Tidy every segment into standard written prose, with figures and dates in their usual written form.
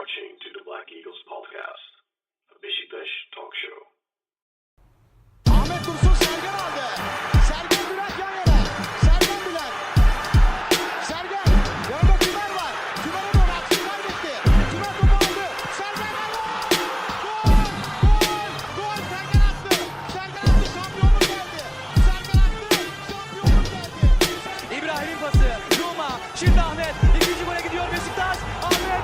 watching to the Black Eagles podcast, a Beşiktaş talk show. Ahmet Dursun Sergen aldı. Sergen Bülent yan yana. Sergen Bülent. Sergen. Yanında Tümer var. Tümer'e doğru aksiyon kaybetti. Tümer topu aldı. Sergen aldı. Gol! Gol! Gol! Sergen attı. Sergen attı. Şampiyonluk geldi. Sergen attı. Şampiyonluk geldi. İbrahim'in pası. Roma. Şimdi Ahmet. İkinci gole gidiyor Beşiktaş. Ahmet.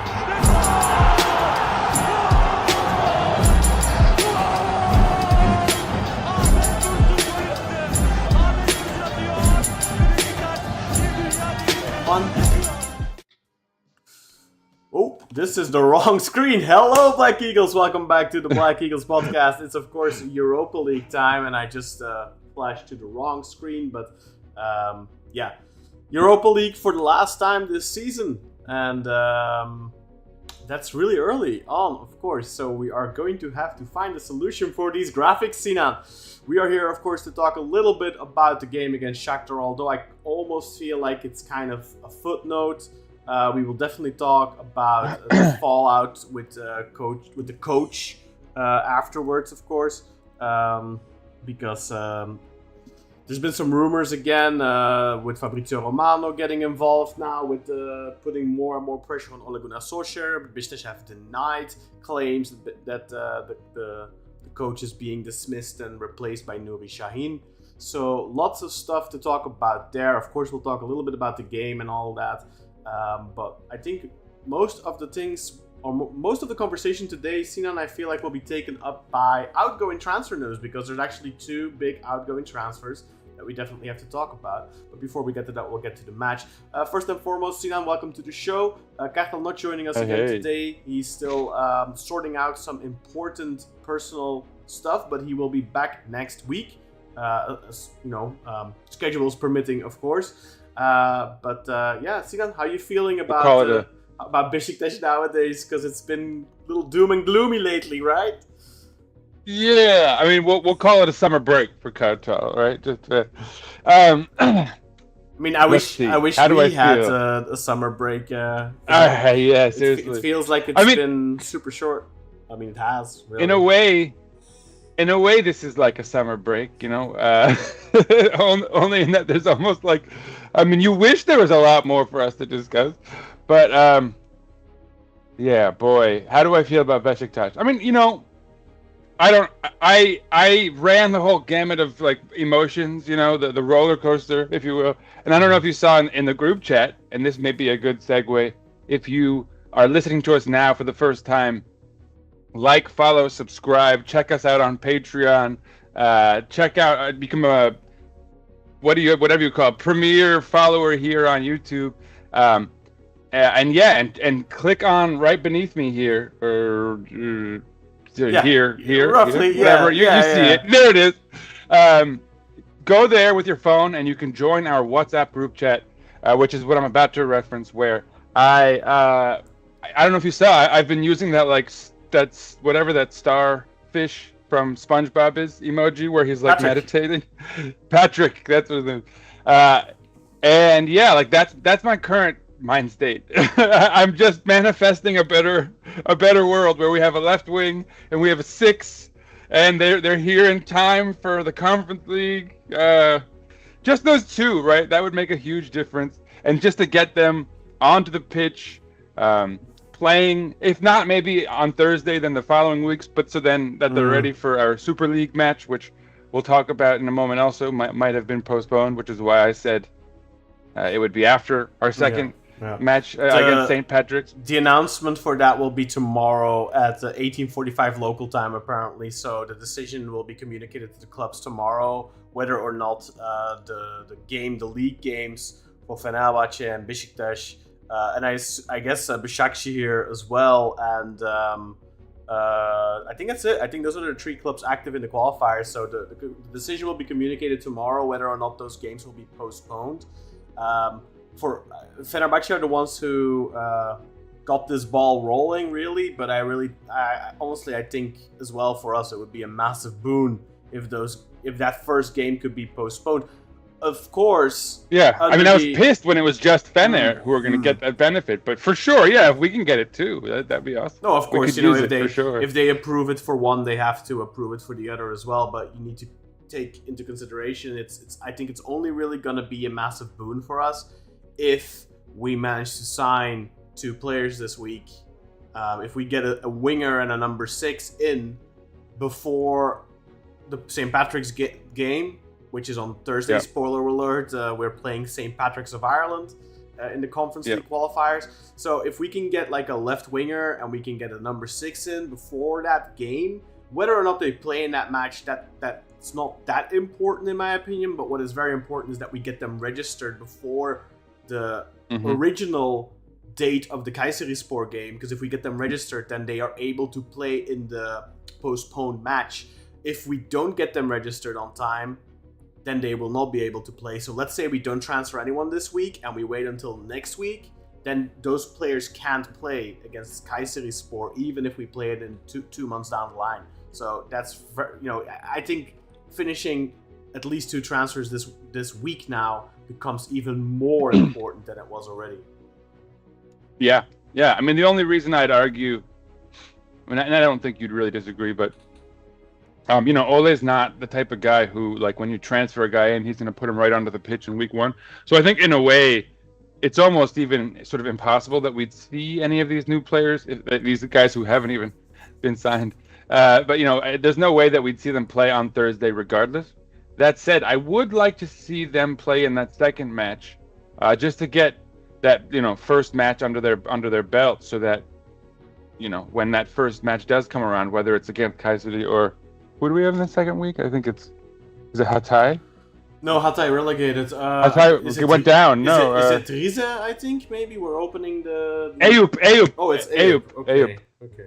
Oh, this is the wrong screen. Hello, Black Eagles. Welcome back to the Black Eagles podcast. It's, of course, Europa League time, and I just flashed to the wrong screen. But, yeah, Europa League for the last time this season. And that's really early on, of course. So we are going to have to find a solution for these graphics, Sinan. We are here, of course, to talk a little bit about the game against Shaktar, although I almost feel like it's kind of a footnote. We will definitely talk about the fallout with the coach afterwards, of course, because there's been some rumors again with Fabrizio Romano getting involved now with putting more and more pressure on Ole Gunnar Solskjær. Beşiktaş have denied claims that the coach is being dismissed and replaced by Nuri Sahin. So lots of stuff to talk about there. Of course, we'll talk a little bit about the game and all that. But I think most of the things, or most of the conversation today, Sinan, I feel like will be taken up by outgoing transfer news, because there's actually two big outgoing transfers that we definitely have to talk about. But before we get to that, we'll get to the match. First and foremost, Sinan, welcome to the show. Kartal not joining us again today. He's still sorting out some important personal stuff, but he will be back next week. Schedules permitting, of course. Yeah, Sinan, how are you feeling about Beşiktaş nowadays? Because it's been a little doom and gloomy lately, right? Yeah, I mean, we'll call it a summer break for Kartal, right? I mean, I wish we had a summer break. Yeah, seriously. It feels like it's been super short. I mean, it has, really. In a way, this is like a summer break, you know? Only in that there's almost like... I mean, you wish there was a lot more for us to discuss. But, yeah, boy, how do I feel about Beşiktaş? I mean, you know, I ran the whole gamut of, like, emotions, you know, the roller coaster, if you will. And I don't know if you saw in the group chat, and this may be a good segue, if you are listening to us now for the first time, like, follow, subscribe, check us out on Patreon, check out, become a, whatever you call it, premier follower here on YouTube, and click on right beneath me here, or here, roughly, whatever, you see it, there it is. Go there with your phone, and you can join our WhatsApp group chat, which is what I'm about to reference, where I don't know if you saw, I've been using that, that's whatever that starfish from SpongeBob is emoji, where he's like meditating. Patrick, that's what his name is. And yeah, like that's my current mind state. I'm just manifesting a better world where we have a left wing and we have a 6, and they're here in time for the Conference League. Just those two, right? That would make a huge difference, and just to get them onto the pitch. Playing, if not maybe on Thursday, then the following weeks, but so then that they're ready for our Super League match, which we'll talk about in a moment also, might have been postponed, which is why I said it would be after our second match against St. Patrick's. The announcement for that will be tomorrow at 18:45 local time, apparently, so the decision will be communicated to the clubs tomorrow, whether or not the league games for Fenerbahçe and Beşiktaş, and I guess Başakşehir here as well, and I think that's it. I think those are the 3 clubs active in the qualifiers, so the decision will be communicated tomorrow whether or not those games will be postponed. For Fenerbahçe are the ones who got this ball rolling, really, but I honestly think as well for us it would be a massive boon if that first game could be postponed. of course. Yeah, I mean, I was the- pissed when it was just Fener who were going to get that benefit, but for sure, yeah, if we can get it too, that'd be awesome. No, of We course, could you know, use if it for sure. if they approve it for one, they have to approve it for the other as well. But you need to take into consideration I think it's only really gonna be a massive boon for us if we manage to sign 2 players this week. If we get a winger and a number 6 in before the St. Patrick's game, which is on Thursday. Yeah. Spoiler alert: we're playing St. Patrick's of Ireland in the Conference Yeah. League qualifiers. So if we can get like a left winger and we can get a number 6 in before that game, whether or not they play in that match, that's not that important in my opinion. But what is very important is that we get them registered before the original date of the Kayserispor game, because if we get them registered, then they are able to play in the postponed match. If we don't get them registered on time, then they will not be able to play. So let's say we don't transfer anyone this week and we wait until next week, then those players can't play against Kayserispor even if we play it in two months down the line. So that's, I think finishing at least 2 transfers this week now becomes even more important than it was already. Yeah. I mean, the only reason I'd argue, and I don't think you'd really disagree, but Ole's not the type of guy who, like, when you transfer a guy in, he's going to put him right onto the pitch in week 1. So I think, in a way, it's almost even sort of impossible that we'd see any of these new players, these guys who haven't even been signed. But, there's no way that we'd see them play on Thursday regardless. That said, I would like to see them play in that second match, just to get that, first match under their belt, so that, when that first match does come around, whether it's against Kayseri or who do we have in the second week? I think is it Hatay? No, Hatay relegated. Hatay went down. No, is it Rize? I think maybe we're opening the. Ayup. Oh, it's Ayup. Okay.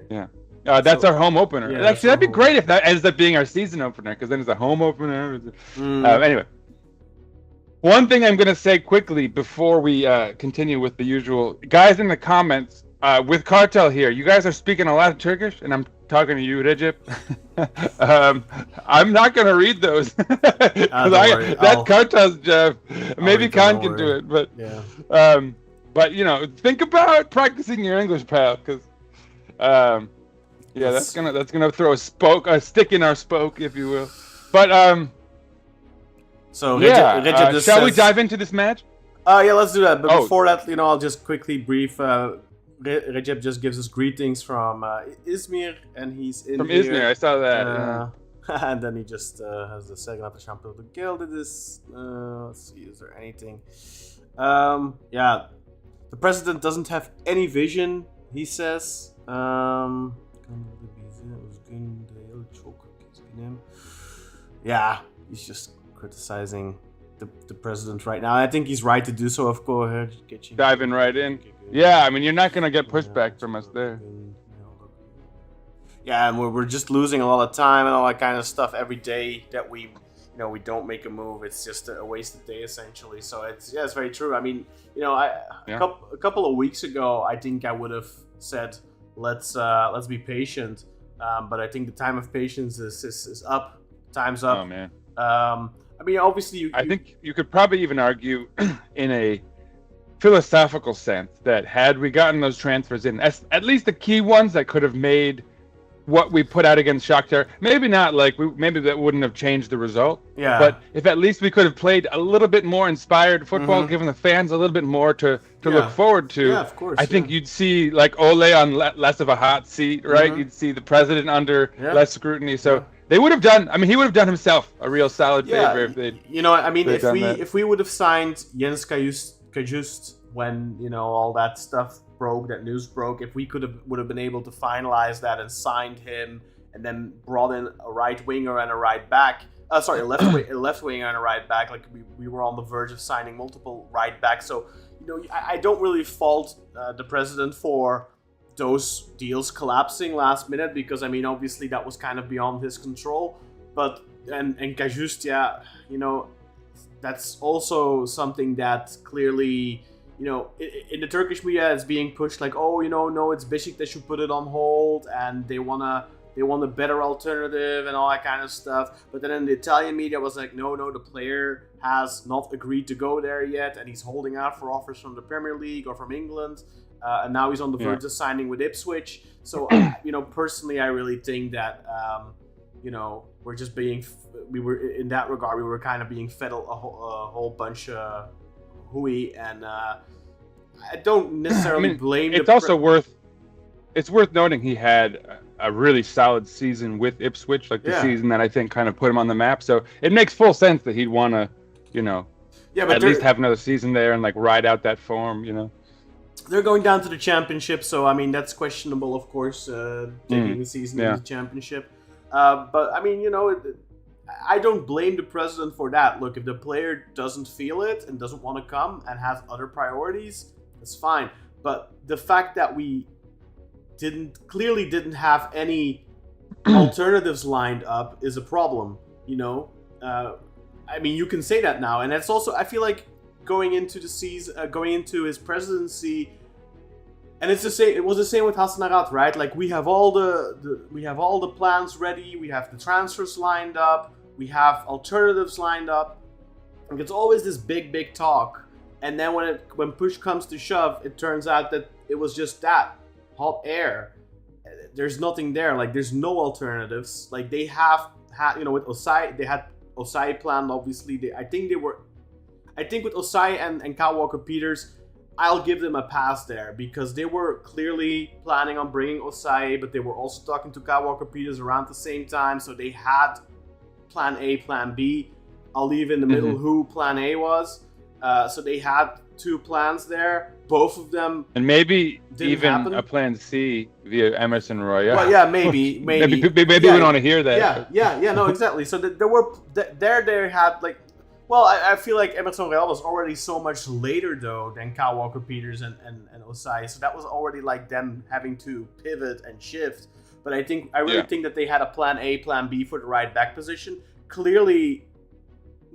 Yeah. That's our home opener. Yeah, Actually, that'd be great if that ends up being our season opener, because then it's a home opener. Anyway, one thing I'm going to say quickly before we continue with the usual, guys in the comments, with Cartel here, you guys are speaking a lot of Turkish, and I'm talking to you, Recep. I'm not going to read those. That's Cartel's job. Maybe Khan can do it, but yeah. But think about practicing your English, pal, because that's gonna throw a stick in our spoke, if you will. But so Recep just shall we dive into this match? Yeah, let's do that. But before that, I'll just quickly brief. Recep just gives us greetings from Izmir, and he's in from here. Izmir. I saw that. And then he just has the second of the champion of the guild. Let's see, is there anything? The president doesn't have any vision, he says. Yeah, he's just criticizing the president right now. I think he's right to do so. Of course, diving right in. Yeah, I mean, you're not gonna get pushback from us there. Yeah, and we're just losing a lot of time and all that kind of stuff every day that we don't make a move. It's just a wasted day essentially. So it's very true. I mean, a couple of weeks ago, I think I would have said let's be patient. But I think the time of patience is up. Time's up. Oh man. I mean, obviously, I think you could probably even argue in a philosophical sense that had we gotten those transfers in, at least the key ones that could have made what we put out against Shaktar, maybe not maybe that wouldn't have changed the result. Yeah. But if at least we could have played a little bit more inspired football, given the fans a little bit more to look forward to. Yeah, of course. I think you'd see like Ole on less of a hot seat, right? You'd see the president under less scrutiny. So they would have done. I mean, he would have done himself a real solid favor if they. If we would have signed Jens Kajust when all that stuff broke, that news broke, if we would have been able to finalize that and signed him, and then brought in a right winger and a right back. A left winger and a right back. Like we were on the verge of signing multiple right backs. So I don't really fault the president for those deals collapsing last minute, because I mean obviously that was kind of beyond his control. But and Kajust, that's also something that clearly. In the Turkish media, it's being pushed like, no, it's Beşiktash who put it on hold, and they want to they want a better alternative and all that kind of stuff. But then in the Italian media was like, no, the player has not agreed to go there yet, and he's holding out for offers from the Premier League or from England. And now he's on the verge of signing with Ipswich. So, personally, I really think that, we're just we were in that regard, we were kind of being fed a whole bunch of hooey, and I don't necessarily blame. It's also worth noting he had a really solid season with Ipswich, like the season that I think kind of put him on the map. So it makes full sense that he'd want to, at least have another season there and like ride out that form, They're going down to the championship, so I mean that's questionable, of course, taking the season in the championship. But I mean, I don't blame the president for that. Look, if the player doesn't feel it and doesn't want to come and has other priorities, that's fine. But the fact that we clearly didn't have any alternatives lined up is a problem. I mean, you can say that now, and that's also, I feel like, going into the season, going into his presidency, and it's the same. It was the same with Hasnarat, right? Like we have all the plans ready, we have the transfers lined up, we have alternatives lined up. Like it's always this big talk, and then when push comes to shove, it turns out that it was just that hot air. There's nothing there. Like there's no alternatives. Like they have had, with Osai, they had Osai planned. Obviously, I think with Osai and Kyle Walker-Peters, I'll give them a pass there because they were clearly planning on bringing Osai, but they were also talking to Kyle Walker-Peters around the same time, so they had plan A, plan B. I'll leave in the middle who plan A was. So they had two plans there, both of them, and maybe even happen. A plan C via Emerson Royal. Well, yeah, maybe we don't want to hear that. Yeah, no, exactly. So they had like. Well, I feel like Emerson Royal was already so much later, though, than Kyle Walker-Peters and Osai. So that was already like them having to pivot and shift. But I really think that they had a plan A, plan B for the right back position. Clearly,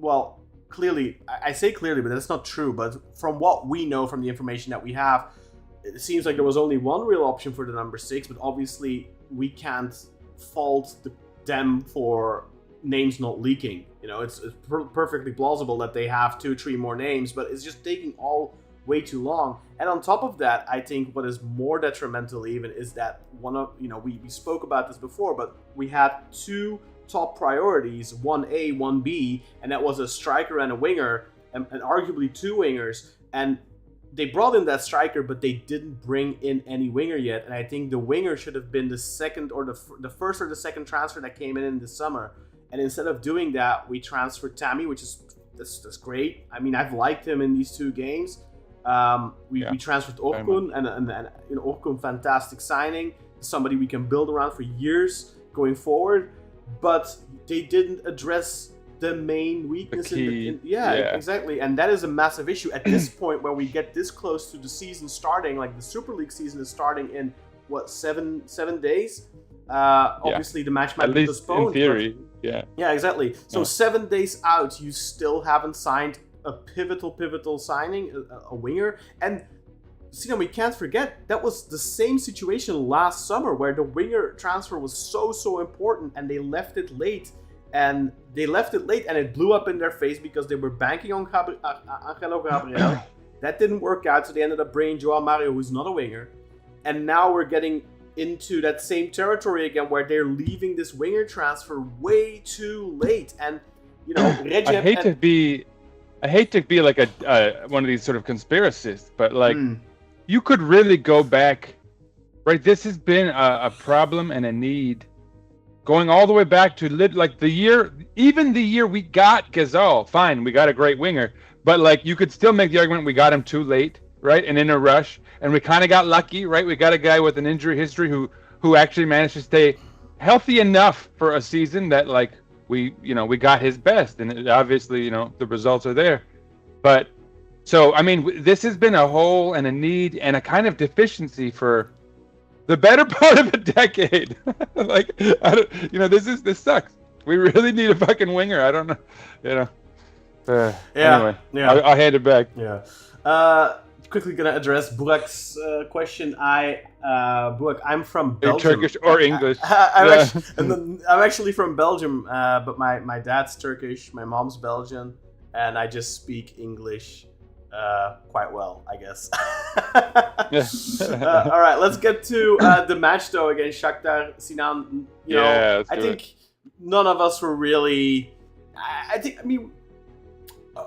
I say clearly, but that's not true. But from what we know, from the information that we have, it seems like there was only one real option for the number 6. But obviously, we can't fault them for names not leaking. It's perfectly plausible that they have 2-3 more names, but it's just taking all way too long. And on top of that, I think what is more detrimental even is that we spoke about this before, but we had 2 top priorities, 1A, 1B, and that was a striker and a winger, and arguably 2 wingers. And they brought in that striker, but they didn't bring in any winger yet. And I think the winger should have been the second or the first or the second transfer that came in the summer. And instead of doing that, we transferred Tammy, which is that's great. I mean, I've liked him in these 2 games. We transferred Orkun, and Orkun, fantastic signing, somebody we can build around for years going forward. But they didn't address the main weakness. Exactly. And that is a massive issue at this point where we get this close to the season starting. Like the Super League season is starting in, 7 days? Obviously, the match might be postponed. In theory, Yeah, exactly. So 7 days out, you still haven't signed a pivotal signing, a winger. And we can't forget, that was the same situation last summer where the winger transfer was so important and they left it late. And it blew up in their face because they were banking on Angelo Gabriel. That didn't work out, so they ended up bringing Joao Mario, who's not a winger. And now we're getting into that same territory again where they're leaving this winger transfer way too late. And Recep, I hate to be like a one of these sort of conspiracists, but like you could really go back, right? This has been a problem and a need going all the way back to the year we got Gazal. Fine, we got a great winger, but like you could still make the argument we got him too late, right? And in a rush. And we kind of got lucky, right? We got a guy with an injury history who actually managed to stay healthy enough for a season that like we got his best, and obviously the results are there. But so I mean, this has been a hole and a need and a kind of deficiency for the better part of a decade. Like this sucks. We really need a fucking winger. I don't know, Anyway, I'll hand it back. Yeah. quickly gonna address Burak's question. Burak, I'm from Are you Belgium. Turkish or English? I'm actually from Belgium, but my dad's Turkish, my mom's Belgian, and I just speak English quite well, I guess. All right, let's get to the match though against Shakhtar. Sinan, I think none of us were really. I mean,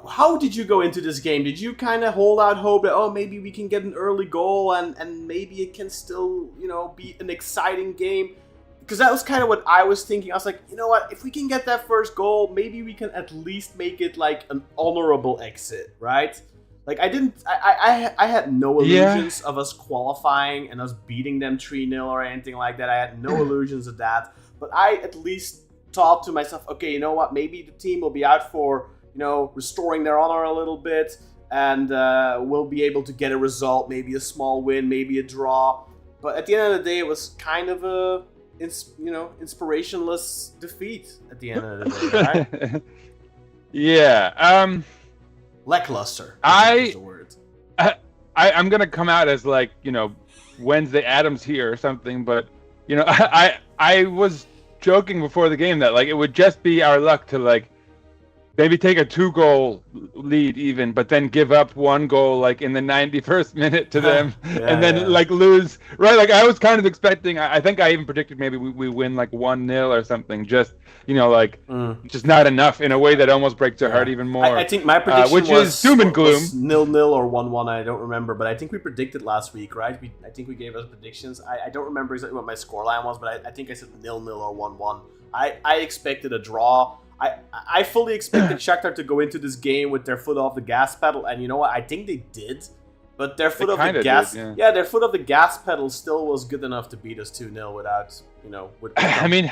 how did you go into this game? Did you kind of hold out hope that maybe we can get an early goal and maybe it can still be an exciting game? Because that was kind of what I was thinking. I was like, you know what? If we can get that first goal, maybe we can at least make it like an honorable exit, right? Like I had no illusions of us qualifying and us beating them 3-0 or anything like that. I had no illusions of that. But I at least thought to myself, okay, you know what? Maybe the team will be out for restoring their honor a little bit, and we'll be able to get a result, maybe a small win, maybe a draw. But at the end of the day, it was kind of a inspirationless defeat at the end of the day, right? Yeah. Lackluster. Is the word. I'm gonna come out as like Wednesday Addams here or something, but I was joking before the game that like it would just be our luck to like maybe take a 2-goal lead even, but then give up 1 goal like in the 91st minute to them, and then like lose. Right? Like I was kind of expecting. I think I even predicted maybe we win like 1-0 or something. Just just not enough in a way that almost breaks their heart even more. I think my prediction which is doom and gloom. 0-0 or 1-1. I don't remember, but I think we predicted last week, right? I think we gave us predictions. I don't remember exactly what my scoreline was, but I think I said 0-0 or 1-1. I expected a draw. I fully expected Shakhtar to go into this game with their foot off the gas pedal, and you know what? I think they did, but their foot off the gas, their foot off the gas pedal still was good enough to beat us 2-0 without, I mean,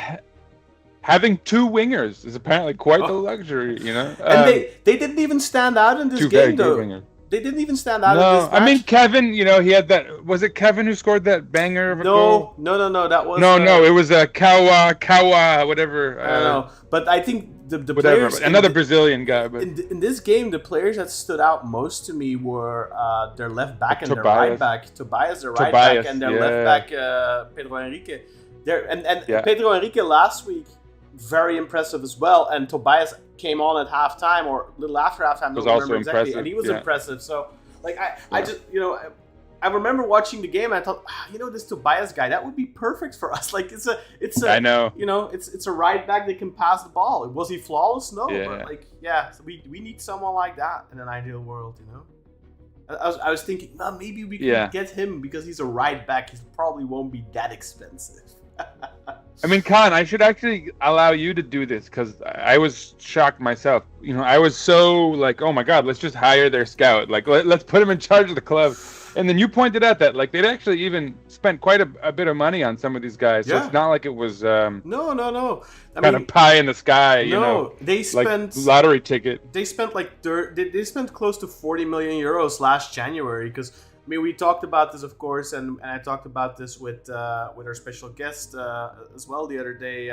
having 2 wingers is apparently quite the luxury, And they didn't even stand out in this game, though. Wingers. They didn't even stand out in this match. I mean, Kevin, he had that. Was it Kevin who scored that banger of a goal? No. That was no. It was Kawa, whatever. I don't know, but I think the whatever, players, another Brazilian guy. But in this game, the players that stood out most to me were their left back and Tobias. their right back. Tobias, their right back, and their left back, Pedro Henrique. Pedro Henrique last week, very impressive as well. And Tobias came on at halftime or a little after halftime. Was don't also remember exactly, impressive. And he was impressive. So, like, I just, I remember watching the game and I thought, this Tobias guy, that would be perfect for us. Like, it's a. I know. It's a right back that can pass the ball. Was he flawless? No, but so we need someone like that in an ideal world, I was thinking, maybe we can get him because he's a right back. He probably won't be that expensive. I mean, Khan, I should actually allow you to do this because I was shocked myself. I was so like, oh my God, let's just hire their scout. Like, let's put him in charge of the club. And then you pointed out that like they'd actually even spent quite a bit of money on some of these guys. So it's not like it was no. Kind of pie in the sky. They spent like lottery ticket. They spent like they spent close to 40 million euros last January because. I mean, we talked about this, of course, and I talked about this with our special guest as well the other day,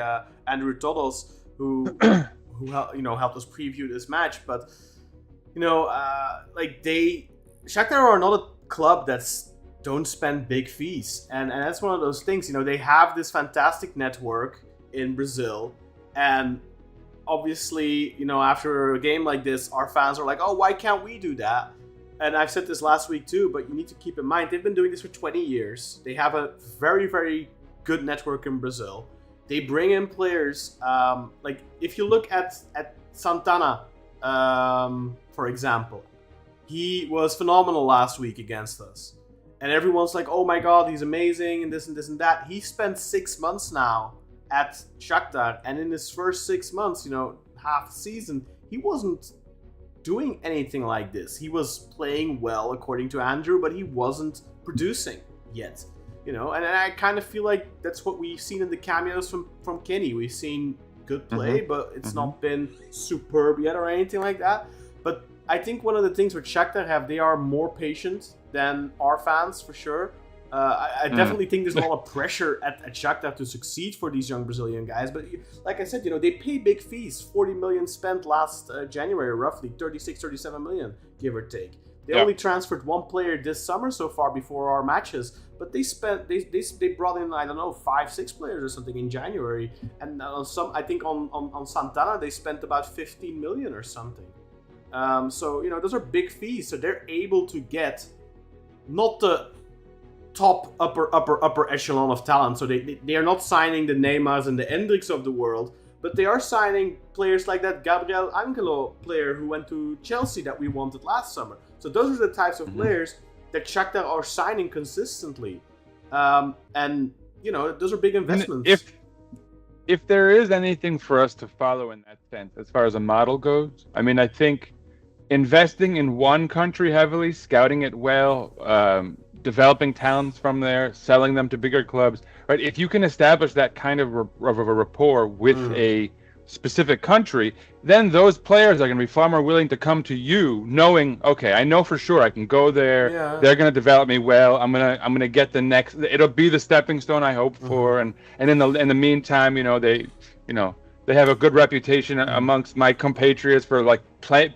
Andrew Toddles, who helped us preview this match. But Shakhtar are not a club that's don't spend big fees, and that's one of those things. They have this fantastic network in Brazil, and obviously, after a game like this, our fans are like, oh, why can't we do that? And I've said this last week too, but you need to keep in mind, they've been doing this for 20 years. They have a very, very good network in Brazil. They bring in players, like if you look at Santana, for example, he was phenomenal last week against us. And everyone's like, oh my God, he's amazing, and this and that. He spent 6 months now at Shakhtar, and in his first 6 months, half the season, he wasn't doing anything like this. He was playing well according to Andrew, but he wasn't producing yet. And I kind of feel like that's what we've seen in the cameos from Kenny. We've seen good play, but it's not been superb yet or anything like that. But I think one of the things with Shakhtar they are more patient than our fans for sure. I definitely think there's a lot of pressure at Shakhtar to succeed for these young Brazilian guys. But like I said, they pay big fees. 40 million spent last January, roughly 36, 37 million, give or take. They only transferred one player this summer so far before our matches, but they brought in, I don't know, 5-6 players or something in January, and I think on Santana they spent about 15 million or something. So those are big fees, so they're able to get not the top upper echelon of talent. So they are not signing the Neymars and the Hendricks of the world, but they are signing players like that Gabriel Angelo player who went to Chelsea that we wanted last summer. So those are the types of players that Shakhtar are signing consistently. And those are big investments. If there is anything for us to follow in that sense, as far as a model goes, I mean, I think investing in one country heavily, scouting it well, developing talents from there, selling them to bigger clubs, right? If you can establish that kind of a rapport with a specific country, then those players are going to be far more willing to come to you, knowing, okay, I know for sure I can go there. Yeah. They're going to develop me well. I'm gonna get the next. It'll be the stepping stone I hope for, and in the meantime, they have a good reputation amongst my compatriots for like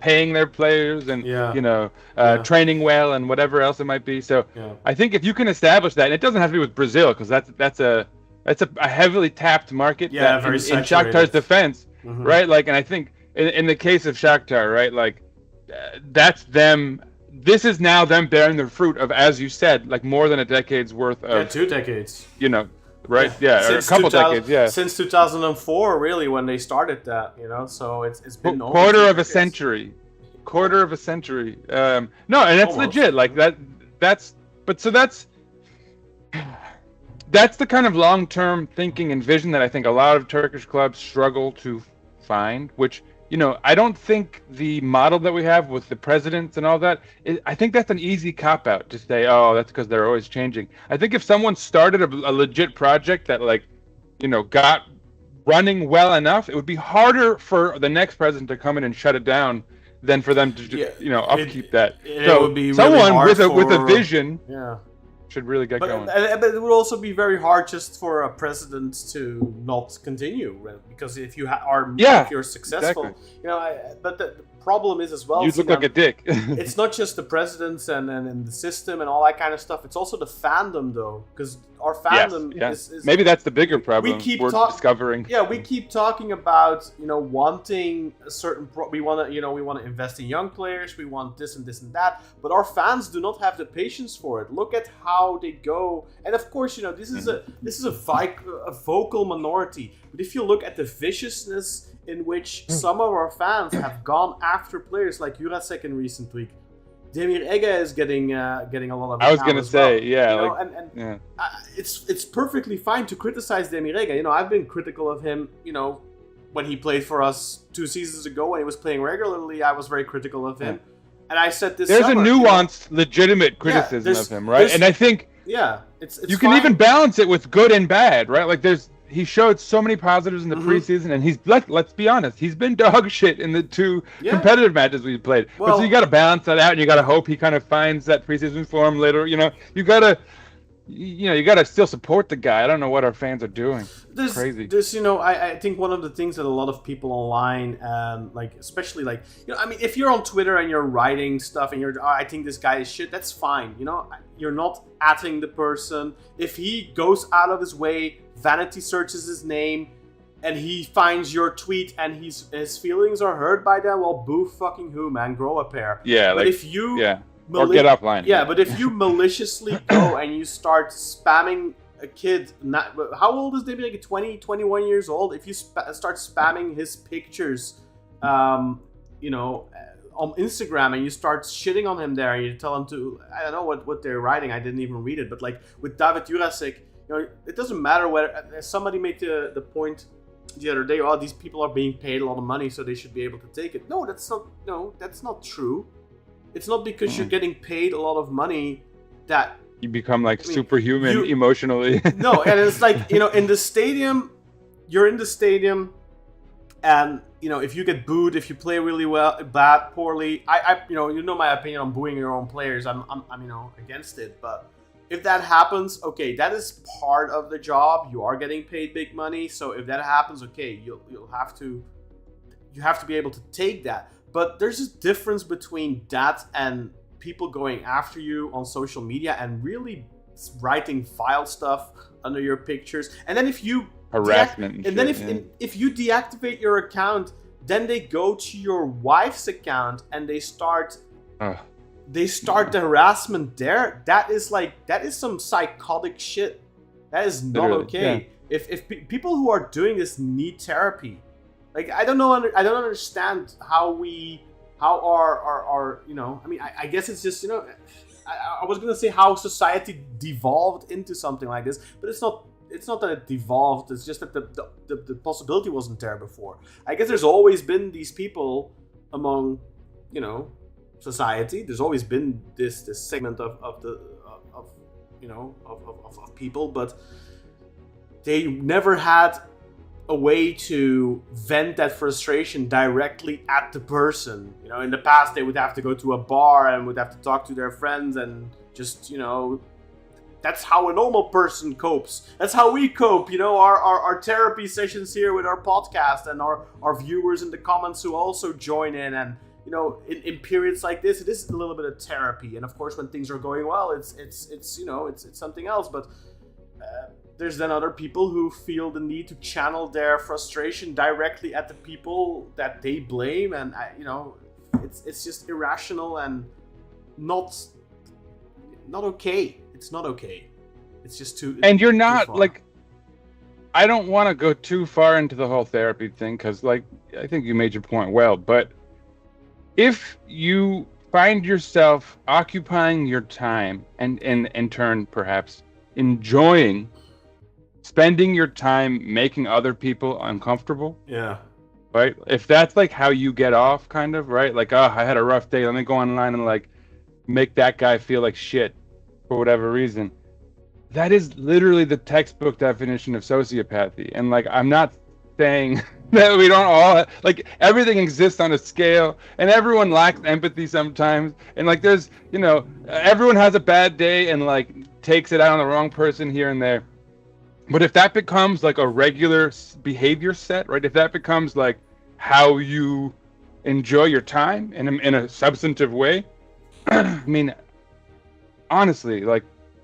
paying their players and training well and whatever else it might be. So I think if you can establish that, and it doesn't have to be with Brazil because that's a heavily tapped market. Yeah, very in Shakhtar's defense, right? Like, and I think in the case of Shakhtar, right, like that's them. This is now them bearing the fruit of, as you said, like more than a decade's worth of 2 decades. Right, yeah, or a couple decades, yeah. Since 2004, really, when they started that, so it's been quarter of a century. No, and that's almost legit. Like that's the kind of long-term thinking and vision that I think a lot of Turkish clubs struggle to find, which, I don't think the model that we have with the presidents and all that, I think that's an easy cop-out to say, oh, that's because they're always changing. I think if someone started a legit project that, got running well enough, it would be harder for the next president to come in and shut it down than for them to, upkeep that. So would be someone really with a vision should really get going. But it would also be very hard just for a president to not continue, because if you're successful, exactly. But the problem is as well. You look like a dick. It's not just the presidents and the system and all that kind of stuff. It's also the fandom, though, because our fandom is maybe that's the bigger problem. We're discovering. Yeah, we keep talking about wanting a certain. We want to invest in young players. We want this and this and that. But our fans do not have the patience for it. Look at how they go. And of course, this is a vocal minority. But if you look at the viciousness in which some of our fans have gone after players like Jurasek in recent week, Demir Ege is getting a lot of. I was gonna say, it's perfectly fine to criticize Demir Ege. I've been critical of him. When he played for us 2 seasons ago, when he was playing regularly, I was very critical of him. And I said this. There's summer, a nuanced, legitimate criticism of him, right? And I think it's you can even balance it with good and bad, right? Like he showed so many positives in the preseason, and let's be honest, he's been dog shit in the 2 competitive matches we've played. But so you got to balance that out, and you got to hope he kind of finds that preseason form later. You got to still support the guy. I don't know what our fans are doing. Crazy. I think one of the things that a lot of people online, especially if you're on Twitter and you're writing stuff and I think this guy is shit, that's fine. You're not atting the person. If he goes out of his way, vanity searches his name, and he finds your tweet and his feelings are hurt by that, well, boo fucking who, man, grow a pair. Yeah, but if you or get offline. Yeah, but if you maliciously go and you start spamming a kid, how old is David? Like 20, 21 years old? If you start spamming his pictures, on Instagram, and you start shitting on him there, and you tell him to, I don't know what they're writing, I didn't even read it, but with David Jurasek, it doesn't matter whether, somebody made the point the other day, these people are being paid a lot of money, so they should be able to take it. No, that's not true. It's not because you're getting paid a lot of money that you become superhuman emotionally. No, and it's in the stadium, you're in the stadium, and if you get booed, if you play really well, bad, poorly, I my opinion on booing your own players. I'm against it, but if that happens, okay, that is part of the job. You are getting paid big money, so if that happens, okay, you have to be able to take that. But there's a difference between that and people going after you on social media and really writing vile stuff under your pictures. And then if you harassment, if you deactivate your account, then they go to your wife's account and they start the harassment there. That is some psychotic shit. That is not okay. Yeah. If people who are doing this need therapy, like I don't understand how our I guess it's just I was gonna say how society devolved into something like this, but it's not that it devolved. It's just that the possibility wasn't there before. I guess there's always been these people among society. There's always been this segment of people, but they never had a way to vent that frustration directly at the person. In the past they would have to go to a bar and would have to talk to their friends and just that's how a normal person copes. That's how we cope. Our therapy sessions here with our podcast and our viewers in the comments who also join in. And in periods like this, it is a little bit of therapy. And of course, when things are going well, it's something else. But there's then other people who feel the need to channel their frustration directly at the people that they blame, and it's just irrational and not okay. It's not okay. It's just too. And you're not like. I don't want to go too far into the whole therapy thing because, I think you made your point well. But if you find yourself occupying your time and in turn perhaps enjoying spending your time making other people uncomfortable. Yeah. Right? If that's how you get off, kind of, right? I had a rough day. Let me go online and make that guy feel like shit for whatever reason. That is literally the textbook definition of sociopathy. And I'm not saying that we don't all everything exists on a scale and everyone lacks empathy sometimes. And there's, everyone has a bad day and takes it out on the wrong person here and there. But if that becomes a regular behavior set, right? If that becomes how you enjoy your time in a substantive way, I mean, honestly,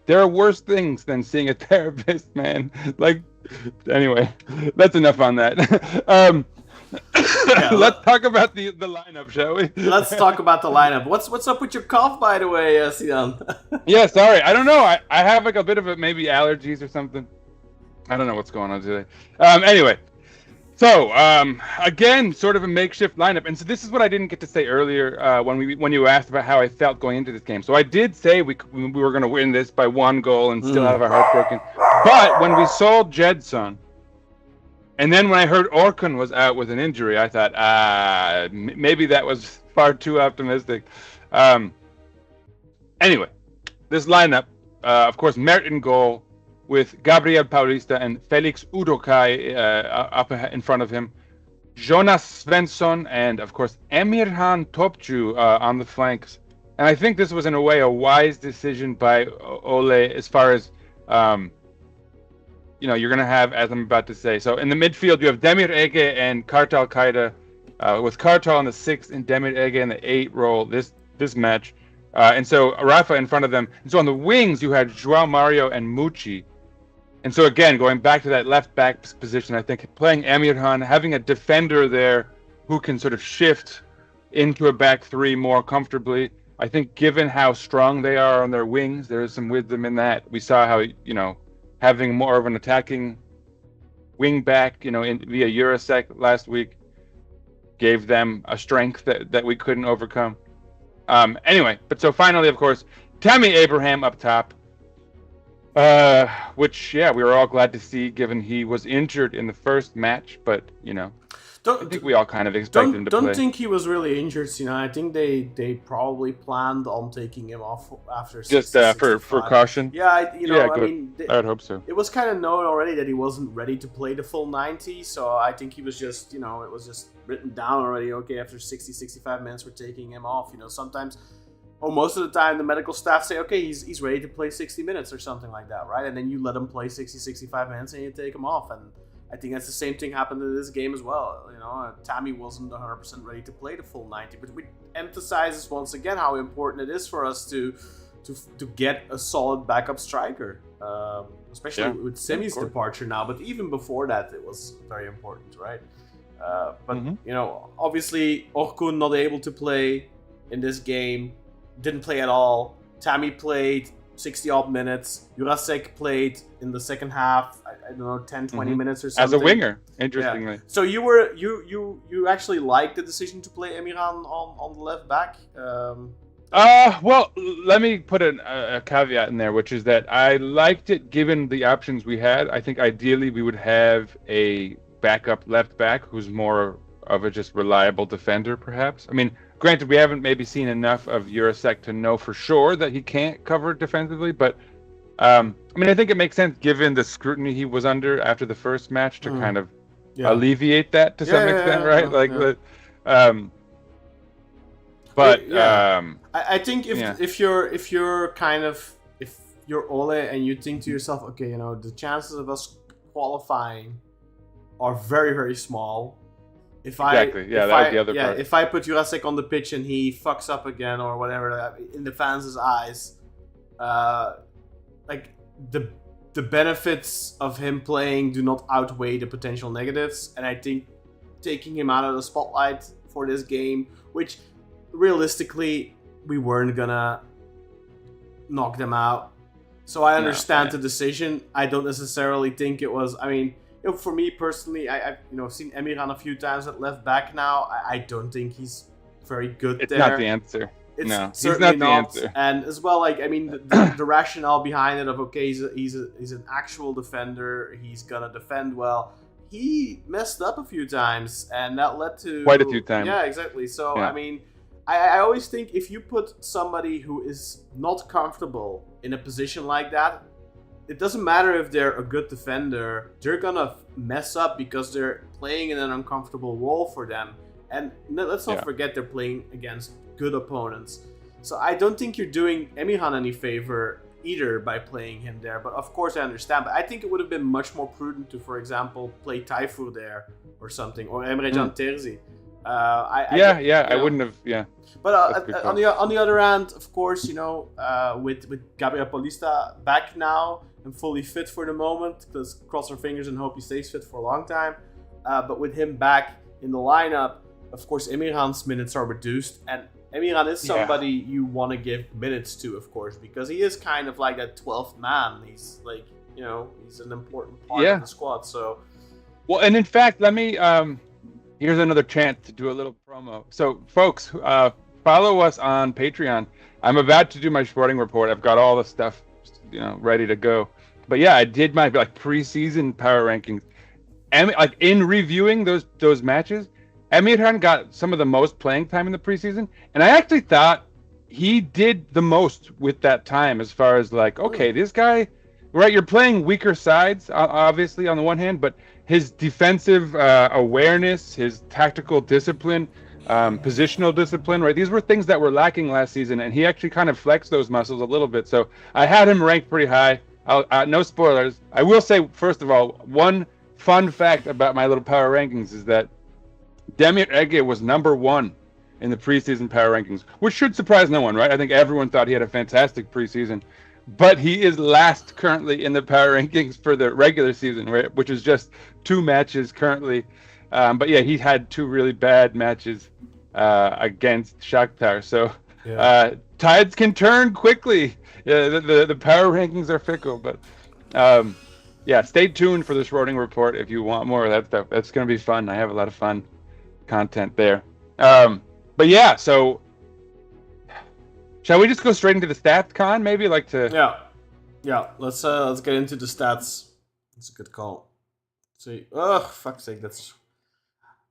there are worse things than seeing a therapist, man. Anyway, that's enough on that. Let's talk about the lineup, shall we? Let's talk about the lineup. What's up with your cough, by the way, Sinan? Yeah, sorry. I don't know. I have a bit of maybe allergies or something. I don't know what's going on today. Anyway, so again, sort of a makeshift lineup, and so this is what I didn't get to say earlier when you asked about how I felt going into this game. So I did say we were going to win this by 1 goal and still have our heart broken. But when we sold Gedson, and then when I heard Orkun was out with an injury, I thought maybe that was far too optimistic. Anyway, this lineup, of course, Mert in goal, with Gabriel Paulista and Felix Udokai up in front of him. Jonas Svensson and, of course, Emirhan Topçu on the flanks. And I think this was, in a way, a wise decision by Ole as far as, you're going to have, as I'm about to say. So in the midfield, you have Demir Ege and Kartal Kayda, with Kartal in the 6th and Demir Ege in the 8 role this match. And so Rafa in front of them. And so on the wings, you had João Mario and Mucci. And so again, going back to that left back position, I think playing Emirhan, having a defender there who can sort of shift into a back three more comfortably. I think given how strong they are on their wings, there is some wisdom in that. We saw how, having more of an attacking wing back, via Eurosec last week gave them a strength that we couldn't overcome. Anyway, but so finally, of course, Tammy Abraham up top. Which, we were all glad to see, given he was injured in the first match. But, I think we all kind of expected him to play. Don't think he was really injured, I think they probably planned on taking him off after 60, just for caution. Yeah, I mean, I would hope so. It was kind of known already that he wasn't ready to play the full 90, so I think he was just, it was just written down already. Okay, after 60, 65 minutes, we're taking him off. Sometimes. Most of the time, the medical staff say, okay, he's ready to play 60 minutes or something like that, right? And then you let him play 60, 65 minutes and you take him off. And I think that's the same thing happened in this game as well. Tammy wasn't 100% ready to play the full 90, but it emphasizes once again how important it is for us to get a solid backup striker, especially with Semih's departure now. But even before that, it was very important, right? But obviously Orkun not able to play in this game, didn't play at all. Tammy played 60 odd minutes. Jurasek played in the second half, I don't know, 10-20 minutes or something. As a winger, interestingly. Yeah. So you actually liked the decision to play Emirhan on the left back? Well, let me put a caveat in there, which is that I liked it given the options we had. I think ideally we would have a backup left back who's more of a just reliable defender, perhaps. I mean, granted, we haven't maybe seen enough of Jurasek to know for sure that he can't cover defensively, but I think it makes sense given the scrutiny he was under after the first match to kind of alleviate that to some extent, right? I think if you're Ole and you think to yourself, okay, the chances of us qualifying are very, very small. If I put Jurasek on the pitch and he fucks up again or whatever in the fans' eyes, the benefits of him playing do not outweigh the potential negatives, and I think taking him out of the spotlight for this game, which realistically we weren't gonna knock them out, so I understand the decision. I don't necessarily think it was. I mean, for me personally, I've seen Emirhan a few times at left back now. I don't think he's very good there. It's not the answer. It's he's not the answer. And as well, the rationale behind it of he's an actual defender. He's gonna defend well. He messed up a few times, and that led to quite a few times. Yeah, exactly. So I always think if you put somebody who is not comfortable in a position like that, it doesn't matter if they're a good defender. They're gonna mess up because they're playing in an uncomfortable role for them. And let's not forget they're playing against good opponents. So I don't think you're doing Emirhan any favor either by playing him there. But of course I understand. But I think it would have been much more prudent to, for example, play Tayfur there or something, or Emrecan Terzi. I wouldn't have. Yeah. But on the other hand, of course, with Gabriel Paulista back now and fully fit for the moment, let's cross our fingers and hope he stays fit for a long time. But with him back in the lineup, of course, Emirhan's minutes are reduced, and Emirhan is somebody you want to give minutes to, of course, because he is kind of like that 12th man. He's he's an important part of the squad. So, well, and in fact, let me. Here's another chance to do a little promo. So, folks, follow us on Patreon. I'm about to do my sporting report. I've got all the stuff, ready to go. But yeah, I did my preseason power rankings. And in reviewing those matches, Emirhan got some of the most playing time in the preseason, and I actually thought he did the most with that time. As far as this guy, right? You're playing weaker sides, obviously on the one hand, but his defensive awareness, his tactical discipline, positional discipline, right? These were things that were lacking last season, and he actually kind of flexed those muscles a little bit. So I had him ranked pretty high. No spoilers. I will say, first of all, one fun fact about my little power rankings is that Demir Ege was number 1 in the preseason power rankings, which should surprise no one, right? I think everyone thought he had a fantastic preseason. But he is last currently in the power rankings for the regular season, right? Which is just 2 matches currently. But yeah, he had 2 really bad matches against Shaktar. So tides can turn quickly. Yeah, the power rankings are fickle. But stay tuned for the Schroding report if you want more of that stuff. That's going to be fun. I have a lot of fun content there. But yeah, so shall we just go straight into the stats, Con? Maybe Let's get into the stats. That's a good call. See, fuck's sake,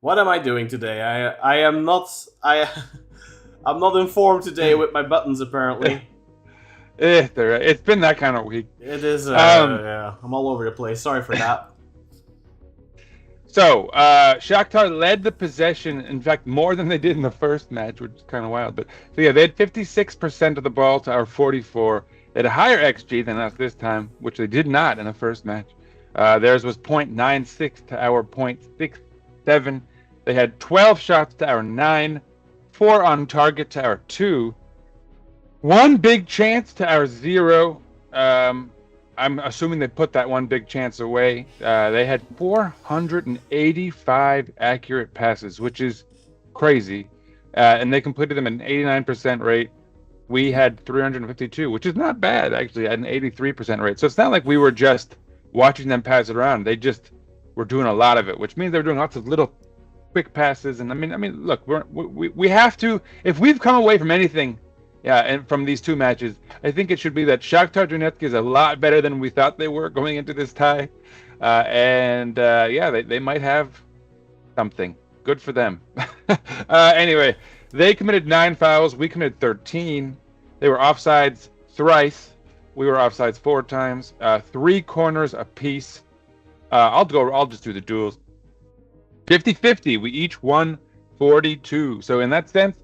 what am I doing today? I'm not informed today with my buttons apparently. It's been that kind of week. It is. I'm all over the place. Sorry for that. So, Shakhtar led the possession, in fact, more than they did in the first match, which is kind of wild. But so yeah, they had 56% of the ball to our 44. They had a higher XG than us this time, which they did not in the first match. Theirs was 0.96 to our 0.67. They had 12 shots to our 9, 4 on target to our 2, 1 big chance to our 0. I'm assuming they put that one big chance away. They had 485 accurate passes, which is crazy. And they completed them at an 89% rate. We had 352, which is not bad, actually, at an 83% rate. So it's not like we were just watching them pass it around. They just were doing a lot of it, which means they were doing lots of little quick passes. And I mean, look, we have to, if we've come away from anything, and from these two matches, I think it should be that Shakhtar Donetsk is a lot better than we thought they were going into this tie. They might have something. Good for them. Anyway, they committed 9 fouls. We committed 13. They were offsides thrice. We were offsides 4 times. 3 corners apiece. I'll just do the duels. 50-50. We each won 42. So in that sense,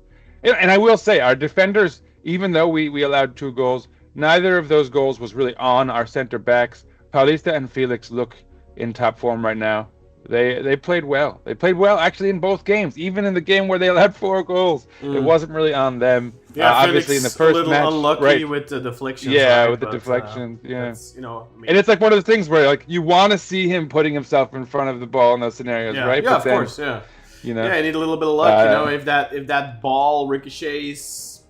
and I will say, our defenders, even though we allowed 2 goals, neither of those goals was really on our center backs. Paulista and Felix look in top form right now. They played well. They played well, actually, in both games. Even in the game where they allowed 4 goals, it wasn't really on them. Yeah, obviously in the first a little match, unlucky right? with the deflections. Yeah, right? with the deflections. Yeah, and and it's like one of the things where like you want to see him putting himself in front of the ball in those scenarios, right? Yeah, But of then, course. Yeah. You know, Yeah, I need a little bit of luck. If that ball ricochets,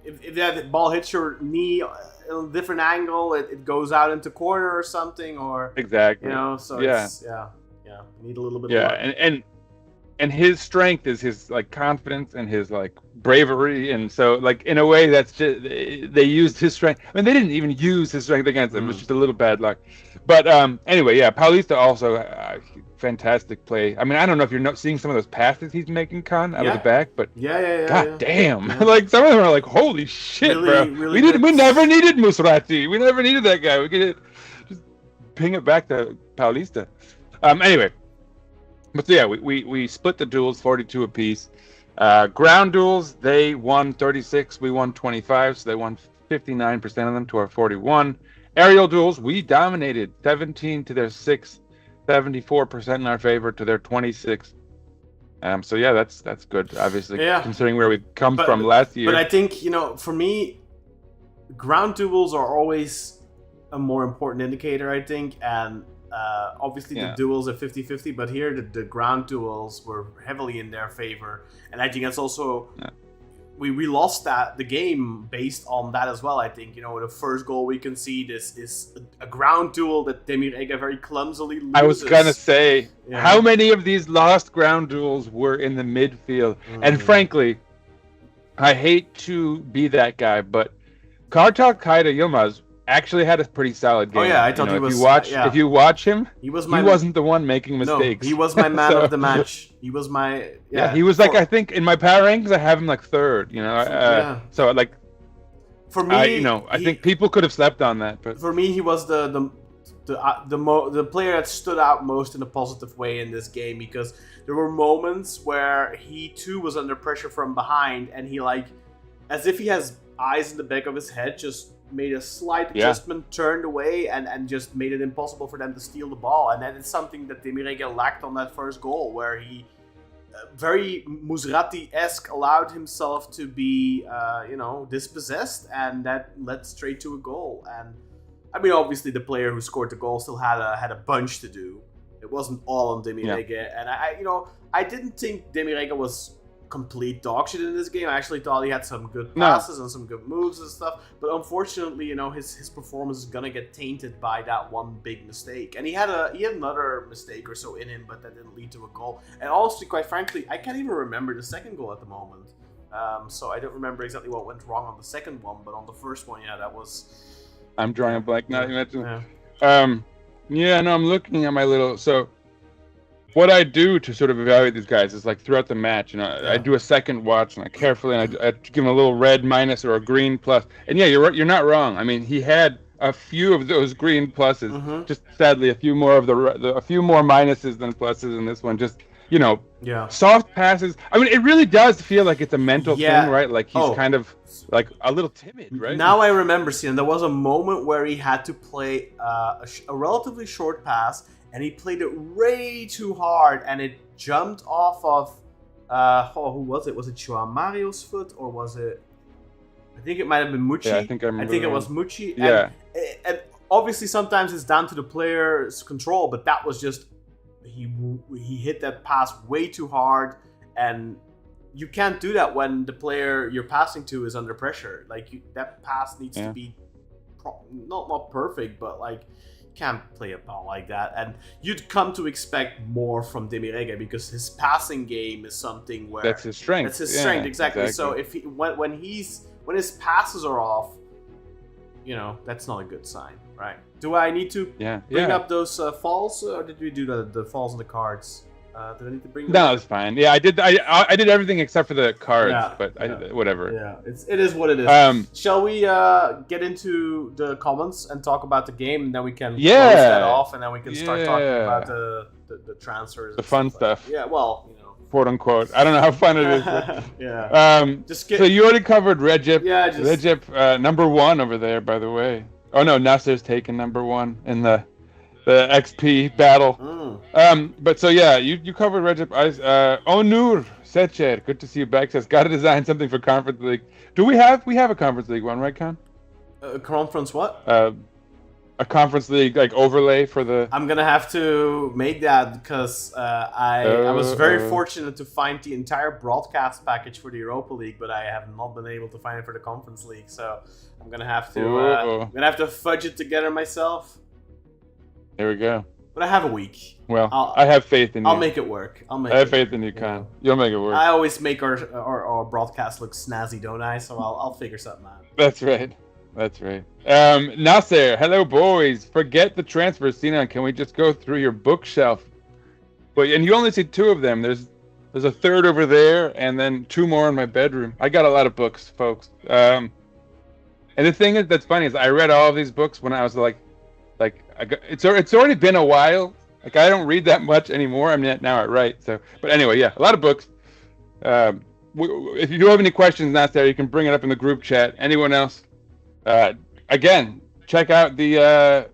if that ball hits your knee in a different angle, it goes out into corner or something, or exactly. So Yeah. it's, you need a little bit. Yeah, of luck. and his strength is his like confidence and his like bravery, and so like in a way that's just they used his strength. I mean, they didn't even use his strength against him. It was just a little bad luck. But anyway, yeah, Paulista also fantastic play. I mean, I don't know if you're not seeing some of those passes he's making, Con, out of the back, but God damn, like some of them are like, holy shit, bro. We never needed Musrati. We never needed that guy. We could just ping it back to Paulista. Anyway, but so, yeah, we split the duels 42 apiece. Ground duels, they won 36, we won 25, so they won 59% of them to our 41. Aerial duels, we dominated 17 to their 6, 74% in our favor to their 26. So yeah, that's good, obviously, considering where we come from last year. But I think, for me, ground duels are always a more important indicator, I think, and obviously the duels are 50-50, but here the ground duels were heavily in their favor, and I think that's also we lost the game based on that as well. I think the first goal we concede is a ground duel that Demir Ege very clumsily loses. I was gonna say, how many of these lost ground duels were in the midfield? And frankly, I hate to be that guy, but Kartal Kayda Yilmaz actually had a pretty solid game. Oh yeah, I thought he was. If you watch him, he wasn't the one making mistakes. No, he was my man of the match. He was my he was like, I think in my power rankings I have him like 3rd. So like for me, I think people could have slept on that, but for me he was the player that stood out most in a positive way in this game, because there were moments where he too was under pressure from behind, and he as if he has eyes in the back of his head, just made a slight adjustment, turned away, and just made it impossible for them to steal the ball. And that is something that Demir Ege lacked on that first goal, where he very Musrati-esque allowed himself to be, dispossessed, and that led straight to a goal. And I mean, obviously, the player who scored the goal still had a bunch to do. It wasn't all on Demir Ege, and I didn't think Demir Ege was complete dog shit in this game. I actually thought he had some good passes and some good moves and stuff, but unfortunately, his performance is gonna get tainted by that one big mistake. And he had another mistake or so in him, but that didn't lead to a goal. And honestly, quite frankly, I can't even remember the second goal at the moment. So I don't remember exactly what went wrong on the second one, but on the first one, that was. I'm drawing a blank now. You mentioned. I'm looking at my little what I do to sort of evaluate these guys is like throughout the match, I do a second watch and I carefully, and I give him a little red minus or a green plus. And you're not wrong. I mean, he had a few of those green pluses, just sadly a few more of a few more minuses than pluses in this one. Just soft passes. I mean, it really does feel like it's a mental thing, right? Like he's kind of like a little timid, right? Now I remember seeing there was a moment where he had to play a relatively short pass, and he played it way too hard, and it jumped off of who was it? Was it Joao Mario's foot, or was it? I think it might have been Mucci. Yeah, I think it was Mucci. Yeah. And obviously, sometimes it's down to the player's control, but that was just he hit that pass way too hard, and you can't do that when the player you're passing to is under pressure. Like that pass needs to be not perfect, but like you can't play a ball like that. And you'd come to expect more from Demirega because his passing game is something where that's his strength. That's his strength, exactly. So if when his passes are off, that's not a good sign, right? Do I need to bring up those falls, or did we do the falls on the cards? Did I need to bring them No, up? it's fine. Yeah, I did everything except for the cards, whatever. Yeah, it is what it is. Shall we get into the comments and talk about the game, and then we can close that off, and then we can start talking about the transfers, the fun stuff. Yeah, well, quote unquote. I don't know how fun it is. But, yeah. So you already covered Recep. Yeah, Recep, number 1 over there, by the way. Oh no, Nasser's taken number 1 in the XP battle. But so yeah, you covered Recep. Onur Seçer, good to see you back. Says gotta design something for Conference League. Do we have a Conference League one, right, Con? Conference what? A Conference League like overlay for the. I'm gonna have to make that because I was very fortunate to find the entire broadcast package for the Europa League, but I have not been able to find it for the Conference League. So I'm gonna have to fudge it together myself. There we go. But I have a week. Well, I have faith in you. I'll make it work. I have faith in you, Con. You'll make it work. I always make our broadcast look snazzy, don't I? So I'll figure something out. That's right. Nasser, hello boys. Forget the transfers, Sinan. Can we just go through your bookshelf? And you only see 2 of them. There's a third over there, and then 2 more in my bedroom. I got a lot of books, folks. And the thing that's funny is I read all of these books when I was it's already been a while. Like I don't read that much anymore. I mean now I write. So, but anyway, yeah, a lot of books. If you do have any questions, Nasser, you can bring it up in the group chat. Anyone else? Again, check out the.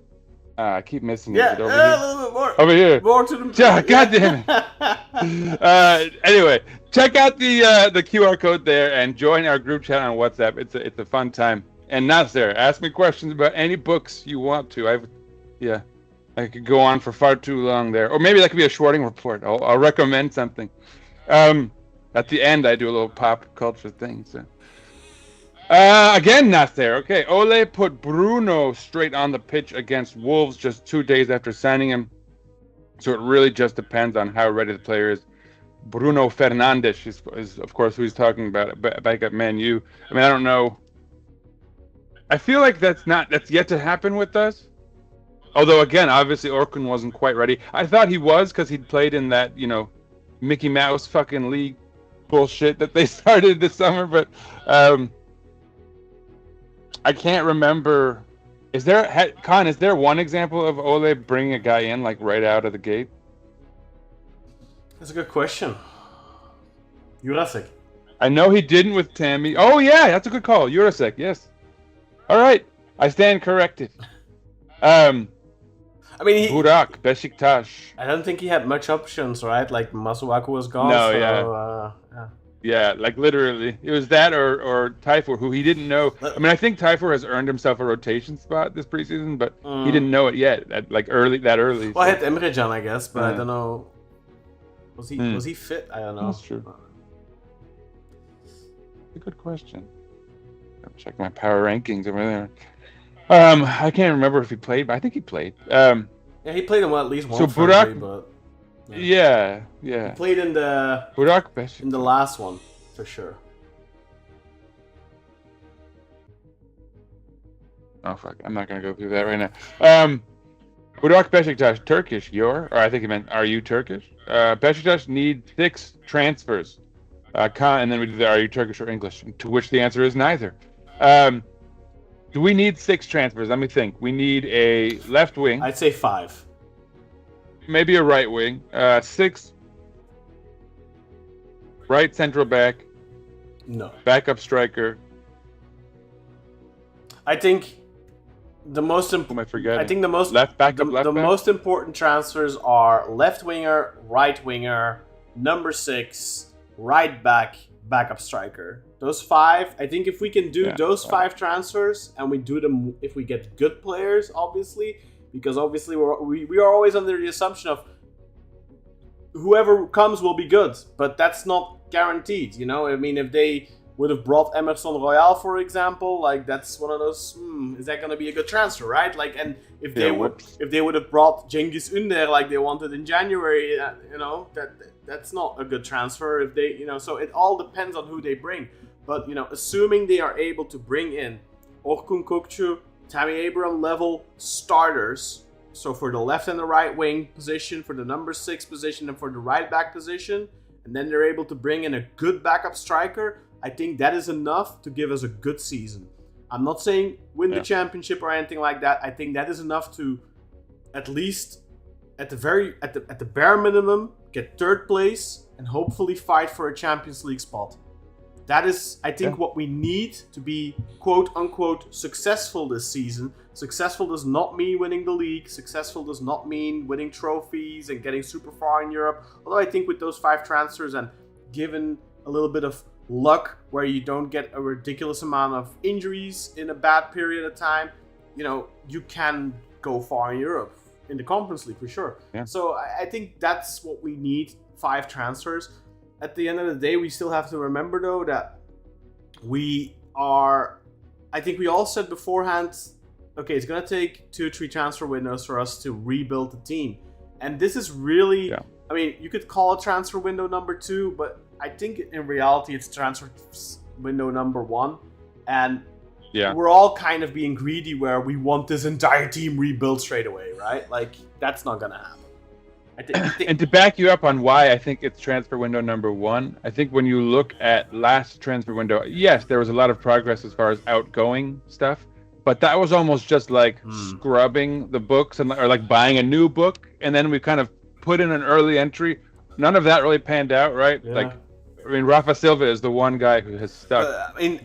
I keep missing it. Yeah, a little bit more. Over here. More to the. Yeah, God damn it. Anyway, check out the QR code there and join our group chat on WhatsApp. It's a fun time. And Nasser, ask me questions about any books you want to. I could go on for far too long there, or maybe that could be a Schwarting report. I'll recommend something. At the end, I do a little pop culture thing. So. Again, Nasser. Okay, Ole put Bruno straight on the pitch against Wolves just 2 days after signing him. So it really just depends on how ready the player is. Bruno Fernandes is of course, who he's talking about back at Man U. I mean, I don't know. I feel like that's yet to happen with us. Although, again, obviously Orkun wasn't quite ready. I thought he was because he'd played in that, Mickey Mouse fucking league bullshit that they started this summer. But I can't remember. Is there one example of Ole bringing a guy in like right out of the gate? That's a good question. Jurasek. I know he didn't with Tammy. Oh yeah, that's a good call. Jurasek, yes. All right, I stand corrected. I mean, Burak, Beşiktaş. I don't think he had much options, right? Like Masuaku was gone. No, so, yeah, like literally, it was that or Tayfur, who he didn't know. I mean, I think Tayfur has earned himself a rotation spot this preseason, but he didn't know it yet. Early. Well, so. I had Emre Can, I guess, but I don't know. Was he fit? I don't know. That's true. A good question. I'll check my power rankings over there. I can't remember if he played, but I think he played. Yeah, he played in at least one. So friendly, Burak, but yeah. He played in the Burak Beşiktaş. in the last one for sure. Oh fuck! I'm not gonna go through that right now. Burak Beşiktaş, Turkish. I think he meant, are you Turkish? Beşiktaş need 6 transfers. And then we do the, are you Turkish or English? To which the answer is neither. Do we need 6 transfers? Let me think. We need a left wing. I'd say 5. Maybe a right wing. 6 right central back, No. backup striker. I think the most Who am I forgetting? I think the most left back. most important transfers are left winger, right winger, number 6, right back, backup striker. Those 5. I think if we can do those 5 transfers and we do them, if we get good players, obviously, because obviously we are always under the assumption of whoever comes will be good, but that's not guaranteed. You know, I mean, if they would have brought Emerson Royal, for example, like that's one of those. Is that going to be a good transfer, right? Like, and if they would have brought Cengiz Ünder like they wanted in January, you know, that's not a good transfer. If they, you know, so it all depends on who they bring. But you know, assuming they are able to bring in Orkun Kökçü, Tammy Abraham level starters. So for the left and the right wing position, for the number 6 position, and for the right back position, and then they're able to bring in a good backup striker. I think that is enough to give us a good season. I'm not saying win the championship or anything like that. I think that is enough to, at least at the bare minimum, get 3rd place and hopefully fight for a Champions League spot. That is, I think, what we need to be quote unquote successful this season. Successful does not mean winning the league. Successful does not mean winning trophies and getting super far in Europe. Although I think with those 5 transfers and given a little bit of luck where you don't get a ridiculous amount of injuries in a bad period of time, you know, you can go far in Europe in the Conference League for sure. Yeah. So I think that's what we need, 5 transfers. At the end of the day, we still have to remember though that I think we all said beforehand, okay, it's going to take 2 or 3 transfer windows for us to rebuild the team. And this is really, I mean, you could call it transfer window number 2, but I think in reality it's transfer window number 1, and we're all kind of being greedy where we want this entire team rebuilt straight away, right? Like that's not gonna happen. I think and to back you up on why I think it's transfer window number 1, I think when you look at last transfer window, yes, there was a lot of progress as far as outgoing stuff, but that was almost just like scrubbing the books or like buying a new book, and then we kind of put in an early entry. None of that really panned out, right? Yeah. I mean, Rafa Silva is the one guy who has stuck. I mean,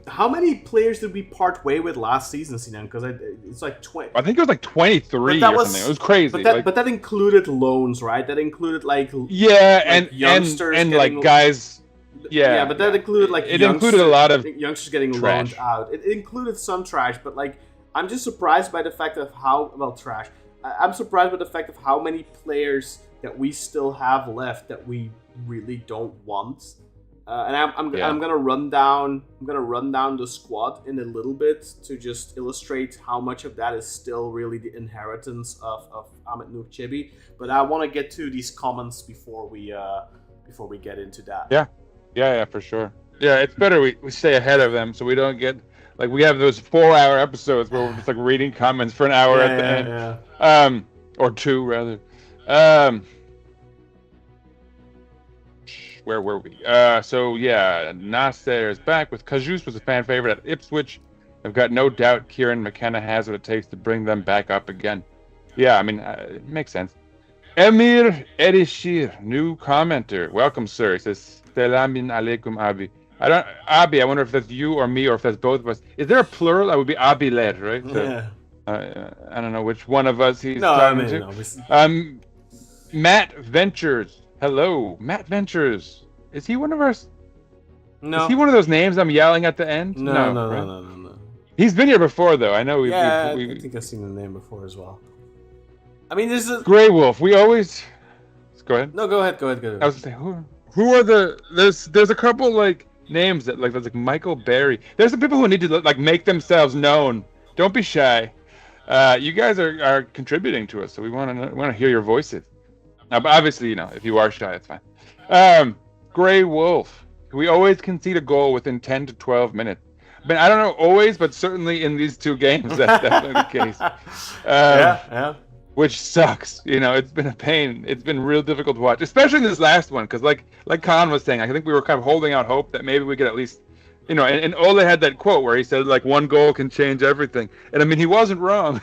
how many players did we part way with last season, Sinan? Because it's like 20. I think it was like 23 or something. It was crazy. But that included loans, right? That included like and youngsters and like guys. Yeah, but that included like it included a lot of youngsters getting trash. loaned out. It included some trash, but like I'm just surprised by the fact of how trash. I'm surprised by the fact of how many players that we still have left that we really don't want. And I'm gonna run down the squad in a little bit to just illustrate how much of that is still really the inheritance of Ahmet Nur Çebi. But I want to get to these comments before we get into that. Yeah, for sure. Yeah, it's better we stay ahead of them so we don't get like we have those 4-hour episodes where we're just like reading comments for an hour at the end. Yeah. Or 2 rather. Where were we? So yeah, Nasser is back with Kajus was a fan favorite at Ipswich. I've got no doubt Kieran McKenna has what it takes to bring them back up again. Yeah, I mean, it makes sense. Emir Erishir, new commenter. Welcome, sir. He says, Selamin alaikum, Abi. I wonder if that's you or me or if that's both of us. Is there a plural? That would be Abiler, right? So, Yeah. I don't know which one of us he's talking to. Matt Ventures. Hello, Matt Ventures. Is he one of ours? No. Is he one of those names I'm yelling at the end? No. He's been here before, though. I know we. I think I've seen the name before as well. I mean, this is Grey Wolf. We always. Go ahead. No, go ahead. I was gonna say who are the there's a couple like names that like there's like Michael Berry. There's some people who need to like make themselves known. Don't be shy. You guys are contributing to us, so we want to hear your voices. Now, but obviously, you know, if you are shy, it's fine. Grey Wolf. We always concede a goal within 10 to 12 minutes. I mean, I don't know always, but certainly in these 2 games, that's definitely the case. Yeah. Which sucks. You know, it's been a pain. It's been real difficult to watch, especially in this last one, because like Khan was saying, I think we were kind of holding out hope that maybe we could at least, you know, and Ole had that quote where he said, like, 1 goal can change everything. And I mean, he wasn't wrong.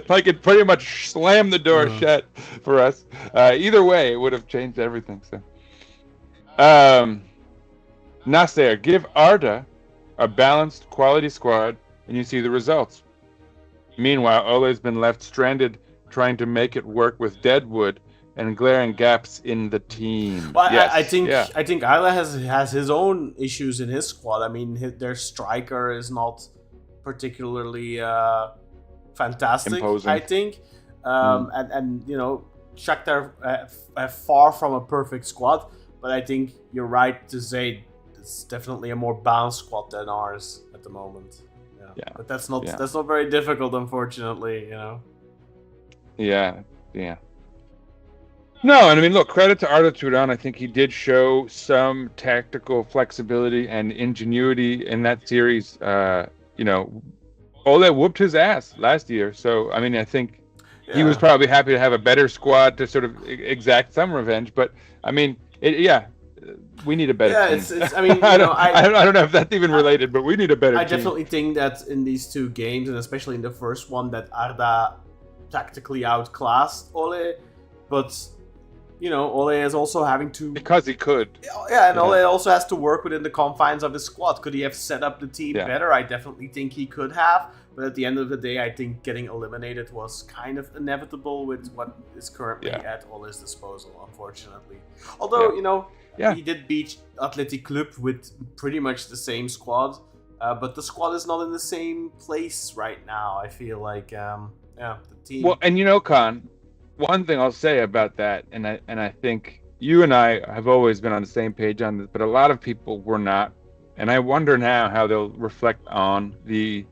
Like, it pretty much slammed the door shut for us. Either way, it would have changed everything. So, Nasser, give Arda a balanced, quality squad, and you see the results. Meanwhile, Ole's been left stranded trying to make it work with deadwood and glaring gaps in the team. Well, yes, I think Isla has his own issues in his squad. I mean, their striker is not particularly fantastic. Imposing. I think, and you know, Shakhtar far from a perfect squad, but I think you're right to say it's definitely a more balanced squad than ours at the moment. Yeah. But that's not very difficult, unfortunately. You know. Yeah. No, and I mean, look, credit to Arda Turan. I think he did show some tactical flexibility and ingenuity in that series. You know, Ole whooped his ass last year, so I mean, I think he was probably happy to have a better squad to sort of exact some revenge. But I mean, we need a better team. I mean, I don't know if that's even related, but we need a better team. I definitely think that in these two games, and especially in the first one, that Arda tactically outclassed Ole, but you know, Ole is also having to... Because he could. Yeah, and Ole also has to work within the confines of his squad. Could he have set up the team better? I definitely think he could have. But at the end of the day, I think getting eliminated was kind of inevitable with what is currently at Ole's disposal, unfortunately. Although, you know, he did beat Athletic Club with pretty much the same squad. But the squad is not in the same place right now, I feel like. The team... Well, and you know, Khan... One thing I'll say about that, and I think you and I have always been on the same page on this, but a lot of people were not. And I wonder now how they'll reflect on the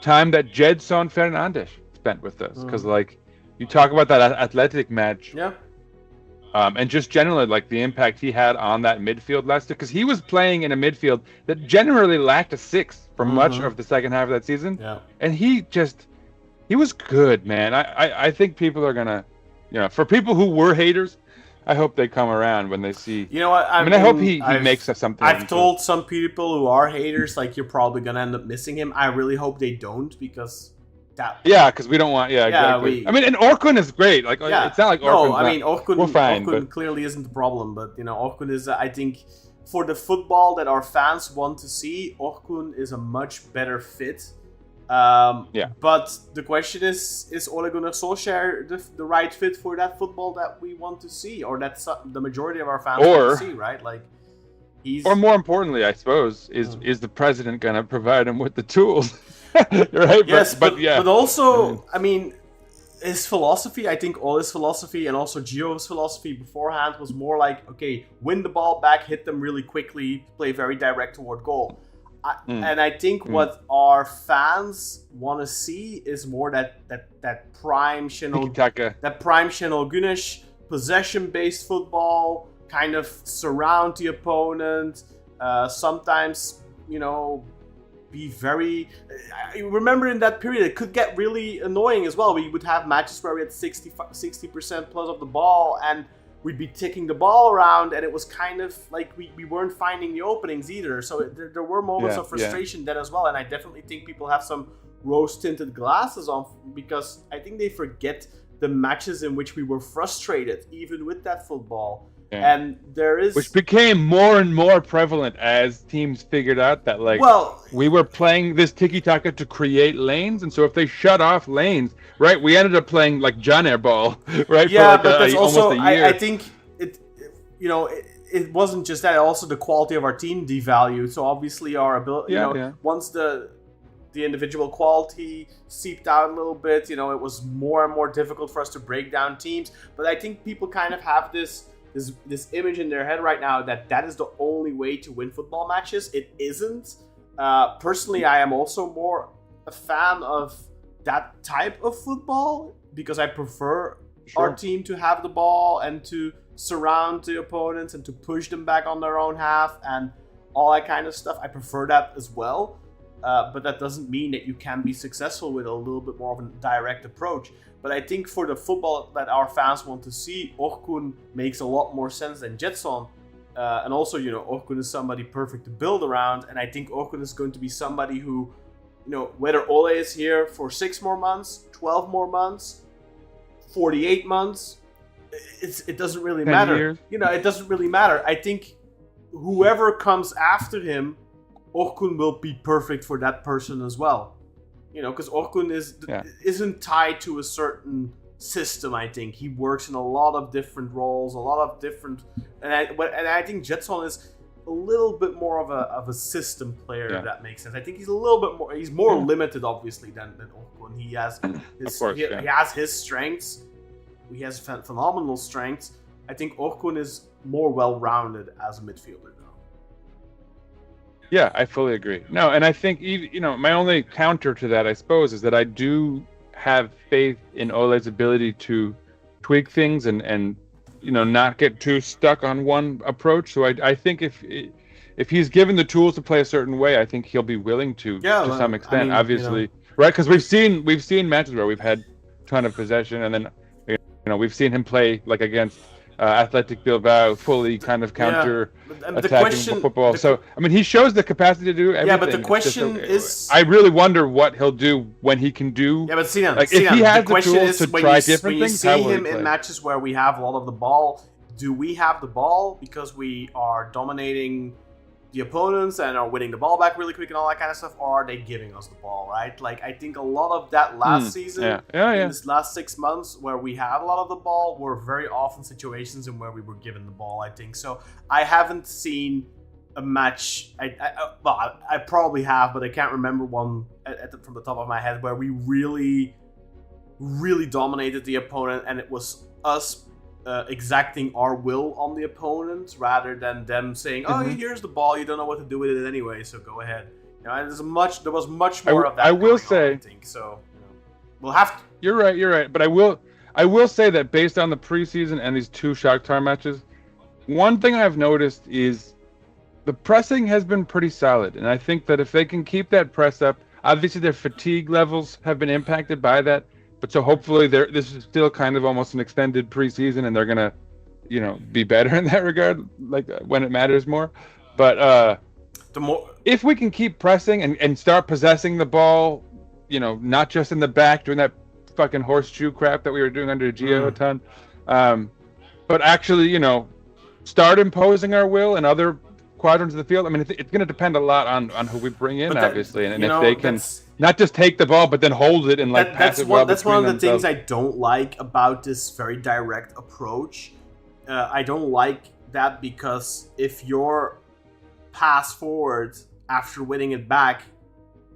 time that Gedson Fernandes spent with us. Because, like, you talk about that athletic match. Yeah. And just generally, like, the impact he had on that midfield last year. Because he was playing in a midfield that generally lacked a six for much of the second half of that season. Yeah. And he was good, man. I think people are going to... You know, for people who were haters, I hope they come around when they see. You know what? I hope he makes us something. I've told some people who are haters, like, you're probably gonna end up missing him. I really hope they don't, because that. Yeah, because we don't want. Yeah, exactly. I mean, and Orkun is great. Like, it's not like Orkun. No, I mean, Orkun. We're fine, Orkun clearly isn't the problem, but you know, Orkun is. I think for the football that our fans want to see, Orkun is a much better fit. But the question is Ole Gunnar Solskjær the right fit for that football that we want to see, or that the majority of our fans want to see, right? Like, or more importantly, I suppose, is the president going to provide him with the tools, right? Yes, but also, I mean, his philosophy, I think Ole's philosophy and also Gio's philosophy beforehand was more like, okay, win the ball back, hit them really quickly, play very direct toward goal. And I think what our fans want to see is more that prime Şenol Güneş possession-based football, kind of surround the opponent. Sometimes, you know, be very. I remember in that period, it could get really annoying as well. We would have matches where we had 60% plus of the ball, and we'd be ticking the ball around, and it was kind of like we weren't finding the openings either. So there were moments of frustration then as well, and I definitely think people have some rose-tinted glasses on, because I think they forget the matches in which we were frustrated, even with that football. Yeah. And there is... Which became more and more prevalent as teams figured out that, like, we were playing this tiki-taka to create lanes, and so if they shut off lanes, right, we ended up playing, like, John Air ball, right? Yeah, for like but that's also... almost a year. I think, it wasn't just that, also the quality of our team devalued, so obviously our ability, once the individual quality seeped out a little bit, it was more and more difficult for us to break down teams. But I think people kind of have this image in their head right now that is the only way to win football matches. It isn't. Personally, I am also more a fan of that type of football, because I prefer our team to have the ball and to surround the opponents and to push them back on their own half and all that kind of stuff. I prefer that as well. But that doesn't mean that you can be successful with a little bit more of a direct approach. But I think for the football that our fans want to see, Orkun makes a lot more sense than Gedson. And also, Orkun is somebody perfect to build around. And I think Orkun is going to be somebody who, whether Ole is here for 6 more months, 12 more months, 48 months, it doesn't really matter. Years. It doesn't really matter. I think whoever comes after him, Orkun will be perfect for that person as well. Because Orkun isn't tied to a certain system. I think he works in a lot of different roles, a lot of different, and I think Gedson is a little bit more of a system player, if that makes sense. I think he's a little bit more. He's more limited, obviously, than Orkun. He has he has his strengths. He has phenomenal strengths. I think Orkun is more well-rounded as a midfielder, though. Yeah, I fully agree. No, and I think my only counter to that, I suppose, is that I do have faith in Ole's ability to tweak things and not get too stuck on one approach. So I think if he's given the tools to play a certain way, I think he'll be willing to some extent. Obviously, right? Because we've seen matches where we've had a ton of possession, and then we've seen him play like against Athletic Bilbao, fully kind of counter attacking football. So I mean, he shows the capacity to do everything. Yeah, but the question is, I really wonder what he'll do when he can do. Yeah, but Sinan, if he has the tools to try different things, when you see him in matches where we have a lot of the ball, do we have the ball because we are dominating the opponents and are winning the ball back really quick and all that kind of stuff, or are they giving us the ball, right? Like, I think a lot of that last season, in this last 6 months, where we had a lot of the ball, were very often situations in where we were given the ball, I think. So I haven't seen a match, I probably have, but I can't remember one from the top of my head where we really, really dominated the opponent and it was us exacting our will on the opponent rather than them saying, here's the ball, you don't know what to do with it anyway, so go ahead. There was much more of that. I will say, I think so. We'll have to. You're right. But I will say that based on the preseason and these two Shakhtar matches, one thing I've noticed is the pressing has been pretty solid, and I think that if they can keep that press up, obviously their fatigue levels have been impacted by that. But so hopefully this is still kind of almost an extended preseason, and they're gonna, be better in that regard, like when it matters more. But if we can keep pressing and start possessing the ball, not just in the back doing that fucking horseshoe crap that we were doing under Gio a ton, but actually, start imposing our will in other quadrants of the field. I mean, it's going to depend a lot on who we bring in, obviously, and if they can not just take the ball but then hold it and pass it well. That's one of the things I don't like about this very direct approach. I don't like that because if you're pass forward after winning it back,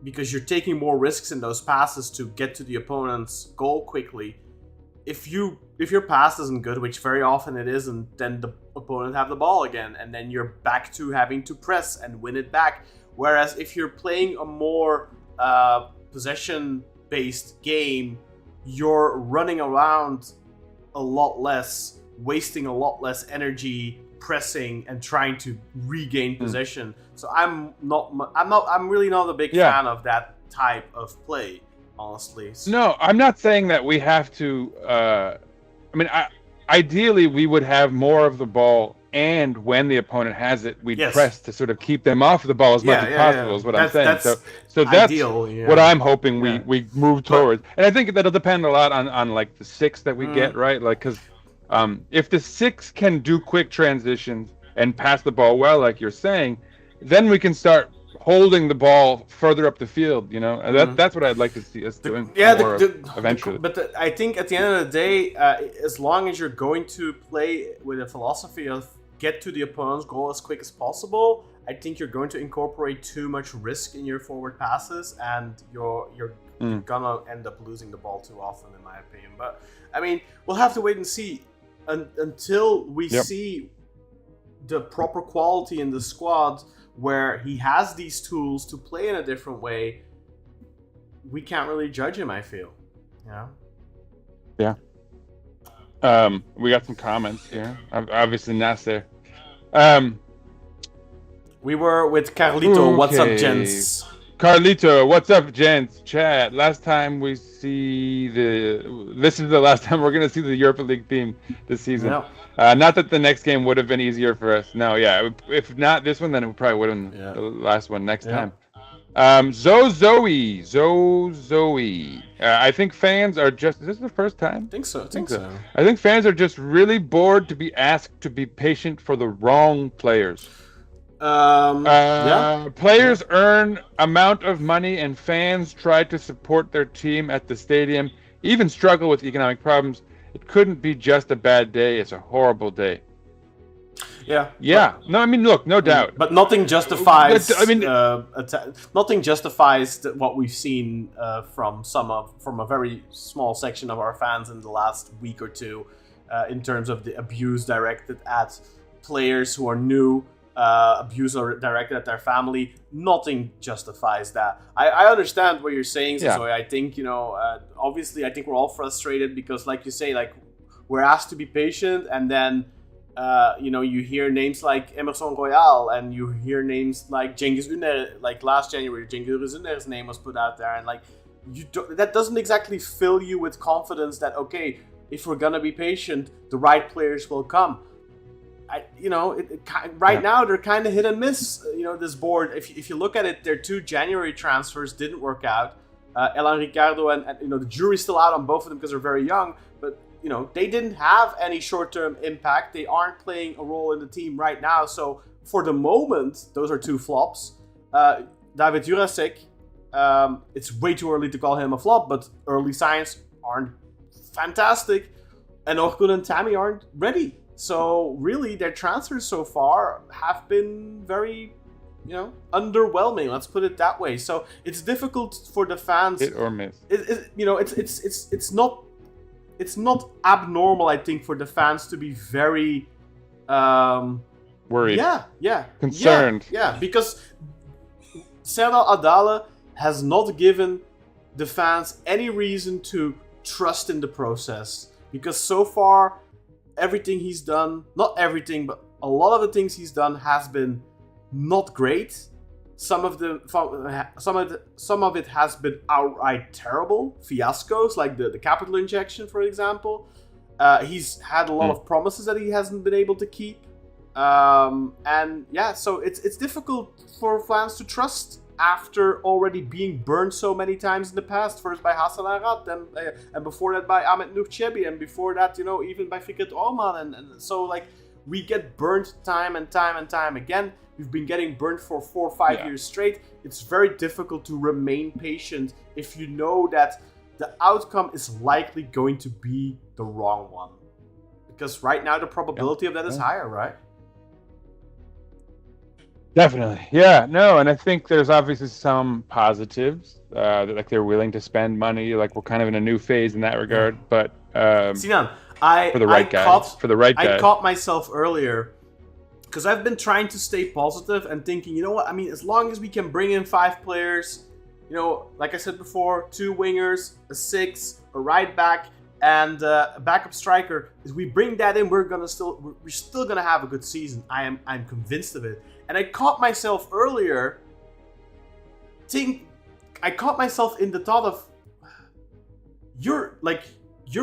because you're taking more risks in those passes to get to the opponent's goal quickly, if your pass isn't good, which very often it isn't, then the opponent have the ball again, and then you're back to having to press and win it back. Whereas if you're playing a more possession-based game, you're running around a lot less, wasting a lot less energy pressing and trying to regain possession. So I'm really not a big fan of that type of play, honestly. No, I'm not saying that we have to. Ideally, we would have more of the ball, and when the opponent has it, we'd press to sort of keep them off the ball as much as possible. Is what I'm saying. So that's ideal, what I'm hoping we move towards. And I think that'll depend a lot on like the six that we get, right? Like, because if the six can do quick transitions and pass the ball well, like you're saying, then we can start holding the ball further up the field, and that's what I'd like to see us doing eventually. But I think at the end of the day, as long as you're going to play with a philosophy of get to the opponent's goal as quick as possible, I think you're going to incorporate too much risk in your forward passes, and you're gonna end up losing the ball too often, in my opinion. But I mean, we'll have to wait and see until we see the proper quality in the squad, where he has these tools to play in a different way. We can't really judge him, I feel. Yeah. We got some comments here. Obviously, Nasser. We were with Carlito. Okay. What's up, gents? Carlito, what's up, gents? Chat. Last time we see this is the last time we're going to see the Europa League theme this season. No. Not that the next game would have been easier for us. No, if not this one, then we probably would have the last one next time. Zoe. I think fans are just. Is this the first time? I think so. I think fans are just really bored to be asked to be patient for the wrong players. Players earn amount of money and fans try to support their team at the stadium, even struggle with economic problems. It couldn't be just a bad day. It's a horrible day. Yeah. No, I mean, look, no doubt. But nothing justifies. Nothing justifies what we've seen from a very small section of our fans in the last week or two, in terms of the abuse directed at players who are new, abuse directed at their family. Nothing justifies that. I understand what you're saying, Zoe. I think obviously, I think we're all frustrated because, like you say, like we're asked to be patient, and then. You hear names like Emerson Royal, and you hear names like Cengiz Ünder. Like last January, Cengiz Ünder's name was put out there, and like that doesn't exactly fill you with confidence that okay, if we're gonna be patient, the right players will come. Now they're kind of hit and miss. This board. If you look at it, their 2 January transfers didn't work out. Elan Ricardo and the jury's still out on both of them because they're very young, but. They didn't have any short-term impact. They aren't playing a role in the team right now. So, for the moment, those are 2 flops. David Jurasek, it's way too early to call him a flop, but early signs aren't fantastic. And Orkun and Tammy aren't ready. So, really, their transfers so far have been very, underwhelming. Let's put it that way. So, it's difficult for the fans. Hit or miss. It's not abnormal, I think, for the fans to be very worried. Yeah. Concerned. Yeah, because Serdal Adalı has not given the fans any reason to trust in the process. Because so far, everything he's done, not everything, but a lot of the things he's done has been not great. Some of it has been outright terrible fiascos, like the capital injection, for example. He's had a lot of promises that he hasn't been able to keep, so it's difficult for fans to trust after already being burned so many times in the past. First by Hassan Arat, and before that by Ahmet Nurçebi, and before that, even by Fikret Orman, and so like we get burnt time and time and time again. We've been getting burnt for 4 or 5 years straight. It's very difficult to remain patient if you know that the outcome is likely going to be the wrong one. Because right now the probability of that is higher, right? Definitely. Yeah, no, and I think there's obviously some positives. That they're willing to spend money. Like we're kind of in a new phase in that regard. But Sinan, for the right guy. I caught myself earlier. Because I've been trying to stay positive and thinking, as long as we can bring in 5 players, like I said before, 2 wingers, a 6, a right back, and a backup striker. If we bring that in, we're still gonna have a good season. I'm convinced of it. And I caught myself earlier. I caught myself in the thought of, you're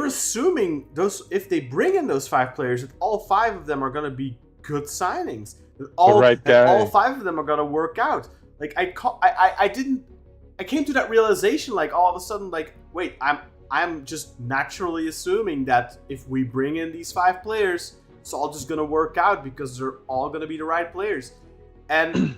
assuming if they bring in those 5 players, that all 5 of them are gonna be good signings. All 5 of them are gonna work out. Like I came to that realization, like all of a sudden, like wait, I'm just naturally assuming that if we bring in these 5 players, it's all just gonna work out because they're all gonna be the right players. And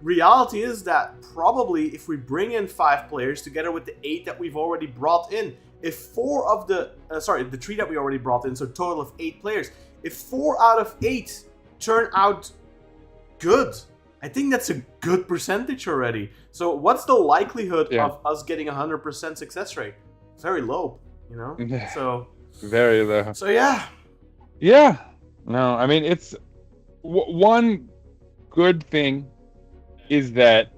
reality is that probably if we bring in 5 players together with the 8 that we've already brought in, if 4 of the 3 that we already brought in, so a total of 8 players. If 4 out of 8 turn out good, I think that's a good percentage already. So what's the likelihood of us getting 100% success rate? Very low, So very low. So yeah. No, I mean it's one good thing is that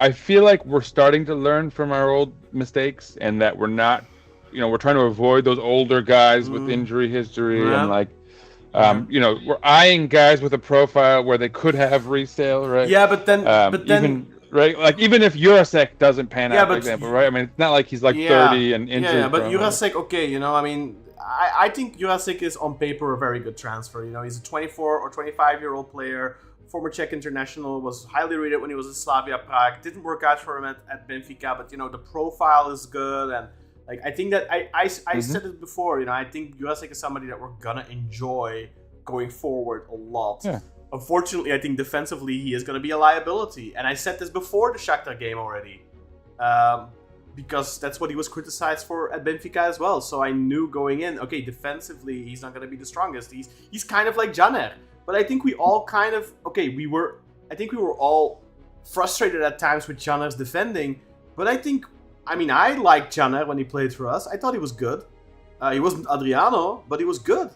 I feel like we're starting to learn from our old mistakes, and that we're not, we're trying to avoid those older guys with injury history and like. We're eyeing guys with a profile where they could have resale, right? Yeah, but then even if Jurasek doesn't pan out, for example, right? I mean, it's not like he's 30 and injured. Yeah, but Jurasek, okay, I think Jurasek is on paper a very good transfer. He's a 24 or 25-year-old player, former Czech international, was highly rated when he was in Slavia Prague. Didn't work out for him at Benfica, but the profile is good, and like I think that I said it before. I think Jurasek is somebody that we're gonna enjoy going forward a lot. Yeah. unfortunately, I think defensively he is going to be a liability. And I said this before the Shakhtar game already. Because that's what he was criticized for at Benfica as well. So I knew going in, okay, defensively, he's not going to be the strongest. He's kind of like Caner. But I think we all kind of, I think we were all frustrated at times with Caner's defending. But I liked Caner when he played for us. I thought he was good. He wasn't Adriano, but he was good.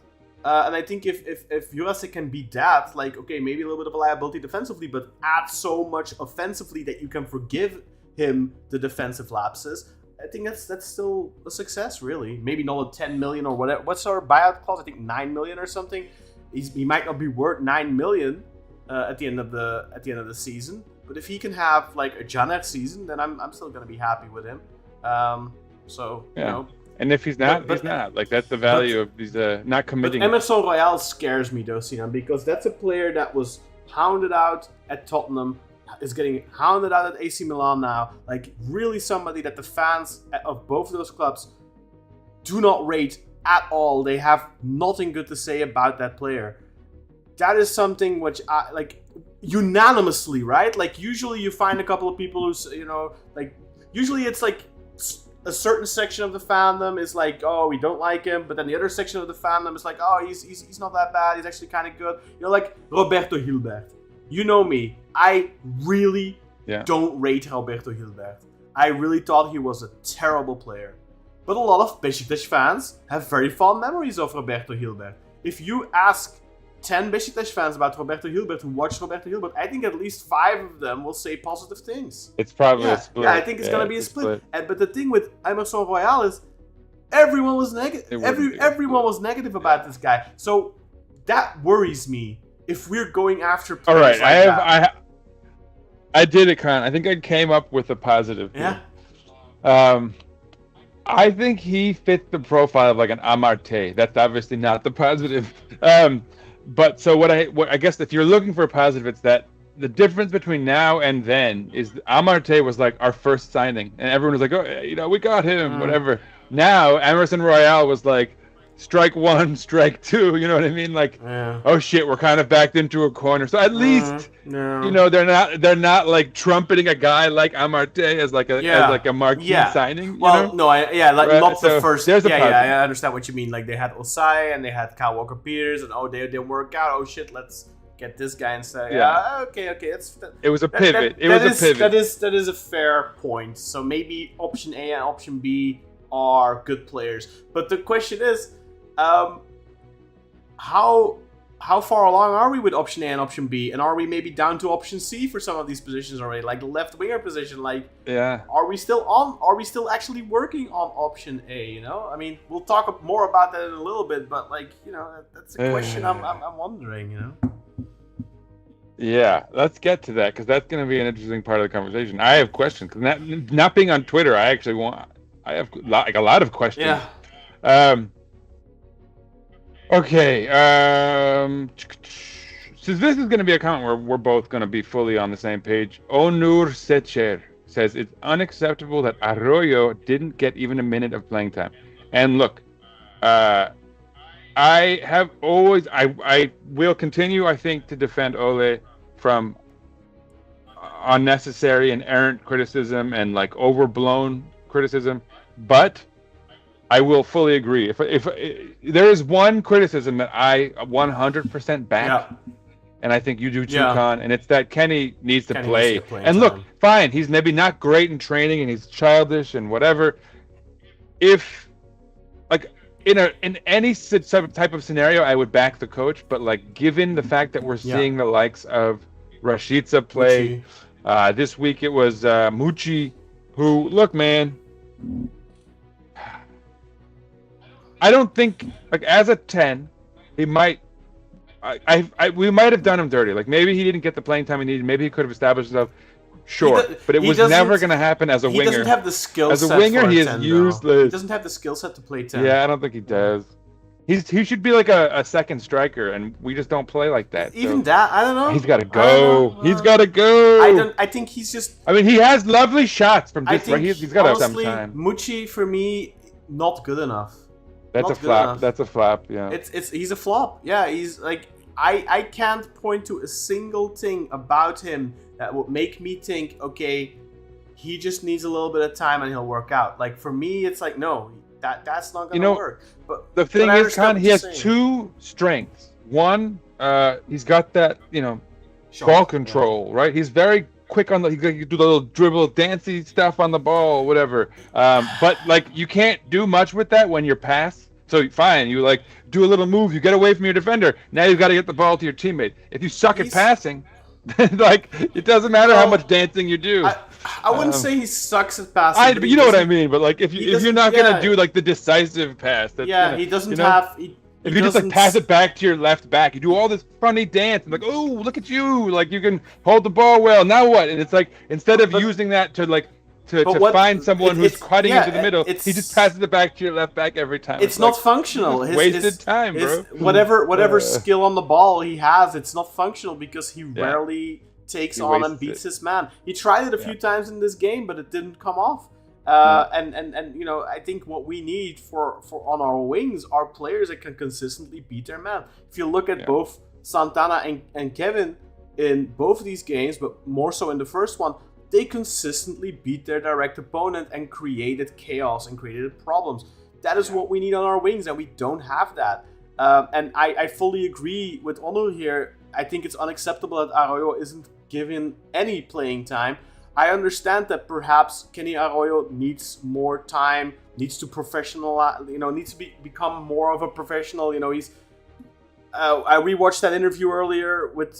And I think if Jurasek can beat that, like, okay, maybe a little bit of a liability defensively, but add so much offensively that you can forgive him the defensive lapses, I think that's still a success, really. Maybe not a 10 million or whatever. What's our buyout clause? I think 9 million or something. He might not be worth 9 million at the end of the season. But if he can have like a Caner season, then I'm still gonna be happy with him. You know. And if he's not, he's not. Like, that's the value of these not committing. But Emerson Royal scares me though, Sinan, because that's a player that was hounded out at Tottenham, is getting hounded out at AC Milan now. Like, really somebody that the fans of both of those clubs do not rate at all. They have nothing good to say about that player. That is something which I like unanimously, right? Like, usually you find a couple of people who's, you know, like, usually it's like a certain section of the fandom is like, oh, we don't like him, but then the other section of the fandom is like, oh, he's not that bad, he's actually kind of good. You know, like Roberto Hilbert. You know me, I really don't rate Roberto Hilbert. I really thought he was a terrible player. But a lot of Beşiktaş fans have very fond memories of Roberto Hilbert. If you ask 10 Beşiktaş fans about Roberto Hilbert who watched Roberto Hilbert, I think at least 5 of them will say positive things. It's probably a split. Yeah, I think it's going to be a split. But the thing with Emerson Royal is everyone was negative. Everyone was negative about this guy. So that worries me if we're going after players I did it, Con. I think I came up with a positive. Yeah. I think he fits the profile of like an Amarte. That's obviously not the positive. But so what I guess if you're looking for a positive, it's that the difference between now and then is Amarte was like our first signing, and everyone was like, oh, you know, we got him, whatever. Now Emerson Royal was like, strike one, strike two. You know what I mean? Like, oh shit, we're kind of backed into a corner. So at least, you know, they're not like trumpeting a guy like Amarte as like a marquee signing. Well, you know? Not so the first. There's a I understand what you mean. Like, they had Osai and they had Kyle Walker-Peters, and they didn't work out. Oh shit, let's get this guy instead. Okay. It was a pivot. That is a fair point. So maybe option A and option B are good players, but the question is, how far along are we with option A and option B, and are we maybe down to option C for some of these positions already, like the left winger position? Like, are we still actually working on option A? You know, I mean, we'll talk more about that in a little bit, but like, you know, that's a question I'm wondering. You know. Yeah, let's get to that because that's going to be an interesting part of the conversation. I have questions because not being on Twitter, I have like a lot of questions. Yeah. Okay. So this is going to be a comment where we're both going to be fully on the same page. Onur Seçer says it's unacceptable that Arroyo didn't get even a minute of playing time. And look, I will continue, I think, to defend Ole from unnecessary and errant criticism and like overblown criticism, but I will fully agree. If there is one criticism that I 100% back, and I think you do too, Con, and it's that Kenny needs to play. And look, fine, he's maybe not great in training and he's childish and whatever. If like in any type of scenario, I would back the coach. But like, given the fact that we're seeing the likes of Rashica play, this week it was Mucci, who, look, man, I don't think, like, as a 10, he might. We might have done him dirty. Like, maybe he didn't get the playing time he needed. Maybe he could have established himself. Sure, but it was never going to happen as a winger. He doesn't have the skill set. As a winger, he is useless. He doesn't have the skill set to play 10. Yeah, I don't think he does. He should be like a second striker, and we just don't play like that. Even that, I don't know. He's got to go. He's got to go. I think he's just. I mean, he has lovely shots from just right. He's got to have some time. Mucci, for me, not good enough. That's a flop. That's a flop. Yeah. He's a flop. Yeah, he's like, I can't point to a single thing about him that would make me think, okay, he just needs a little bit of time and he'll work out. Like, for me, it's like, no, that's not going to work. But the thing is, Khan, he has two strengths. One, he's got that, ball control, right? He's very quick on he can do the little dribble, dancey stuff on the ball, whatever. But like, you can't do much with that when you're pass. So fine, you like do a little move, you get away from your defender. Now you've got to get the ball to your teammate. If you suck at passing, then like it doesn't matter how much dancing you do. I wouldn't say he sucks at passing. But you know what I mean. But like, if you're not gonna do like the decisive pass, he doesn't have. If you just like pass it back to your left back, you do all this funny dance and like, oh, look at you, like you can hold the ball well. Now what? And it's like instead of using that to like to find someone who's cutting into the middle, he just passes it back to your left back every time. It's not functional. Wasted time, bro. Whatever skill on the ball he has, it's not functional because he rarely takes on and beats his man. He tried it a few times in this game, but it didn't come off. And I think what we need for on our wings are players that can consistently beat their man. If you look at both Santana and Kevin in both of these games, but more so in the first one, they consistently beat their direct opponent and created chaos and created problems. That is what we need on our wings, and we don't have that. And I fully agree with Onur here. I think it's unacceptable that Arroyo isn't given any playing time. I understand that perhaps Kenny Arroyo needs more time, needs to needs to become more of a professional. He's. I rewatched that interview earlier with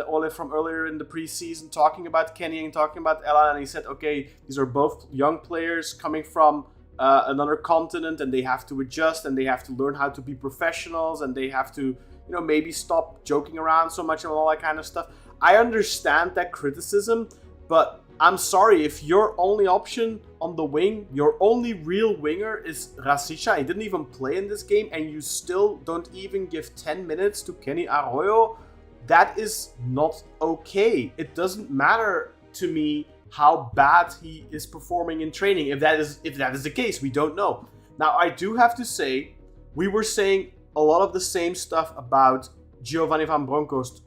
Ole from earlier in the preseason, talking about Kenny and talking about Ella, and he said, okay, these are both young players coming from another continent, and they have to adjust, and they have to learn how to be professionals, and they have to, maybe stop joking around so much and all that kind of stuff. I understand that criticism, but I'm sorry, if your only option on the wing, your only real winger is Rashica, he didn't even play in this game, and you still don't even give 10 minutes to Kenny Arroyo, that is not okay. It doesn't matter to me how bad he is performing in training. If that is the case, we don't know. Now, I do have to say, we were saying a lot of the same stuff about Giovanni van Bronckhorst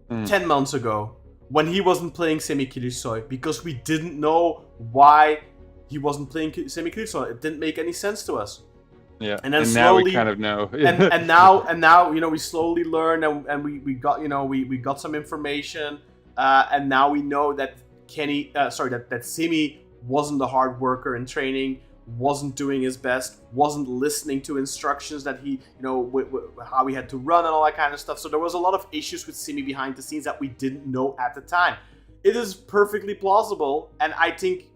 10 months ago, when he wasn't playing Semih Kılıçsoy, because we didn't know why he wasn't playing Semih Kılıçsoy. It didn't make any sense to us. Yeah, and then slowly, now we kind of know. and now we slowly learned, and we got we got some information, and now we know that that Semih wasn't a hard worker in training, wasn't doing his best, wasn't listening to instructions that he, how he had to run and all that kind of stuff. So there was a lot of issues with Semih behind the scenes that we didn't know at the time. It is perfectly plausible, and I think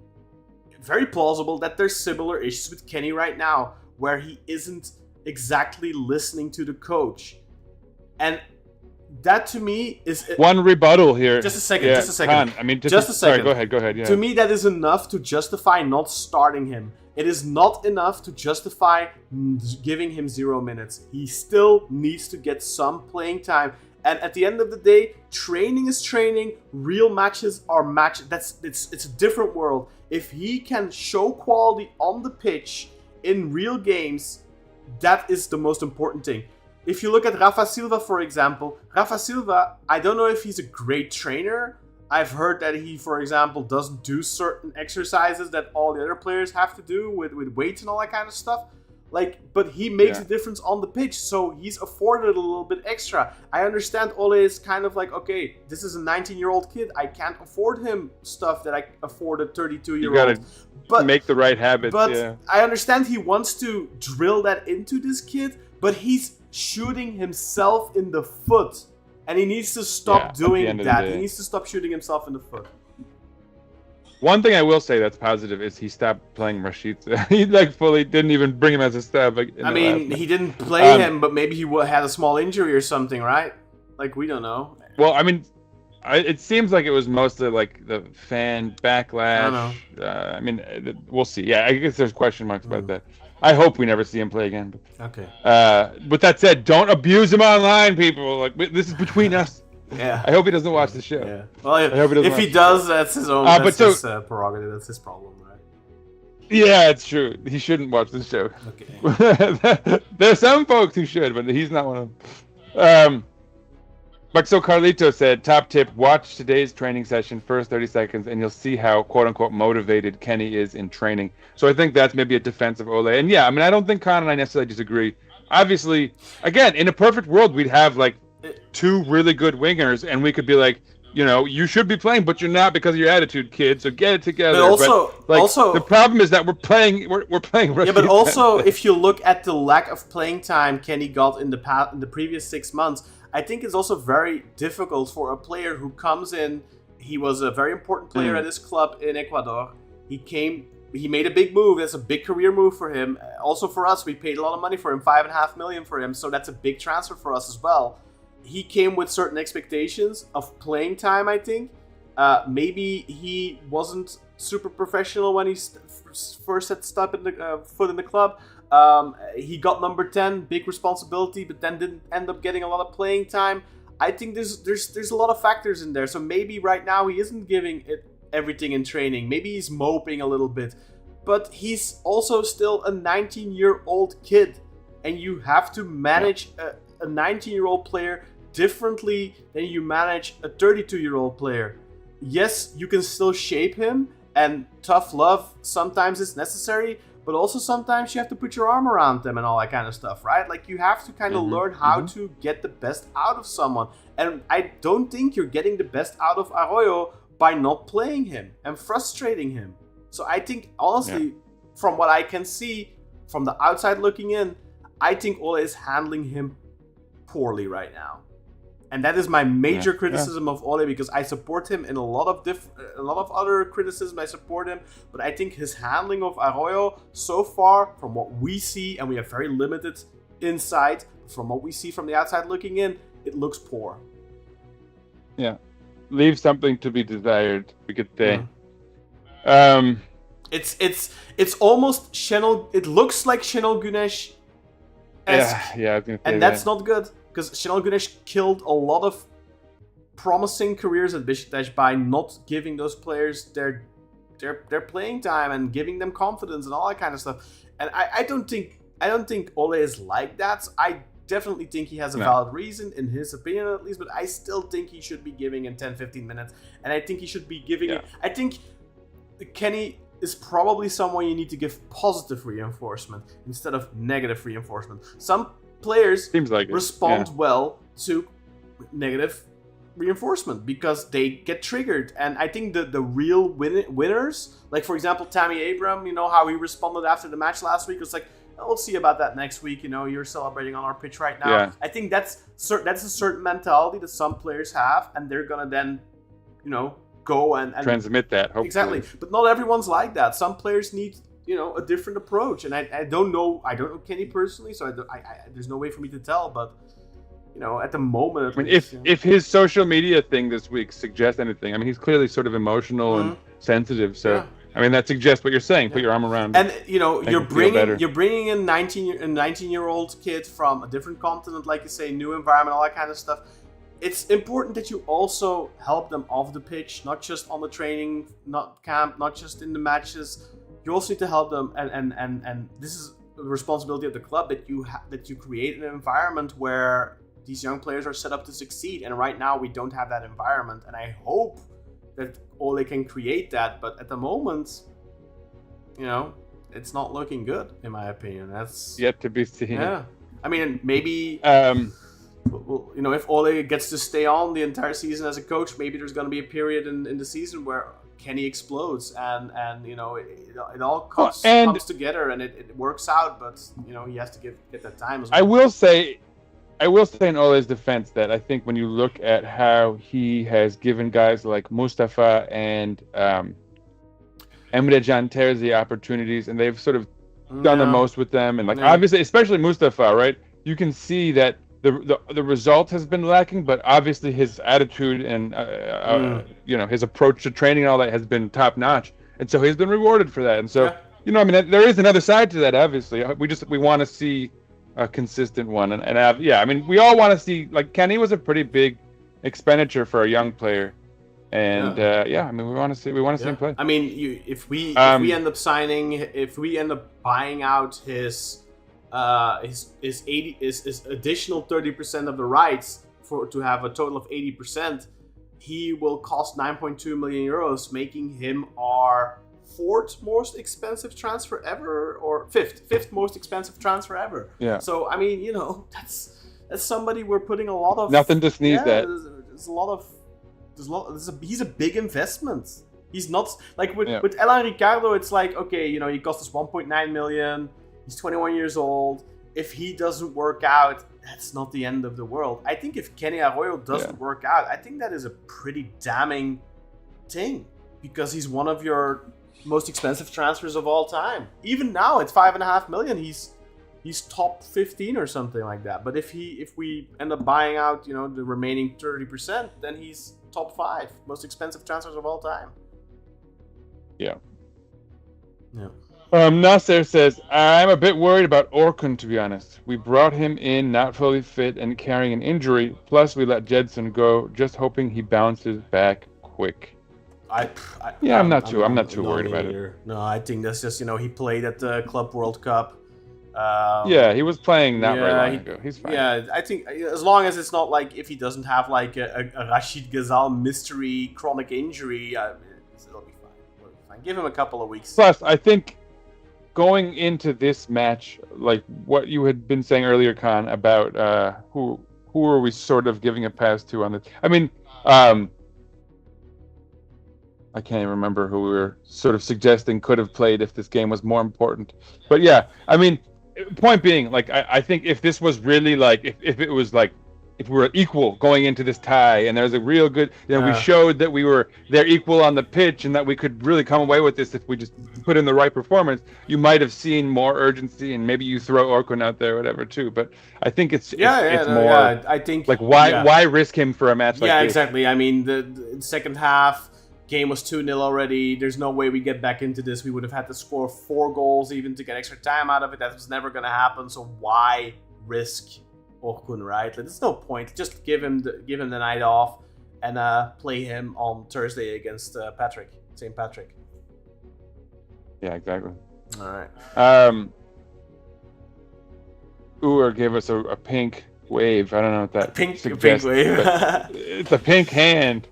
very plausible, that there's similar issues with Kenny right now, where he isn't exactly listening to the coach. And that to me is... One rebuttal here. Just a second. Just a second. Just a second. Sorry, go ahead. Yeah. To me, that is enough to justify not starting him. It is not enough to justify giving him 0 minutes. He still needs to get some playing time. And at the end of the day, training is training. Real matches are matches. It's a different world. If he can show quality on the pitch in real games, that is the most important thing. If you look at Rafa Silva, for example, I don't know if he's a great trainer. I've heard that he, for example, doesn't do certain exercises that all the other players have to do with weights and all that kind of stuff. But he makes a difference on the pitch, so he's afforded a little bit extra. I understand Ole is kind of like, okay, this is a 19-year-old kid. I can't afford him stuff that I afford a 32-year-old. You gotta make the right habits. But I understand he wants to drill that into this kid, but he's shooting himself in the foot. And he needs to stop doing that. He needs to stop shooting himself in the foot. One thing I will say that's positive is he stopped playing Rashica. He fully didn't even bring him as a sub. He didn't play him, but maybe he had a small injury or something, right? We don't know. Well, it seems like it was mostly the fan backlash. I don't know. We'll see. Yeah, I guess there's question marks about that. I hope we never see him play again. But, okay. With that said, don't abuse him online, people. This is between us. Yeah. I hope he doesn't watch the show. Yeah. Well, if he does, that's his own. That's his prerogative. That's his problem, right? Yeah, it's true. He shouldn't watch this show. Okay. There's some folks who should, but he's not one of them. But so Carlito said, top tip, watch today's training session, first 30 seconds, and you'll see how, quote-unquote, motivated Kenny is in training. So I think that's maybe a defense of Ole. And yeah, I mean, I don't think Con and I necessarily disagree. Obviously, again, in a perfect world, we'd have, like, 2 really good wingers, and we could be like, you know, you should be playing, but you're not because of your attitude, kid. So get it together. But also, the problem is that we're playing. Yeah, but also, if you look at the lack of playing time Kenny got in the previous 6 months, I think it's also very difficult for a player who comes in. He was a very important player at his club in Ecuador. He made a big move. That's a big career move for him. Also for us, we paid a lot of money for him, $5.5 million for him. So that's a big transfer for us as well. He came with certain expectations of playing time, I think. Maybe he wasn't super professional when he first set foot in the club. He got number 10, big responsibility, but then didn't end up getting a lot of playing time. I think there's a lot of factors in there. So maybe right now he isn't giving it everything in training. Maybe he's moping a little bit. But he's also still a 19-year-old kid. And you have to manage a 19-year-old player differently than you manage a 32-year-old player. Yes, you can still shape him, and tough love sometimes is necessary, but also sometimes you have to put your arm around them and all that kind of stuff, right? Like, you have to kind of learn how to get the best out of someone. And I don't think you're getting the best out of Arroyo by not playing him and frustrating him. So I think, honestly, from what I can see, from the outside looking in, I think Ole is handling him poorly right now. And that is my major criticism of Ole, because I support him in a lot of other criticism. I support him, but I think his handling of Arroyo so far, from what we see, and we have very limited insight, from what we see from the outside looking in, it looks poor. Yeah, leave something to be desired, we could say. It's almost Şenol. It looks like Şenol Güneş. I was gonna say and that's not good. Because Şenol Güneş killed a lot of promising careers at Beşiktaş by not giving those players their playing time and giving them confidence and all that kind of stuff. And I don't think Ole is like that. I definitely think he has a valid reason, in his opinion at least, but I still think he should be giving him 10-15 minutes. And I think he should be giving it. I think Kenny is probably someone you need to give positive reinforcement instead of negative reinforcement. Some players respond well to negative reinforcement because they get triggered. And I think the real winners, like for example Tammy Abraham, you know how he responded after the match last week. It's like, oh, we'll see about that next week. You know, you're celebrating on our pitch right now. I think that's a certain mentality that some players have, and they're gonna then, you know, go and transmit that. Hopefully. Exactly, but not everyone's like that. Some players need, you know, a different approach, and I don't know Kenny personally, so there's no way for me to tell. But you know, at the moment, I mean, if his social media thing this week suggests anything, I mean, he's clearly sort of emotional and sensitive. So I mean, that suggests what you're saying. Put your arm around him. And you know, you're bringing in a 19-year-old kid from a different continent, like you say, new environment, all that kind of stuff. It's important that you also help them off the pitch, not just on the training, not camp, not just in the matches. You also need to help them, and this is the responsibility of the club, that you create an environment where these young players are set up to succeed. And right now we don't have that environment, and I hope that Ole can create that. But at the moment, you know, it's not looking good, in my opinion. That's yet to be seen. Yeah, I mean, maybe. Well, you know, if Ole gets to stay on the entire season as a coach, maybe there's going to be a period in the season where Kenny explodes, and you know, it all comes together and it works out. But you know, he has to get that time as well. I will say in Ole's defense that I think when you look at how he has given guys like Mustafa and Emre Can Terzi opportunities, and they've sort of done the most with them, and obviously, especially Mustafa, right? You can see that the result has been lacking, but obviously his attitude and you know, his approach to training and all that has been top notch, and so he's been rewarded for that. And so you know, I mean, there is another side to that. Obviously, we want to see a consistent one, and I mean, we all want to see, like, Kenny was a pretty big expenditure for a young player, And I mean, we want to see him play. I mean, if we end up buying out his additional 30% of the rights to have a total of 80%, he will cost 9.2 million euros, making him our fourth most expensive transfer ever, or fifth most expensive transfer ever. Yeah. So I mean, you know, that's somebody we're putting a lot of nothing to sneeze at. He's a big investment. He's not like with Elan Ricardo. It's like, okay, you know, he cost us 1.9 million. He's 21 years old. If he doesn't work out, that's not the end of the world. I think if Kenny Arroyo doesn't work out, I think that is a pretty damning thing, because he's one of your most expensive transfers of all time. Even now, it's 5.5 million. He's top 15 or something like that. But if we end up buying out, you know, the remaining 30%, then he's top 5 most expensive transfers of all time. Yeah. Yeah. Nasser says, I'm a bit worried about Orkun, to be honest. We brought him in not fully fit and carrying an injury. Plus, we let Gedson go, just hoping he bounces back quick. I'm not too worried about it. No, I think that's just, you know, he played at the Club World Cup. He was playing not very long ago. He's fine. Yeah, I think as long as it's not like if he doesn't have like a Rashid Ghazal mystery chronic injury, it'll be fine. It'll be fine. Give him a couple of weeks. Plus, I think going into this match, like what you had been saying earlier, Khan, about who are we sort of giving a pass to on this? I mean, I can't even remember who we were sort of suggesting could have played if this game was more important. But yeah, I mean, point being, like, I think if this was really like, if it was like, if we were equal going into this tie, and there's a real good, you know, we showed that they're equal on the pitch, and that we could really come away with this if we just put in the right performance, you might have seen more urgency, and maybe you throw Orkun out there, whatever, too. But I think it's more. I think like why risk him for a match like this? Yeah, exactly. I mean, the second half. Game was 2-0 already. There's no way we get back into this. We would have had to score 4 goals even to get extra time out of it. That was never going to happen. So why risk Orkun, right? There's no point. Just give him the night off and play him on Thursday against St. Patrick. Yeah, exactly. All right. Uwer gave us a pink wave. I don't know what that suggests. Pink wave. It's a pink hand.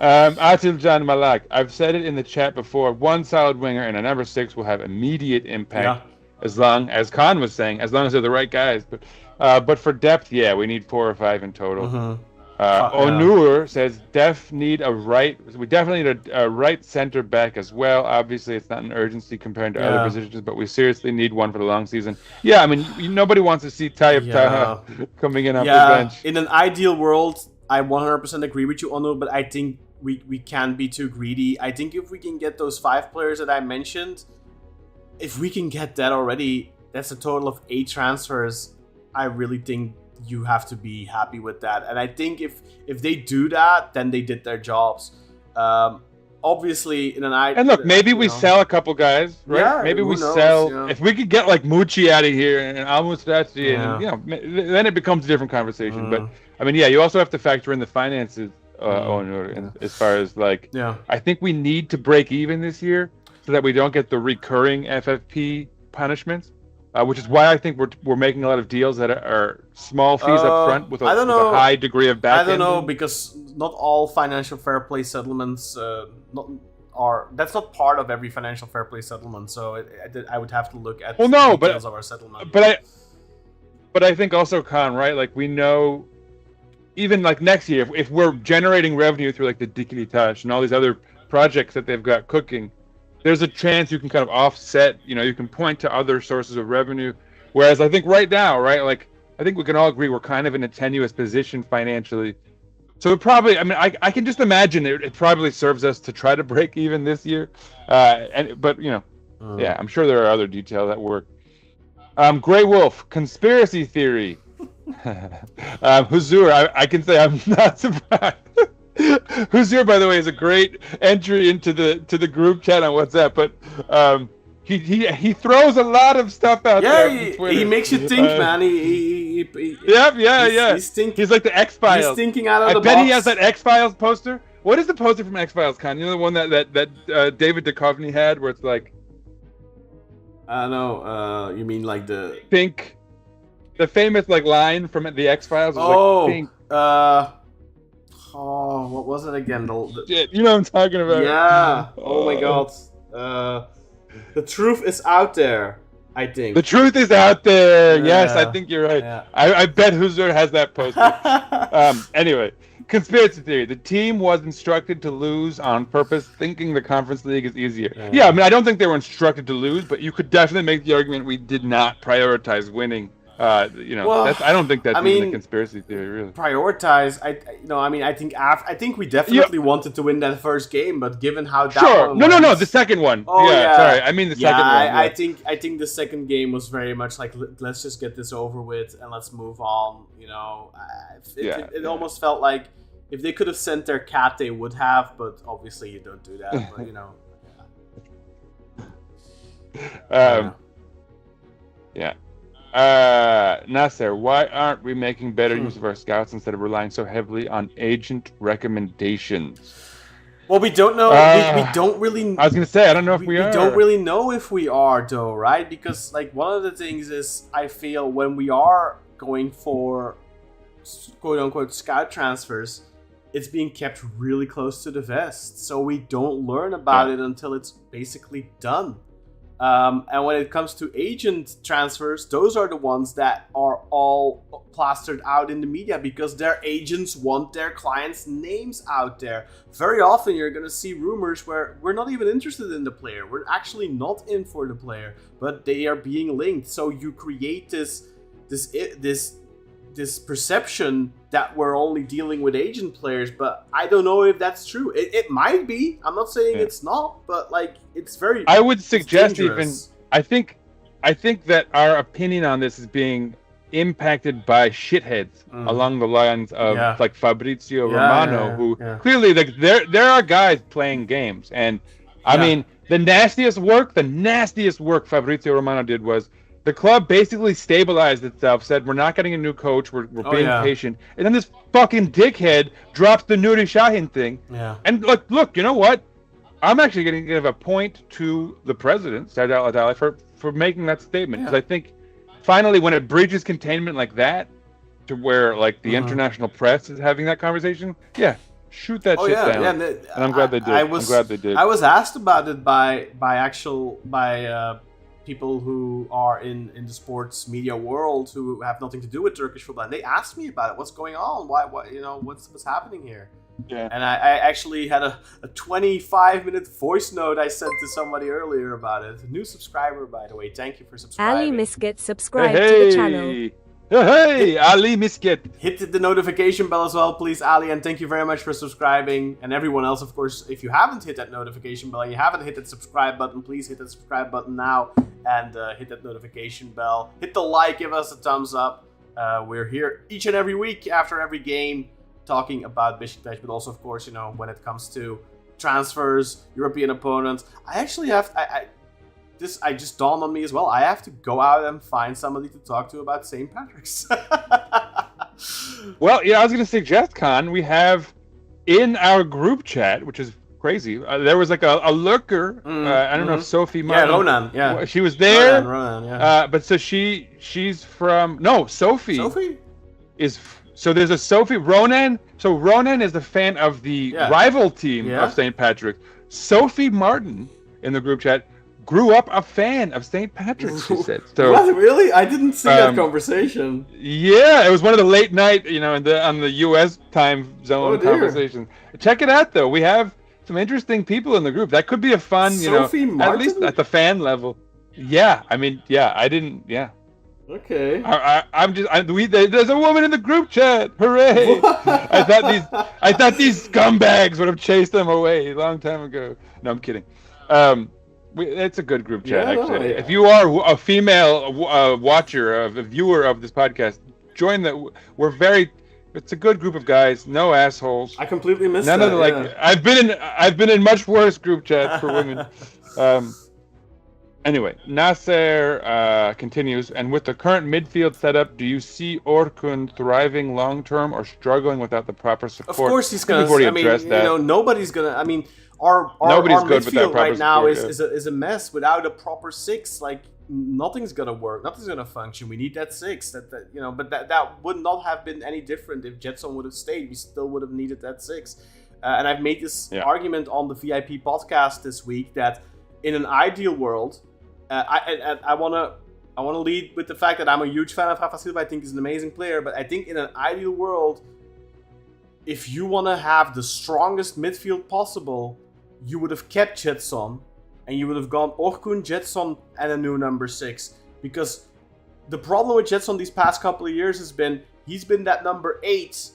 Atil Jan Malak, I've said it in the chat before, one solid winger and a number 6 will have immediate impact, as long as Khan was saying, as long as they're the right guys. But for depth, we need 4 or 5 in total. Onur says we definitely need a right center back as well. Obviously, it's not an urgency compared to other positions, but we seriously need one for the long season. Yeah, I mean, nobody wants to see Tayyip Taha coming in off the bench. In an ideal world, I 100% agree with you, Onur, but I think we can't be too greedy. I think if we can get those 5 players that I mentioned, if we can get that already, that's a total of 8 transfers. I really think you have to be happy with that. And I think if they do that, then they did their jobs. Obviously, in an ideal... And look, maybe we sell a couple guys, right? Yeah, maybe we knows, sell... If we could get like Mucci out of here and Al-Mustachi, and then it becomes a different conversation. But I mean, you also have to factor in the finances, as far as like, I think we need to break even this year so that we don't get the recurring FFP punishments, which is why I think we're making a lot of deals that are small fees up front with a high degree of back end. I don't know, because not all financial fair play settlements that's not part of every financial fair play settlement. So I would have to look at the details of our settlement. But I think also, Khan, right? Like, we know, even like next year, if we're generating revenue through like the Dikilitage and all these other projects that they've got cooking, there's a chance you can kind of offset, you can point to other sources of revenue. Whereas I think right now, right, like, I think we can all agree we're kind of in a tenuous position financially. So it probably, I mean, I can just imagine it probably serves us to try to break even this year. But I'm sure there are other details at work. Grey Wolf, conspiracy theory. Huzur, I can say I'm not surprised. Huzur, by the way, is a great entry into the group chat on WhatsApp, but he throws a lot of stuff out there. Yeah, he makes you think, man. He's like the X-Files. He's thinking out of the box. I bet he has that X-Files poster What is the poster from X-Files, Con? You know the one that David Duchovny had, where it's like... I don't know. You mean like the... Pink. The famous like line from the X-Files was like pink. What was it again? Shit, you know what I'm talking about. Yeah. Oh my god. The truth is out there, I think. The truth is out there. Yeah. Yes, I think you're right. Yeah. I bet Huzur has that poster. Anyway, conspiracy theory. The team was instructed to lose on purpose, thinking the Conference League is easier. Yeah, I mean, I don't think they were instructed to lose, but you could definitely make the argument we did not prioritize winning. I don't think that's even a conspiracy theory, really. Prioritize. I think we definitely wanted to win that first game, but given how that one no, the second one. Oh yeah, sorry, I mean the second one. I think the second game was very much like let's just get this over with and let's move on. You know, it almost felt like if they could have sent their cat, they would have, but obviously you don't do that. But you know, yeah. Nasser, why aren't we making better use of our scouts instead of relying so heavily on agent recommendations? Well, we don't know. We don't really. I was gonna say I don't know if we are. We don't really know if we are, though, right? Because like one of the things is I feel when we are going for quote unquote scout transfers, it's being kept really close to the vest, so we don't learn about it until it's basically done. And when it comes to agent transfers, those are the ones that are all plastered out in the media because their agents want their clients' names out there. Very often you're going to see rumors where we're not even interested in the player. We're actually not in for the player, but they are being linked. So you create this perception that we're only dealing with agent players, but I don't know if that's true. It might be. I'm not saying it's not, but like it's very. I would suggest even. I think that our opinion on this is being impacted by shitheads along the lines of like Fabrizio Romano, who clearly like there are guys playing games, and I mean the nastiest work Fabrizio Romano did was. The club basically stabilized itself, said we're not getting a new coach, we're being patient, and then this fucking dickhead drops the Nuri Sahin thing. Yeah. And look, you know what? I'm actually going to give a point to the president, Serdal Adalı, for making that statement because I think finally when it breaches containment like that, to where like the international press is having that conversation, shoot that shit down. Yeah, and I'm glad they did. I'm glad they did. I was asked about it by people who are in the sports media world who have nothing to do with Turkish football, and they asked me about it. What's going on? Why? What's happening here? Yeah. And I actually had a 25-minute voice note I sent to somebody earlier about it. A new subscriber, by the way. Thank you for subscribing. Ali Misket subscribed to the channel. Hey, Ali Misket. Hit the notification bell as well, please, Ali, and thank you very much for subscribing. And everyone else, of course, if you haven't hit that notification bell and you haven't hit that subscribe button, please hit that subscribe button now and hit that notification bell. Hit the like, give us a thumbs up. We're here each and every week after every game talking about Beşiktaş, but also, of course, when it comes to transfers, European opponents. I actually have... This just dawned on me as well. I have to go out and find somebody to talk to about St. Patrick's. Well, I was going to suggest, Con, we have in our group chat, which is crazy, there was like a lurker. I don't know if Sophie Martin. Yeah, Ronan. Yeah, she was there. Ronan, yeah. But so she's from Sophie. Sophie is so there's a Sophie Ronan. So Ronan is a fan of the rival team of St. Patrick's. Sophie Martin in the group chat. Grew up a fan of St. Patrick's, she said. So, what, really? I didn't see that conversation. Yeah, it was one of the late night, on the U.S. time zone conversations. Check it out, though. We have some interesting people in the group. That could be a fun, Sophie Martin? At least at the fan level. Yeah, I mean, I didn't, Okay. There's a woman in the group chat. Hooray! I thought these scumbags would have chased them away a long time ago. No, I'm kidding. It's a good group chat, actually. No, if you are a female watcher, a viewer of this podcast, join that. It's a good group of guys, no assholes. I completely missed None that. Of the, I've been in much worse group chats for women. Anyway, Nasser continues, and with the current midfield setup, do you see Orkun thriving long term or struggling without the proper support? Of course he's gonna. Nobody's gonna. I mean, our midfield right now is a mess without a proper six. Like nothing's gonna work. Nothing's gonna function. We need that six. But that would not have been any different if Gedson would have stayed. We still would have needed that six. And I've made this argument on the VIP podcast this week that in an ideal world. I want to lead with the fact that I'm a huge fan of Rafa Silva. I think he's an amazing player, but I think in an ideal world, if you want to have the strongest midfield possible, you would have kept Gedson, and you would have gone Orkun, Gedson, and a new number 6. Because the problem with Gedson these past couple of years has been he's been that number 8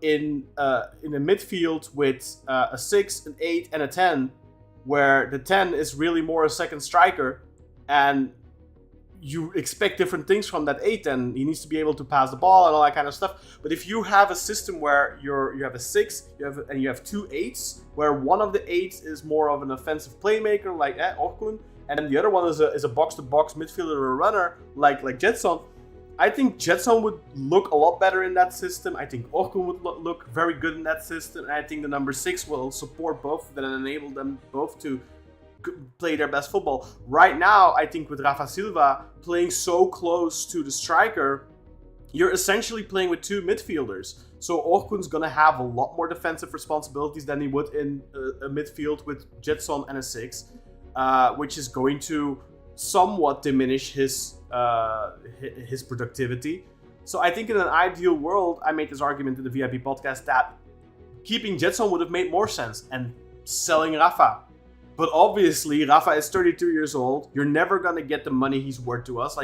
in a midfield with a 6, an 8, and a 10. Where the 10 is really more a second striker, and you expect different things from that 8, and he needs to be able to pass the ball and all that kind of stuff. But if you have a system where you have a 6, you have 2 8s, where one of the 8s is more of an offensive playmaker like Orkun, and then the other one is a box-to-box midfielder or runner like Gedson, I think Gedson would look a lot better in that system. I think Orkun would look very good in that system. And I think the number 6 will support both of them and enable them both to play their best football. Right now, I think with Rafa Silva playing so close to the striker, you're essentially playing with 2 midfielders. So Orkun's going to have a lot more defensive responsibilities than he would in a midfield with Gedson and a 6, which is going to somewhat diminish his productivity. So I think in an ideal world, I made this argument in the VIP podcast that keeping Gedson would have made more sense and selling Rafa. But obviously, Rafa is 32 years old. You're never going to get the money he's worth to us.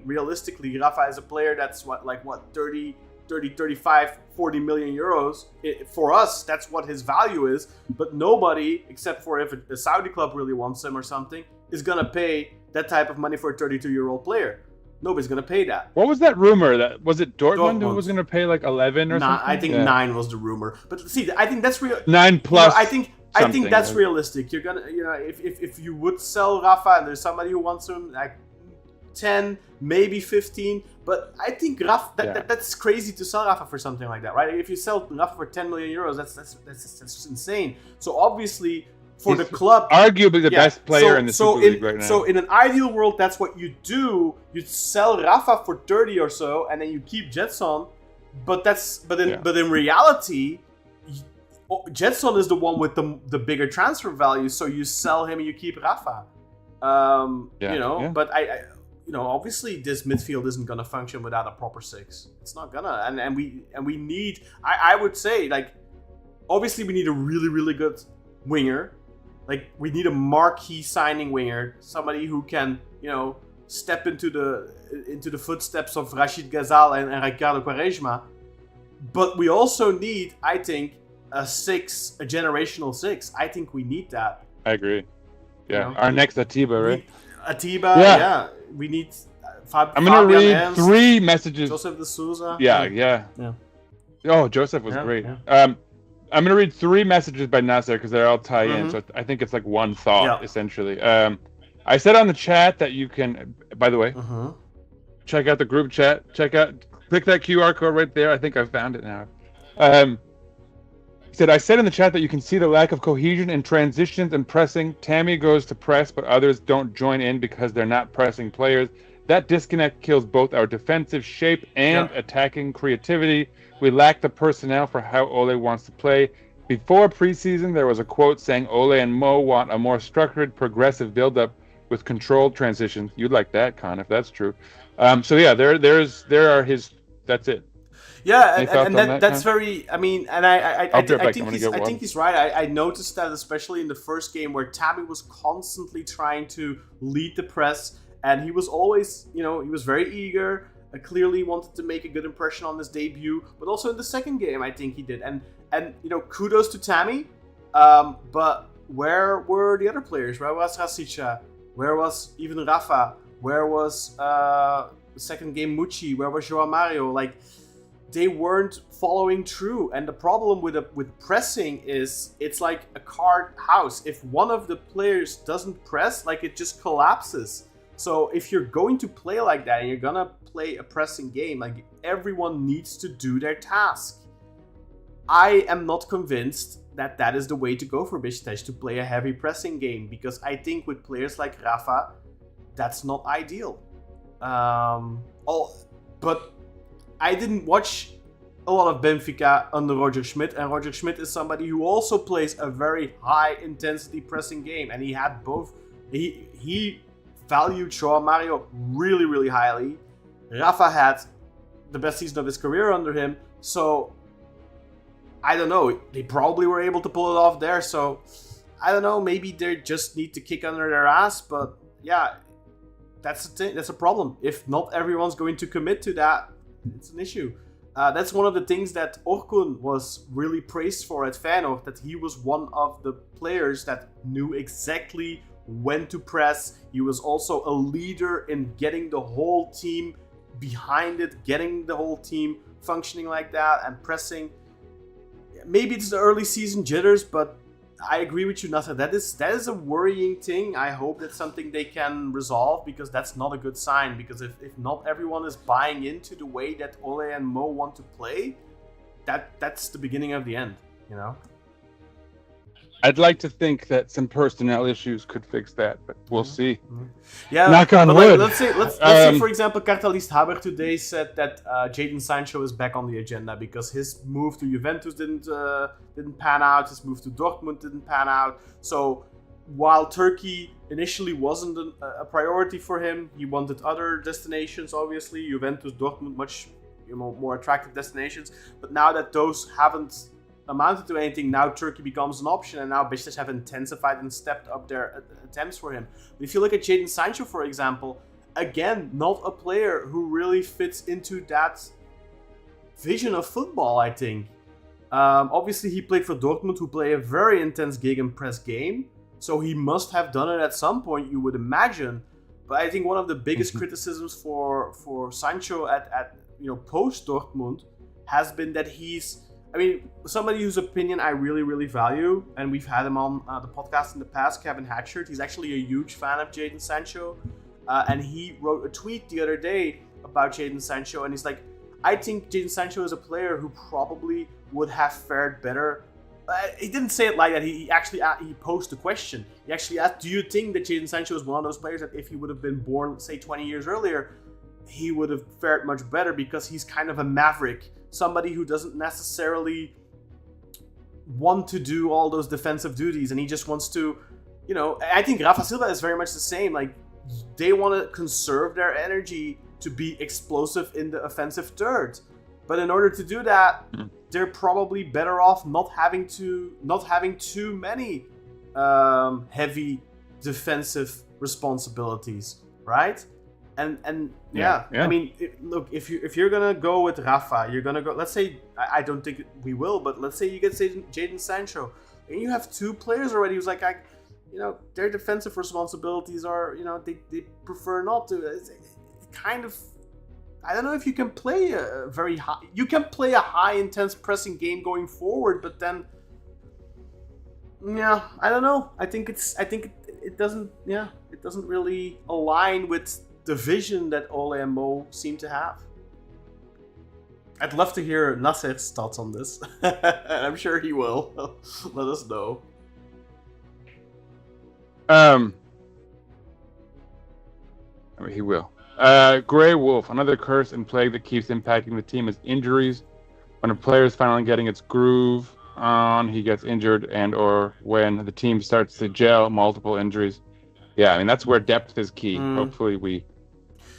Realistically, Rafa is a player that's 30, 35, 40 million euros. For us, that's what his value is. But nobody, except for if a Saudi club really wants him or something, is going to pay that type of money for a 32-year-old player. Nobody's going to pay that. What was that rumor? Was it Dortmund who was going to pay 11 or something? I think 9 was the rumor. But see, I think that's real. 9 plus. I think that's realistic. You're gonna, if you would sell Rafa and there's somebody who wants him 10, maybe 15. But I think Rafa, that's crazy to sell Rafa for something like that, right? If you sell Rafa for 10 million euros, that's insane. So obviously, for the club, arguably the best player in the Super League right now. So in an ideal world, that's what you do. You sell Rafa for 30 or so, and then you keep Gedson. But in reality, Gedson is the one with the bigger transfer value. So you sell him and you keep Rafa. But obviously this midfield isn't gonna function without a proper 6. It's not gonna, and we need. I would say obviously we need a really really good winger. We need a marquee signing winger, somebody who can, step into the footsteps of Rachid Ghazal and Ricardo Quaresma. But we also need, I think, a 6, a generational 6. I think we need that. I agree. Yeah, our next Atiba, right? Atiba, we need. I'm gonna read 3 messages. Joseph de Souza. Yeah. Oh, Joseph was great. Yeah. I'm going to read 3 messages by Nasser because they all tie in. So I think it's one thought, essentially. I said on the chat that you can, by the way, check out the group chat. Click that QR code right there. I think I found it now. He said, I said in the chat that you can see the lack of cohesion in transitions and pressing. Tammy goes to press, but others don't join in because they're not pressing players. That disconnect kills both our defensive shape and attacking creativity. We lack the personnel for how Ole wants to play. Before preseason, there was a quote saying Ole and Mo want a more structured, progressive build-up with controlled transitions. You'd like that, Con, if that's true. There are his. That's it. Yeah, and that's very. I mean, and I think he's right. I noticed that especially in the first game where Tammy was constantly trying to lead the press, and he was always, he was very eager. Clearly wanted to make a good impression on his debut, but also in the second game, I think he did. And kudos to Tammy. But where were the other players? Where was Rasica? Where was even Rafa? Where was the second game Mucci? Where was Joao Mario? they weren't following through. And the problem with pressing is it's like a card house. If one of the players doesn't press, like, it just collapses. So if you're going to play like that and you're gonna play a pressing game, like, everyone needs to do their task. I am not convinced that that is the way to go for Beşiktaş, to play a heavy pressing game, because I think with players like Rafa, that's not ideal. But I didn't watch a lot of Benfica under Roger Schmidt, and Roger Schmidt is somebody who also plays a very high intensity pressing game, and he had both. He valued João Mario really, really highly. Rafa had the best season of his career under him, so I don't know. They probably were able to pull it off there, so I don't know. Maybe they just need to kick under their ass, but yeah, that's the thing. That's a problem. If not everyone's going to commit to that, it's an issue. That's one of the things that Orkun was really praised for at Feyenoord, that he was one of the players that knew exactly when to press. He was also a leader in getting the whole team behind it, getting the whole team functioning like that and pressing. Maybe it's the early season jitters, but I agree with you, Nasser. That is a worrying thing. I hope that's something they can resolve, because that's not a good sign. Because if not everyone is buying into the way that Ole and Mo want to play, that's the beginning of the end, you know? I'd like to think that some personnel issues could fix that, but we'll see. Yeah, knock on but wood. Let's say, for example, Cartalist Haber today said that Jadon Sancho is back on the agenda because his move to Juventus didn't pan out. His move to Dortmund didn't pan out. So while Turkey initially wasn't a priority for him, he wanted other destinations. Obviously, Juventus, Dortmund, much more attractive destinations. But now that those haven't amounted to anything, now Turkey becomes an option, and now Beşiktaş have intensified and stepped up their attempts for him. But if you look at Jadon Sancho, for example, again, not a player who really fits into that vision of football, I think. Obviously, he played for Dortmund, who play a very intense gegenpress game, so he must have done it at some point, you would imagine. But I think one of the biggest criticisms for Sancho at post Dortmund has been that he's, somebody whose opinion I really, really value, and we've had him on the podcast in the past, Kevin Hatchard. He's actually a huge fan of Jadon Sancho, and he wrote a tweet the other day about Jadon Sancho, and he's like, I think Jadon Sancho is a player who probably would have fared better. He didn't say it like that. He actually he posed a question. He actually asked, do you think that Jadon Sancho is one of those players that if he would have been born, say, 20 years earlier, he would have fared much better, because he's kind of a maverick, somebody who doesn't necessarily want to do all those defensive duties, and he just wants to, I think Rafa Silva is very much the same. Like, they want to conserve their energy to be explosive in the offensive third, but in order to do that, they're probably better off not having too many heavy defensive responsibilities, right? And yeah. Look, if you're gonna go with Rafa, you're gonna go. Let's say I don't think we will, but let's say you get Jadon Sancho, and you have two players already who's like, their defensive responsibilities are, they prefer not to. It's kind of, I don't know if you can play a very high. You can play a high intense pressing game going forward, but then, yeah, I don't know. I think it doesn't really align with the vision that Ole and Mo seem to have. I'd love to hear Nasser's thoughts on this. I'm sure he will. Let us know. He will. Grey Wolf, another curse and plague that keeps impacting the team is injuries. When a player is finally getting its groove on, he gets injured, and or when the team starts to gel, multiple injuries. Yeah, that's where depth is key. Hopefully we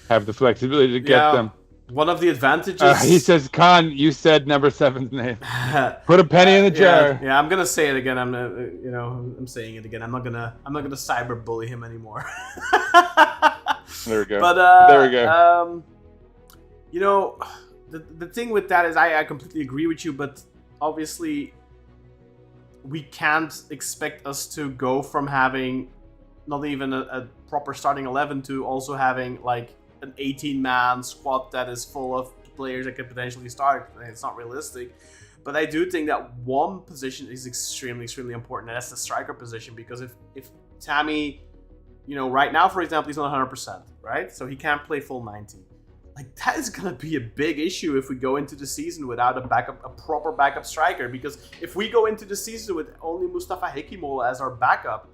have the flexibility to get them. One of the advantages. He says, Khan, you said number 7's name. Put a penny in the jar. Yeah, I'm gonna say it again. I'm saying it again. I'm not gonna cyber bully him anymore. There we go. But there we go. The thing with that is I completely agree with you, but obviously we can't expect us to go from having not even a proper starting 11 to also having like an 18-man squad that is full of players that could potentially start. It's not realistic. But I do think that one position is extremely, extremely important, and that's the striker position. Because if Tammy, right now, for example, he's not 100%, right? So he can't play full 90. Like, that is going to be a big issue if we go into the season without a proper backup striker. Because if we go into the season with only Mustafa Hekimola as our backup,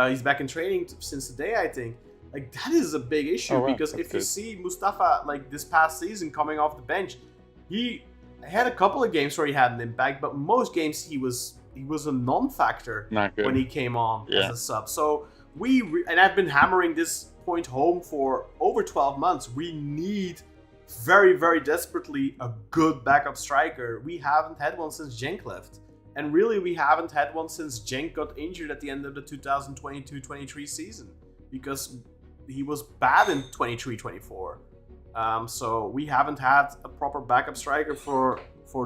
he's back in training since today, I think. Like, that is a big issue. Because if you see Mustafa, like, this past season coming off the bench, he had a couple of games where he had an impact, but most games he was a non-factor when he came on as a sub. So and I've been hammering this point home for over 12 months. We need very, very desperately a good backup striker. We haven't had one since Cenk left. And really, we haven't had one since Cenk got injured at the end of the 2022-23 season, because he was bad in 23-24. So we haven't had a proper backup striker for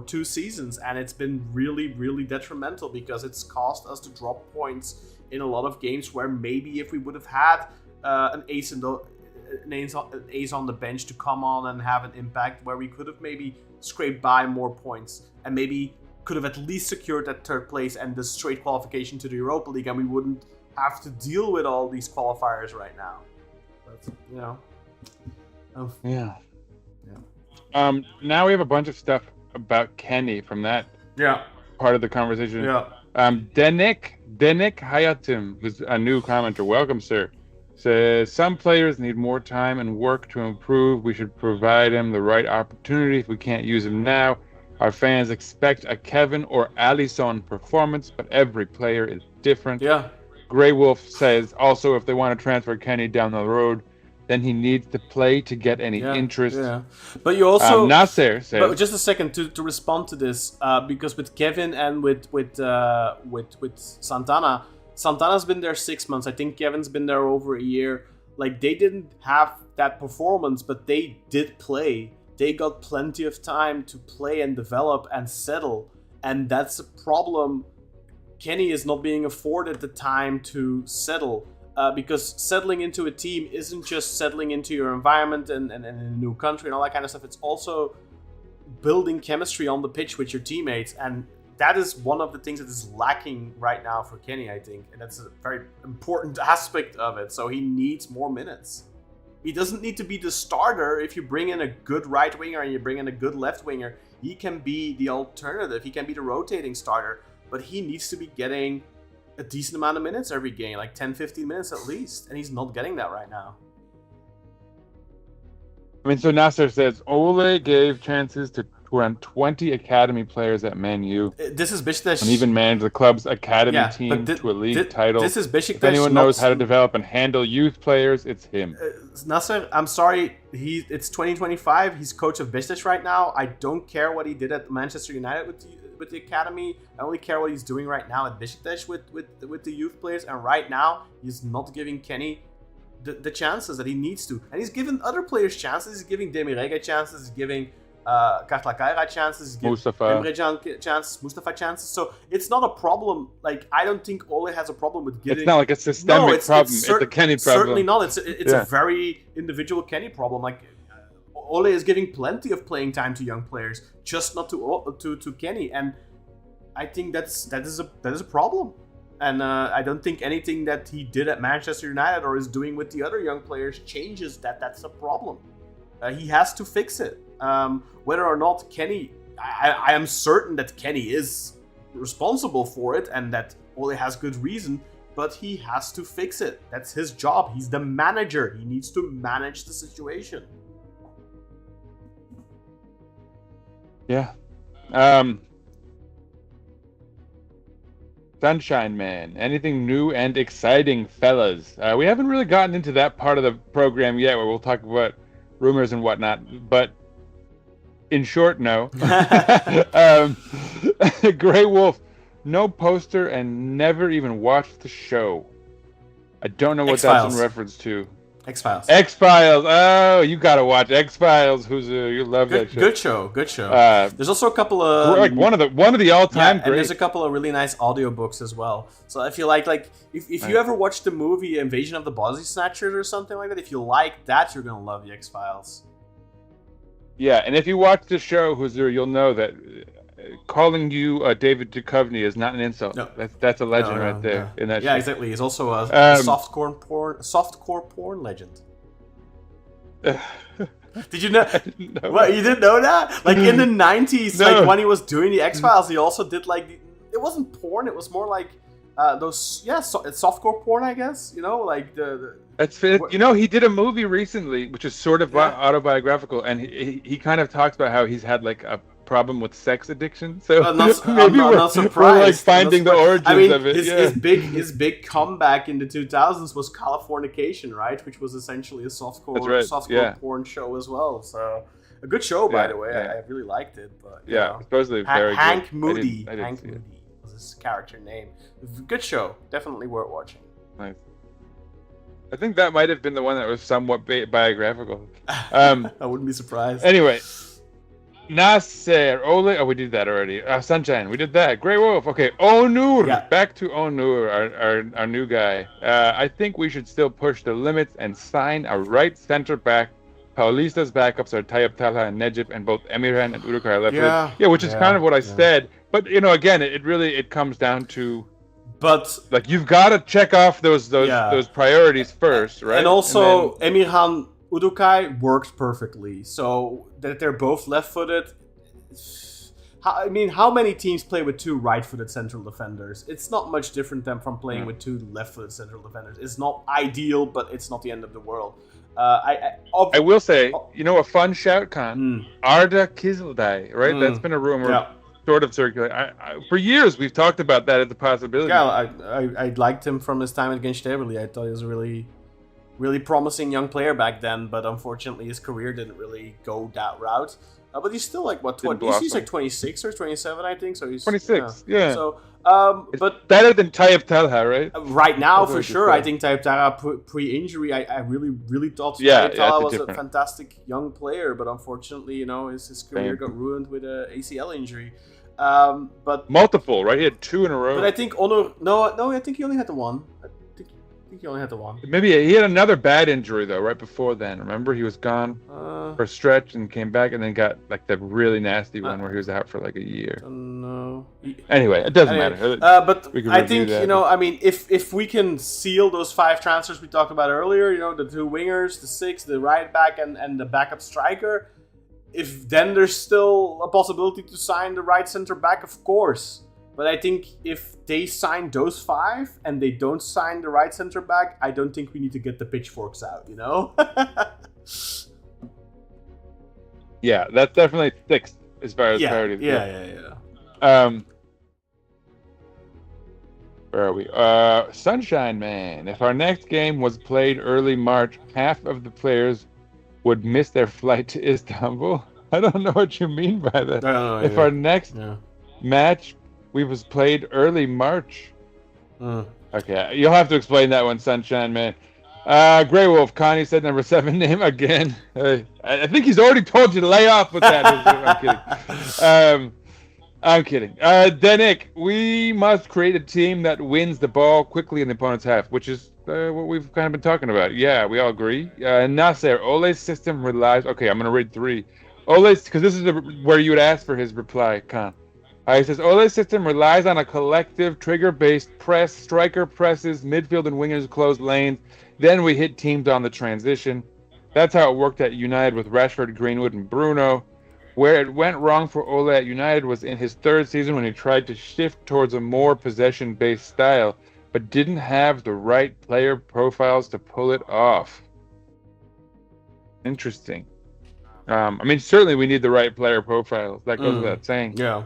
2 seasons, and it's been really, really detrimental because it's caused us to drop points in a lot of games where maybe if we would have had an ace on the bench to come on and have an impact, where we could have maybe scraped by more points and maybe could have at least secured that 3rd place and the straight qualification to the Europa League, and we wouldn't have to deal with all these qualifiers right now. But, now we have a bunch of stuff about Kenny from that part of the conversation. Denik Hayatim, who's a new commenter, welcome, sir, says some players need more time and work to improve. We should provide him the right opportunity. If we can't use him now, our fans expect a Kevin or Alisson performance, but every player is different. Grey Wolf says also, if they want to transfer Kenny down the road, then he needs to play to get any interest. But you also Nasser says, but just a second to respond to this, because with Kevin and with Santana's been there 6 months. I think Kevin's been there over a year. Like, they didn't have that performance, but they did play. They got plenty of time to play and develop and settle, and that's a problem. Kenny is not being afforded the time to settle. Because settling into a team isn't just settling into your environment and a new country and all that kind of stuff. It's also building chemistry on the pitch with your teammates. And that is one of the things that is lacking right now for Kenny, I think. And that's a very important aspect of it. So he needs more minutes. He doesn't need to be the starter. If you bring in a good right winger and you bring in a good left winger, he can be the alternative. He can be the rotating starter. But he needs to be getting a decent amount of minutes every game, like 10-15 minutes at least, and he's not getting that right now. I mean, so Nasser says Ole gave chances to around 20 academy players at Man U. This is Beşiktaş, and even managed the club's academy team to a league title. This is Beşiktaş. If anyone knows how to develop and handle youth players, it's him. Nasser, I'm sorry, it's 2025. He's coach of Beşiktaş right now. I don't care what he did at Manchester United with the academy. I only care what he's doing right now at Beşiktaş with the youth players. And right now, he's not giving Kenny the chances that he needs to. And he's giving other players chances. He's giving Demirega chances. He's giving Kartlakaira chances. He's giving Emre Can chances. Mustafa chances. So it's not a problem. Like, I don't think Ole has a problem with giving. It's not like a systemic problem. It's a Kenny problem. Certainly not. It's a very individual Kenny problem. Like, Ole is giving plenty of playing time to young players, just not to Kenny, and I think that is a problem. And I don't think anything that he did at Manchester United or is doing with the other young players changes that. That's a problem. He has to fix it. Whether or not Kenny, I am certain that Kenny is responsible for it and that Ole has good reason, but he has to fix it. That's his job. He's the manager. He needs to manage the situation. Yeah. Sunshine Man, anything new and exciting, fellas? We haven't really gotten into that part of the program yet where we'll talk about rumors and whatnot, but in short, no. Grey Wolf, no poster and never even watched the show. I don't know what that's in reference to. X-Files. X-Files. Oh, you gotta watch X-Files. You love that show. Good show. There's also a couple of like one of the all-time great. And there's a couple of really nice audiobooks as well. So I feel like if you ever watched the movie Invasion of the Body Snatchers or something like that, if you like that, you're gonna love the X-Files. Yeah, and if you watch the show, Huzur, you'll know that calling you David Duchovny is not an insult. No. That's a legend right there in that show. Yeah, exactly. He's also a softcore porn legend. Did you know? What, you didn't know that? Like in the 90s, No. like when he was doing the X-Files, he also did like it wasn't porn. It was more like those softcore porn, I guess. You know, like the he did a movie recently, which is sort of autobiographical, and he kind of talks about how he's had like a problem with sex addiction. So I'm not surprised. We're like finding the origins of it. His big comeback in the 2000s was Californication, right? Which was essentially a softcore porn show as well. So a good show, by the way. Yeah. I really liked it. But supposedly very Hank good. Moody. I didn't Hank see it. Moody was his character name. Good show. Definitely worth watching. Nice. I think that might have been the one that was somewhat biographical. I wouldn't be surprised. Anyway. Nasser, Ole, we did that already. Sunshine, we did that. Grey Wolf, okay. Onur, back to Onur, our new guy. I think we should still push the limits and sign a right center back. Paulista's backups are Tayyip Talha and Necip, and both Emirhan and Udukay are left. Which is kind of what I said. But again, it comes down to. But like you've got to check off those priorities first, right? And also Emirhan. Udukay worked perfectly, so that they're both left-footed. How many teams play with two right-footed central defenders? It's not much different than from playing with two left-footed central defenders. It's not ideal, but it's not the end of the world. I will say, a fun shout, Khan. Arda Kizilday, right? That's been a rumor, sort of circulating. For years, we've talked about that as a possibility. Yeah, I liked him from his time at Gençlerbirliği. I thought he was a really promising young player back then, but unfortunately his career didn't really go that route. But he's still like he's like 26 or 27, I think. So he's 26. Yeah. So, but better than Tayyip Talha, right? Right now, for sure. I think Tayyip Talha pre-injury, I really thought Tayyip Talha was a fantastic young player, but unfortunately, his career got ruined with a ACL injury. But multiple, right? He had 2 in a row. But I think Onur, no, I think he only had the one. I think he only had the one. Maybe he had another bad injury though right before then. Remember, he was gone for a stretch and came back, and then got like the really nasty one where he was out for like a year. No. Anyway, it doesn't matter. But I think if we can seal those 5 transfers we talked about earlier, the 2 wingers, the 6, the right back, and the backup striker. If then there's still a possibility to sign the right center back, of course. But I think if they sign those 5 and they don't sign the right center back, I don't think we need to get the pitchforks out, Yeah, that's definitely 6 as far as priorities go. Yeah. Where are we? Sunshine Man. If our next game was played early March, half of the players would miss their flight to Istanbul. I don't know what you mean by that. If our next match was played early March. Okay, you'll have to explain that one, Sunshine Man. Grey Wolf, Connie said number 7 name again. I think he's already told you to lay off with that. I'm kidding. Denik, we must create a team that wins the ball quickly in the opponent's half, which is what we've kind of been talking about. Yeah, we all agree. Nasser, Ole's system relies... Okay, I'm going to read 3. Ole's, because this is where you would ask for his reply, Khan. He says, Ole's system relies on a collective trigger-based press, striker presses, midfield and wingers close lanes. Then we hit teams on the transition. That's how it worked at United with Rashford, Greenwood, and Bruno. Where it went wrong for Ole at United was in his 3rd season when he tried to shift towards a more possession-based style, but didn't have the right player profiles to pull it off. Interesting. Certainly we need the right player profiles. That goes without saying. Yeah.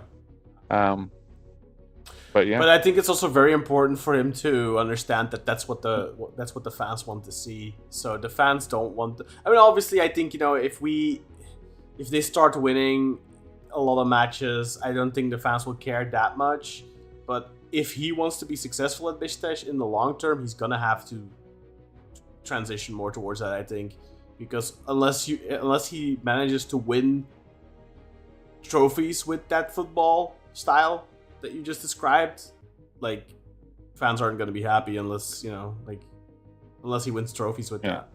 But yeah. But I think it's also very important for him to understand that that's what the fans want to see. So the fans don't want. Obviously, I think if they start winning a lot of matches, I don't think the fans will care that much. But if he wants to be successful at Beşiktaş in the long term, he's gonna have to transition more towards that, I think, because unless he manages to win trophies with that football style that you just described, like, fans aren't gonna be happy unless he wins trophies with that.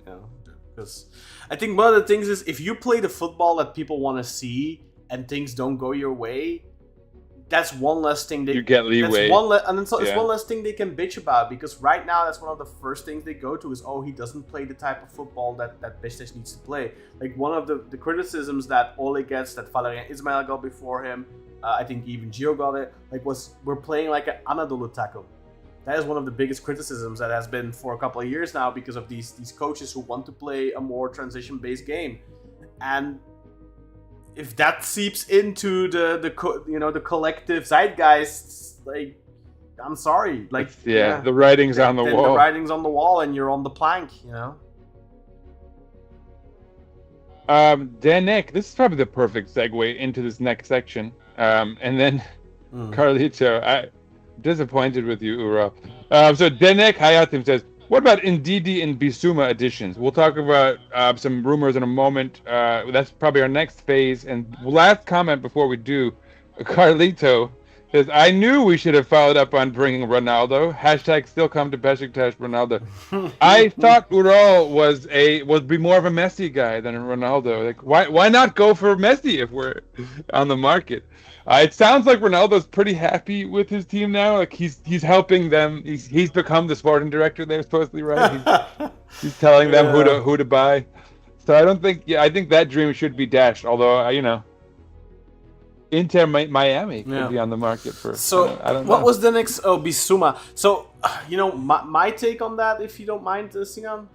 Because I think one of the things is if you play the football that people want to see and things don't go your way, that's one less thing they you get leeway. It's one less thing they can bitch about, because right now that's one of the first things they go to is, oh, he doesn't play the type of football that Beşiktaş needs to play. Like one of the criticisms that Ole gets, that Valerian Ismail got before him, I think even Gio got it, like was we're playing like an Anadolu tackle. That is one of the biggest criticisms that has been for a couple of years now because of these coaches who want to play a more transition-based game. And if that seeps into the collective zeitgeist, like, I'm sorry, like the writing's on the wall. The writing's on the wall, and you're on the plank, Nick, this is probably the perfect segue into this next section. And then Carlito, I'm disappointed with you, Ura. So Denek Hayatim says, what about Ndidi and Bissouma additions? We'll talk about some rumors in a moment. That's probably our next phase. And last comment before we do, Carlito says, I knew we should have followed up on bringing Ronaldo. # still come to Beşiktaş Ronaldo. I thought Ural would be more of a Messi guy than a Ronaldo. Like, why not go for Messi if we're on the market? It sounds like Ronaldo's pretty happy with his team now. Like he's helping them. He's become the sporting director there, supposedly, right? He's telling them who to buy. So I don't think. I think that dream should be dashed. Although Inter Miami could be on the market for. So I don't know. What was the next? Oh, Bissouma. So my take on that, if you don't mind, Sinan.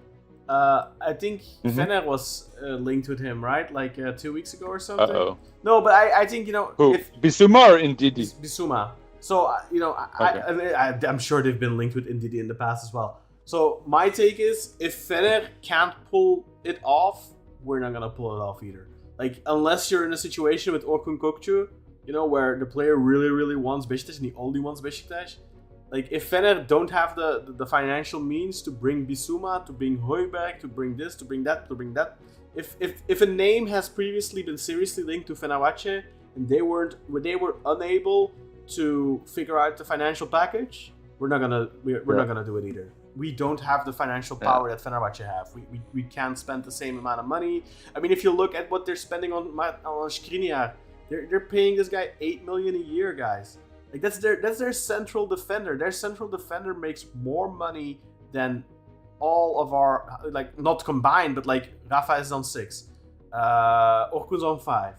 I think Fener was linked with him, right? Like 2 weeks ago or something. Uh-oh. No, but I think Who? If Bissouma or Ndidi? Bissouma. So I'm sure they've been linked with Ndidi in the past as well. So my take is, if Fener can't pull it off, we're not gonna pull it off either. Like, unless you're in a situation with Orkun Kokcu, where the player really, really wants Beşiktaş and he only wants Beşiktaş. Like, if Fener don't have the financial means to bring Bissouma, to bring Højbjerg, to bring this, to bring that, if a name has previously been seriously linked to Fenerbahce and they were unable to figure out the financial package, we're not gonna do it either. We don't have the financial power that Fenerbahce have. We can't spend the same amount of money. I mean, if you look at what they're spending on Skriniar, they're paying this guy $8 million a year, guys. Like, that's their central defender. Their central defender makes more money than all of our, like, not combined, but like Rafa is on 6, Orkun's on 5,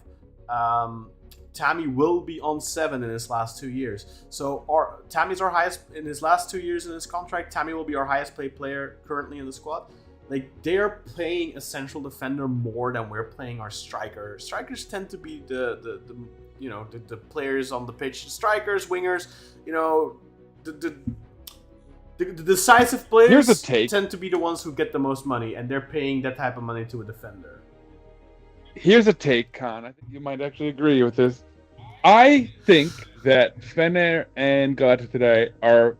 Tammy will be on 7 in his last 2 years. So Tammy's our highest in his last 2 years in his contract. Tammy will be our highest paid player currently in the squad. Like, they're paying a central defender more than we're paying our striker. Strikers tend to be the players on the pitch. Strikers, wingers, the decisive players tend to be the ones who get the most money, and they're paying that type of money to a defender. Here's a take, Khan. I think you might actually agree with this. I think that Fener and Galatasaray are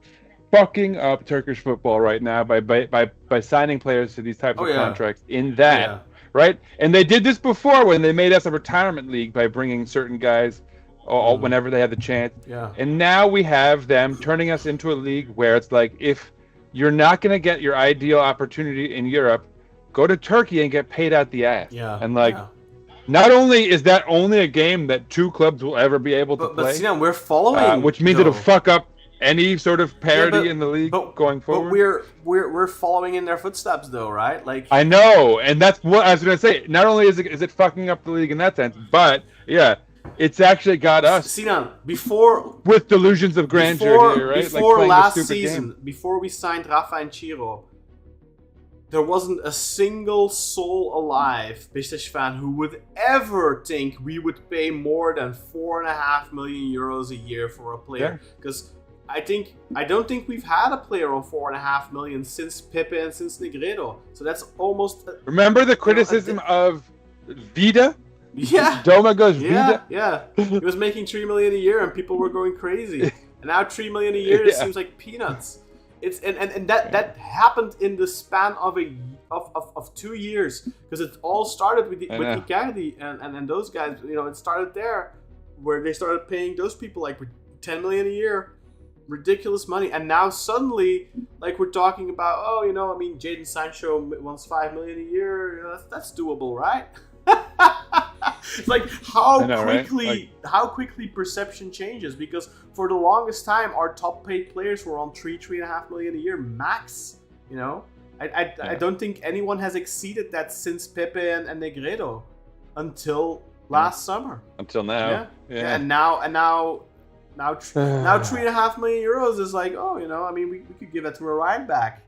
fucking up Turkish football right now by signing players to these types of contracts in that, right? And they did this before when they made us a retirement league by bringing certain guys whenever they had the chance. Yeah. And now we have them turning us into a league where it's like, if you're not going to get your ideal opportunity in Europe, go to Turkey and get paid out the ass. Yeah. And not only is that only a game that 2 clubs will ever be able to play, but we're following, which means it'll fuck up any sort of parity in the league going forward. But we're following in their footsteps, though, right? Like, I know, and that's what I was going to say. Not only is it fucking up the league in that sense, but it's actually got us. Sinan, before with delusions of grandeur here, right? Before last season, before we signed Rafa and Ciro, there wasn't a single soul alive Beşiktaş fan who would ever think we would pay more than 4.5 million euros a year for a player. Because I don't think we've had a player on 4.5 million since Pepe and since Negredo. So that's almost. Remember the criticism of Vida? Yeah. Domagoj Vida? Yeah. He was making 3 million a year and people were going crazy. And now 3 million a year seems like peanuts. It's and that happened in the span of 2 years, because it all started with Icardi and those guys. It started there, where they started paying those people like 10 million a year. ridiculous money. And now suddenly, like we're talking about, Jadon Sancho wants $5 million a year. That's doable, right? It's like how quickly perception changes, because for the longest time our top paid players were on $3.5 million a year max. I don't think anyone has exceeded that since Pepe and Negredo until last summer. Until now. Yeah. And now €3.5 million is like, we could give that to a ride back.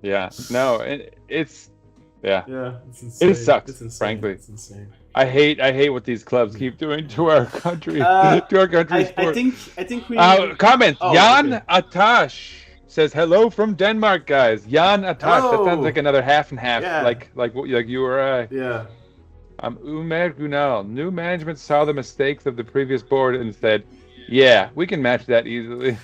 Yeah. No, it's yeah. Yeah, it's insane. It sucks, it's insane. frankly. It's insane. I hate what these clubs keep doing to our country, to our country's sport. I think we comment. Jan okay. Atash says hello from Denmark, guys. Jan Atash. Hello. That sounds like another half and half, Yeah. like you or I. Yeah. Umer Gunal. New management saw the mistakes of the previous board and said, "Yeah, we can match that easily."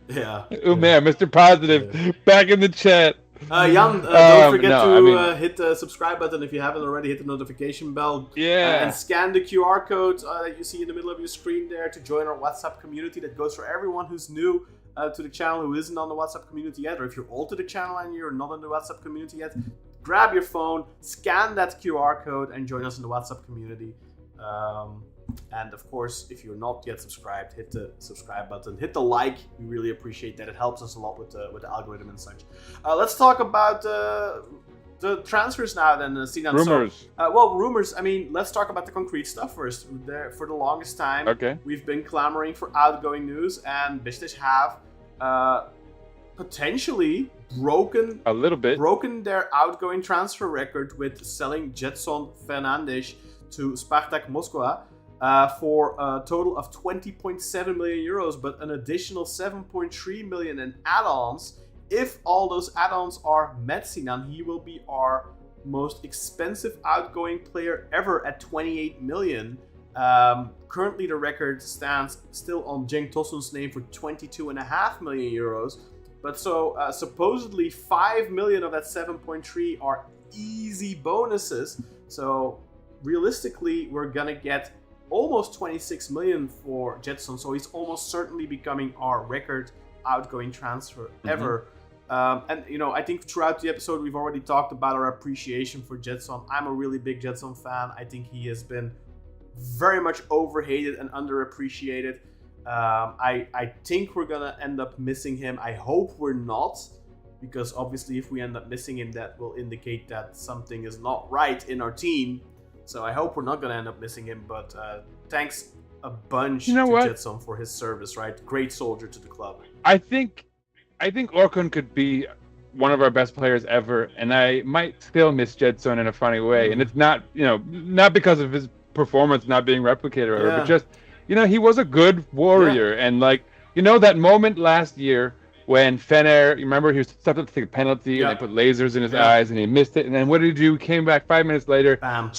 Yeah. Umer, Mr. Positive, back in the chat. Jan, don't forget to hit the subscribe button if you haven't already. Hit the notification bell. Yeah. And scan the QR code that you see in the middle of your screen there to join our WhatsApp community. That goes for everyone who's new to the channel, who isn't on the WhatsApp community yet, or if you're old to the channel and you're not in the WhatsApp community yet, grab your phone, scan that QR code, and join us in the WhatsApp community. And of course, if you're not yet subscribed, hit the subscribe button, hit the like. We really appreciate that. It helps us a lot with the algorithm and such. Let's talk about the transfers now then, Sinan. Rumors. Rumors. I mean, let's talk about the concrete stuff first. For the longest time, we've been clamoring for outgoing news, and Beşiktaş have potentially broken their outgoing transfer record with selling Gedson Fernandes to Spartak Moscow for a total of 20.7 million euros, but an additional 7.3 million in add-ons. If all those add-ons are met, Sinan, he will be our most expensive outgoing player ever at 28 million. Currently, the record stands still on Cenk Tosun's name for 22.5 million euros. But supposedly 5 million of that 7.3 are easy bonuses. So realistically, we're gonna get almost 26 million for Gedson. So he's almost certainly becoming our record outgoing transfer ever. I think throughout the episode we've already talked about our appreciation for Gedson. I'm a really big Gedson fan. I think he has been very much overhated and underappreciated. I think we're gonna end up missing him. I hope we're not, because obviously if we end up missing him, that will indicate that something is not right in our team. So I hope we're not gonna end up missing him. But thanks a bunch to Gedson for his service. Right, great soldier to the club. I think Orkun could be one of our best players ever, and I might still miss Gedson in a funny way. And it's not because of his performance not being replicated, but just he was a good warrior. And that moment last year when Fener, you remember, he was stepped up to take a penalty and they put lasers in his eyes and he missed it, and then what did he do? He came back 5 minutes later, bam.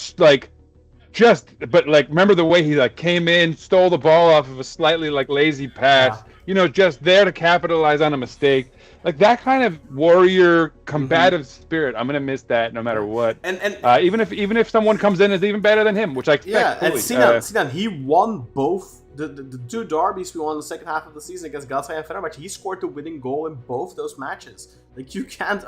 Remember the way he came in, stole the ball off of a slightly lazy pass, just there to capitalize on a mistake. That kind of warrior combative spirit, I'm gonna miss that no matter what. And even if someone comes in is even better than him, which I expect. And Sinan, he won both the two derbies we won in the second half of the season against Galatasaray and Fenerbahce. He scored the winning goal in both those matches. You can't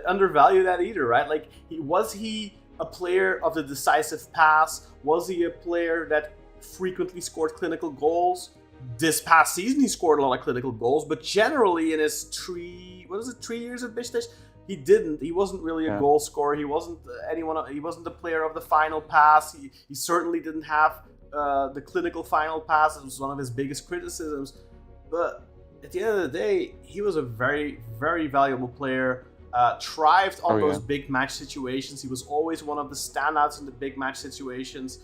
undervalue that either, right? Was he a player of the decisive pass? Was he a player that frequently scored clinical goals? This past season, he scored a lot of clinical goals, but generally in his 3 years at Beşiktaş, he didn't. He wasn't really a goal scorer. He wasn't He wasn't the player of the final pass. He certainly didn't have the clinical final pass. It was one of his biggest criticisms. But at the end of the day, he was a very, very valuable player. Thrived on those big match situations. He was always one of the standouts in the big match situations,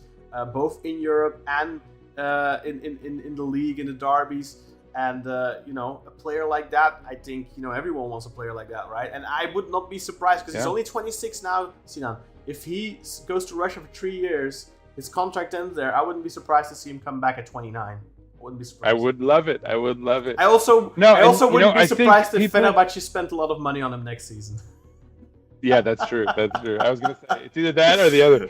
both in Europe and in the league, in the derbies. And a player like that, I think everyone wants a player like that, right? And I would not be surprised, because he's only 26 now, Sinan. If he goes to Russia for 3 years, his contract ends there. I wouldn't be surprised to see him come back at 29. Wouldn't be surprised. I would love it. I also wouldn't be surprised if Fenerbahce spent a lot of money on him next season. Yeah, that's true. That's true. I was gonna say it's either that or the other.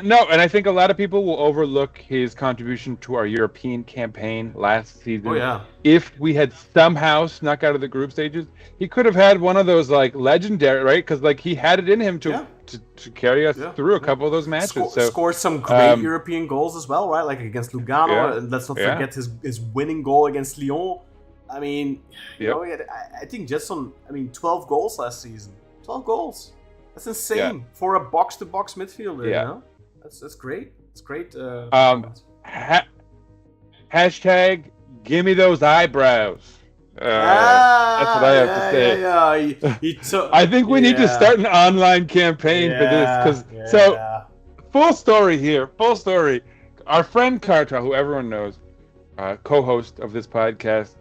No, and I think a lot of people will overlook his contribution to our European campaign last season. Oh yeah. If we had somehow snuck out of the group stages, he could have had one of those like legendary, right? Because like he had it in him to carry us through a couple of those matches. Scored some great European goals as well, right? Like against Lugano, and let's not forget his winning goal against Lyon. I mean, you know, I think Gedson, 12 goals last season. 12 goals. That's insane for a box-to-box midfielder. Yeah. You know, that's great. It's great. Hashtag give me those eyebrows. That's what I have to say. Yeah. I think we need to start an online campaign for this because full story here. Full story. Our friend Carter, who everyone knows, co-host of this podcast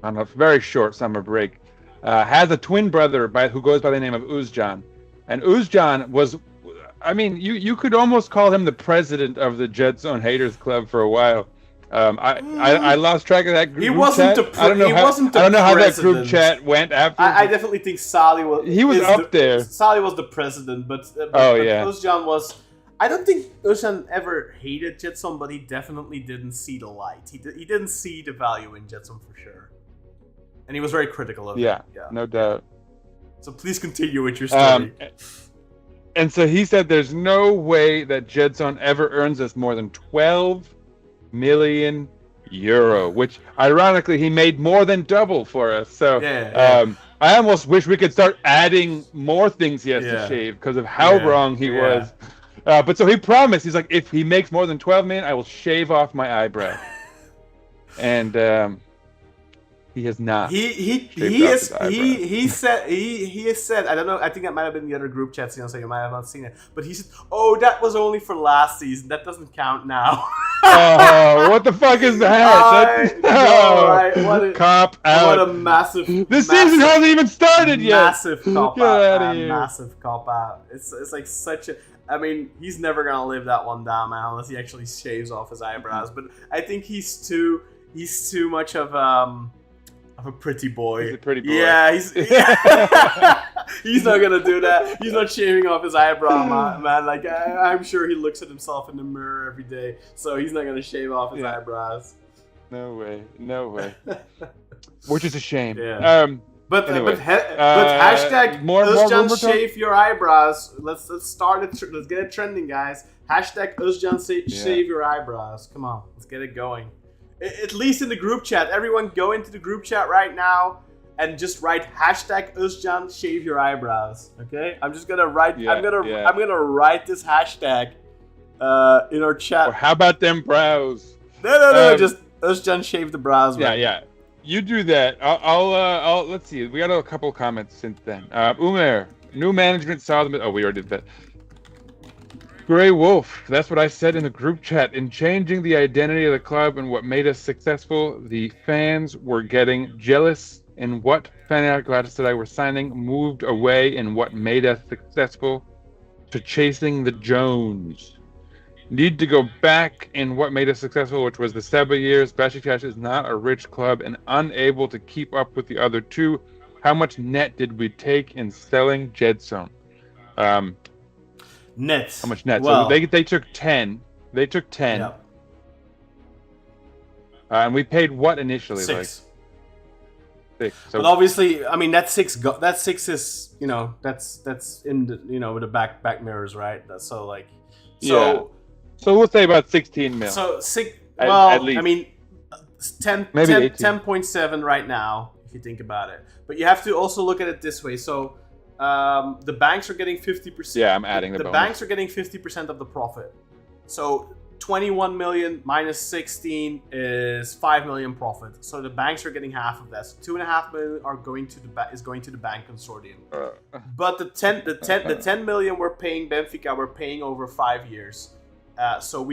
on a very short summer break, has a twin brother who goes by the name of Özcan. And Özcan was, you could almost call him the president of the Gedson Haters Club for a while. I lost track of that group chat. I don't know how that group chat went after. I definitely think Sally was. He was up there. Sally was the president, but Özcan was. I don't think Özcan ever hated Gedson, but he definitely didn't see the light. He didn't see the value in Gedson for sure. And he was very critical of it. Yeah, no doubt. So please continue with your story. And so he said there's no way that Gedson ever earns us more than 12 million euro, which ironically he made more than double for us. So I almost wish we could start adding more things he has to shave because of how wrong he was. But so he promised, he's like, if he makes more than 12 million, I will shave off my eyebrow. And he has not. He has said I don't know. I think that might have been the other group chats. So you might have not seen it. But he said, "Oh, that was only for last season. That doesn't count now." Oh, what the fuck is that? What a cop out! What a massive. This season hasn't even started yet. Massive cop out. Massive cop out. It's like such a. I mean, he's never gonna live that one down, man, unless he actually shaves off his eyebrows. But I think he's too much of a pretty boy. He's a pretty boy. Yeah, he's not gonna do that. He's not shaving off his eyebrow, man. Like I'm sure he looks at himself in the mirror every day, so he's not gonna shave off his eyebrows. No way. Which is a shame. Yeah. But hashtag Özcan shave your eyebrows. Let's start it. Let's get it trending, guys. Hashtag Özcan shave your eyebrows. Come on, let's get it going. At least in the group chat, everyone go into the group chat right now and just write hashtag Özcan shave your eyebrows. Okay, I'm just gonna write. I'm gonna write this hashtag in our chat. Or how about them brows? No, just Özcan shave the brows. Man. Yeah. You do that. I'll let's see. We got a couple comments since then. Umer, new management saw them. Oh, we already did that. Grey Wolf, that's what I said in the group chat. In changing the identity of the club and what made us successful, the fans were getting jealous in what Fenerbahçe were signing, moved away in what made us successful to chasing the Jones. Need to go back in what made us successful, which was the Seba years. Beşiktaş is not a rich club and unable to keep up with the other two. How much net did we take in selling Gedson? Net. How much net? Well, so they took 10. They took 10. Yep. And we paid what initially? 6. Like 6. So but obviously, that 6. That 6 is that's in the with the back mirrors, right? So we'll say about 16 mil. So 6. At least. 10, maybe 10.7 right now if you think about it. But you have to also look at it this way. So. The banks are getting 50%. Yeah, I'm adding the bonus. Banks are getting 50% of the profit. So 21 million minus 16 is 5 million profit. So the banks are getting half of that. So 2.5 million are going to the bank consortium. But the 10 million we're paying Benfica, we're paying over 5 years. So